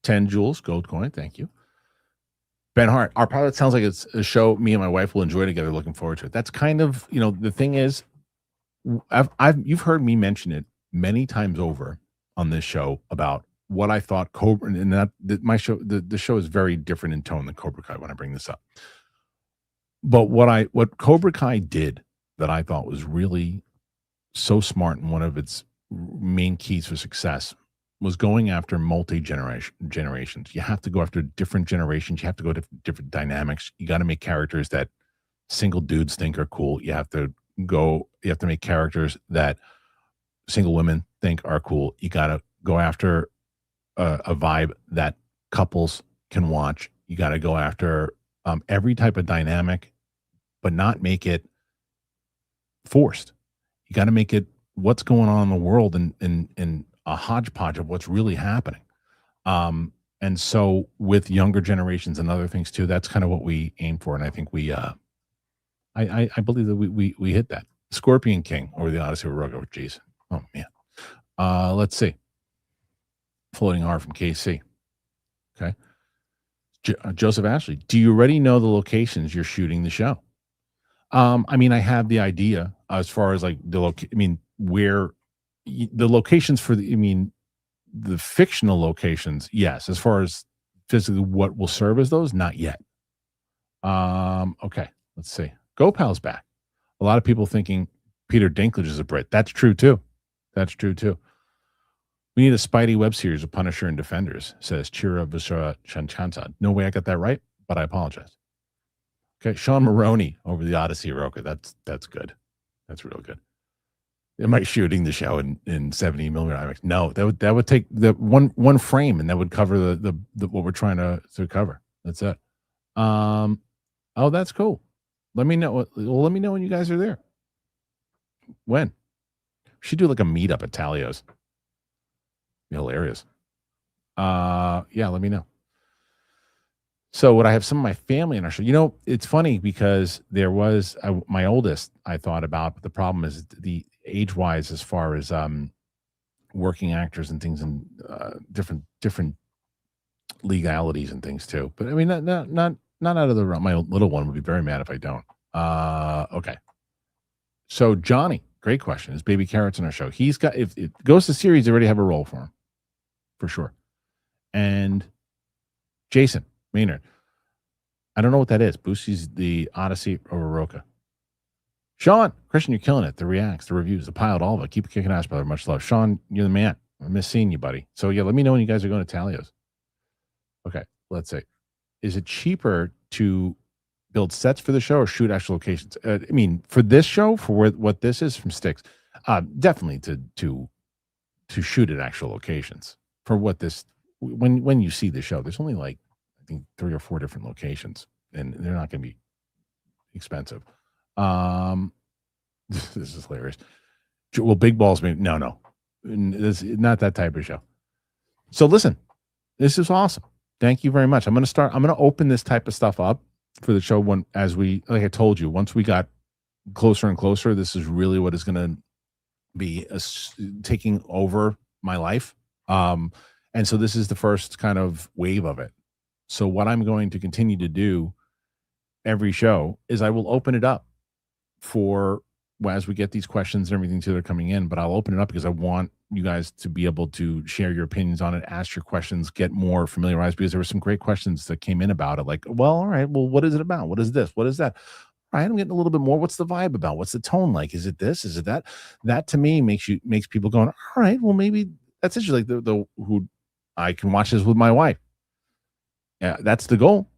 10 jewels, gold coin. Thank you. Ben Hart, our pilot sounds like it's a show me and my wife will enjoy together. Looking forward to it. That's kind of, the thing is, you've heard me mention it many times over on this show about what I thought Cobra, and that my show, the show is very different in tone than Cobra Kai when I bring this up. But what Cobra Kai did that I thought was really so smart, and one of its main keys for success was going after generations. You have to go after different generations. You have to go to different dynamics. You got to make characters that single dudes think are cool. You have to make characters that single women think are cool. You got to go after a vibe that couples can watch. You got to go after every type of dynamic, but not make it forced. You got to make it what's going on in the world and a hodgepodge of what's really happening. And so with younger generations and other things too, that's kind of what we aim for. And I think I believe that we hit that. Scorpion King over the Odyssey of Rogo. Jeez. Oh man. Let's see. Floating Heart from KC. Okay. Joseph Ashley, do you already know the locations you're shooting the show? I mean, I have the idea as far as like where the locations for the fictional locations. Yes. As far as physically what will serve as those, not yet. Okay. Let's see. GoPal's back. A lot of people thinking Peter Dinklage is a Brit. That's true too. We need a Spidey web series of Punisher and Defenders, says Chira Vishra Chanchanta. No way I got that right, but I apologize. Okay, Sean Maroney over the Odyssey of Roka. That's good. That's real good. Am I shooting the show in 70 millimeter IMAX? No, that would take the one frame, and that would cover the what we're trying to cover. That's it. Oh, that's cool. Let me know. Let me know when you guys are there. When? We should do like a meetup at Talio's. Hilarious. Yeah, let me know. So would I have some of my family in our show? It's funny because there was my oldest I thought about, but the problem is the age-wise as far as working actors and things and different legalities and things too. But I mean, not out of the realm. My little one would be very mad if I don't. Okay. So Johnny, great question. Is Baby Carrot's in our show? He's got, if it goes to series, they already have a role for him. For sure. And Jason Maynard, I don't know what that is. Boosie's the Odyssey over Roka. Sean, Kristian, you're killing it. The reacts, the reviews, the pilot, all of it. Keep kicking ass, brother. Much love. Sean, you're the man. I miss seeing you, buddy. So yeah, let me know when you guys are going to Talio's. Okay, let's see. Is it cheaper to build sets for the show or shoot actual locations? I mean, for this show, for what this is from Sticks, definitely to shoot at actual locations. For what this, when you see the show, there's only like I think 3 or 4 different locations, and they're not going to be expensive. This is hilarious. Well, Big Balls, no, this is not that type of show. So listen, this is awesome. Thank you very much. I'm going to open this type of stuff up for the show as we, like I told you, once we got closer and closer, this is really what is going to be taking over my life. And so this is the first kind of wave of it. So what I'm going to continue to do every show is I will open it up for as we get these questions and everything too, they're coming in, but I'll open it up because I want you guys to be able to share your opinions on it, ask your questions, get more familiarized, because there were some great questions that came in about it. Like, well, all right, well, what is it about? What is this? What is that? All right, I'm getting a little bit more. What's the vibe about? What's the tone like? Is it this? Is it that? That to me makes people going, all right, well, maybe that's interesting. Like the who I can watch this with my wife. Yeah, that's the goal.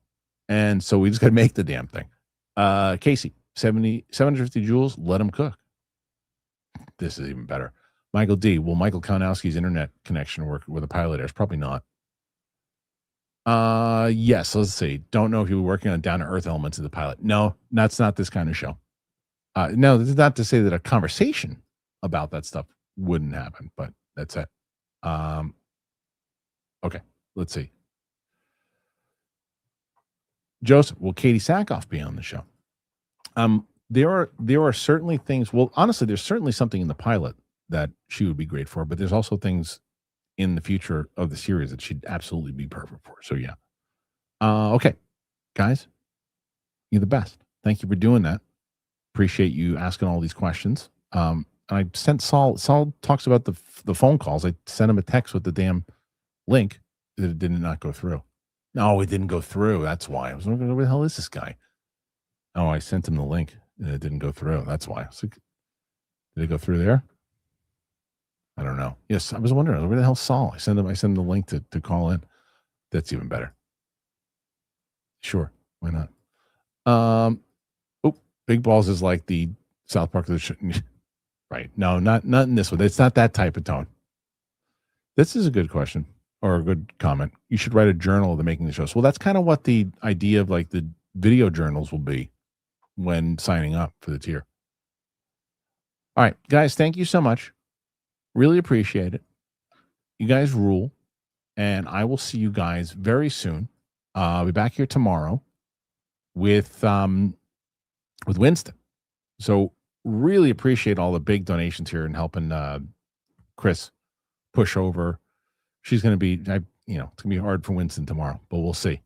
And so we just got to make the damn thing. Casey, 750 joules, let him cook. This is even better. Michael D, will Michael Kalinowski's internet connection work with a pilot airs? Probably not. Yes, let's see. Don't know if you were working on down-to-earth elements of the pilot. No, that's not this kind of show. No, this is not to say that a conversation about that stuff wouldn't happen, but that's it. Okay, let's see. Joseph, will Katie Sackhoff be on the show? There are certainly things. Well, honestly, there's certainly something in the pilot that she would be great for, but there's also things in the future of the series that she'd absolutely be perfect for. So yeah. Okay, guys, you're the best. Thank you for doing that. Appreciate you asking all these questions. I sent Saul. Saul talks about the phone calls. I sent him a text with the damn link that it did not go through. No, it didn't go through. That's why. I was wondering, where the hell is this guy? Oh, I sent him the link and it didn't go through. That's why. So, did it go through there? I don't know. Yes, I was wondering, where the hell's Saul? I sent him the link to call in. That's even better. Sure, why not? Big Balls is like the South Park of the show. Right. No, not in this one. It's not that type of tone. This is a good question or a good comment. You should write a journal of the making of the shows. Well, that's kind of what the idea of like the video journals will be when signing up for the tier. All right, guys, thank you so much. Really appreciate it. You guys rule, and I will see you guys very soon. I'll be back here tomorrow with Winston. So really appreciate all the big donations here and helping Chris push over. She's going to be, it's going to be hard for Winston tomorrow, but we'll see.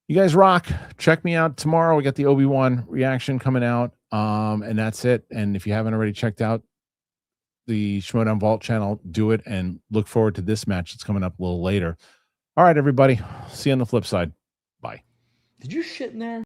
You guys rock. Check me out tomorrow. We got the Obi-Wan reaction coming out, and that's it. And if you haven't already checked out the Schmoedown Vault channel, do it, and look forward to this match that's coming up a little later. All right, everybody. See you on the flip side. Bye. Did you shit in there?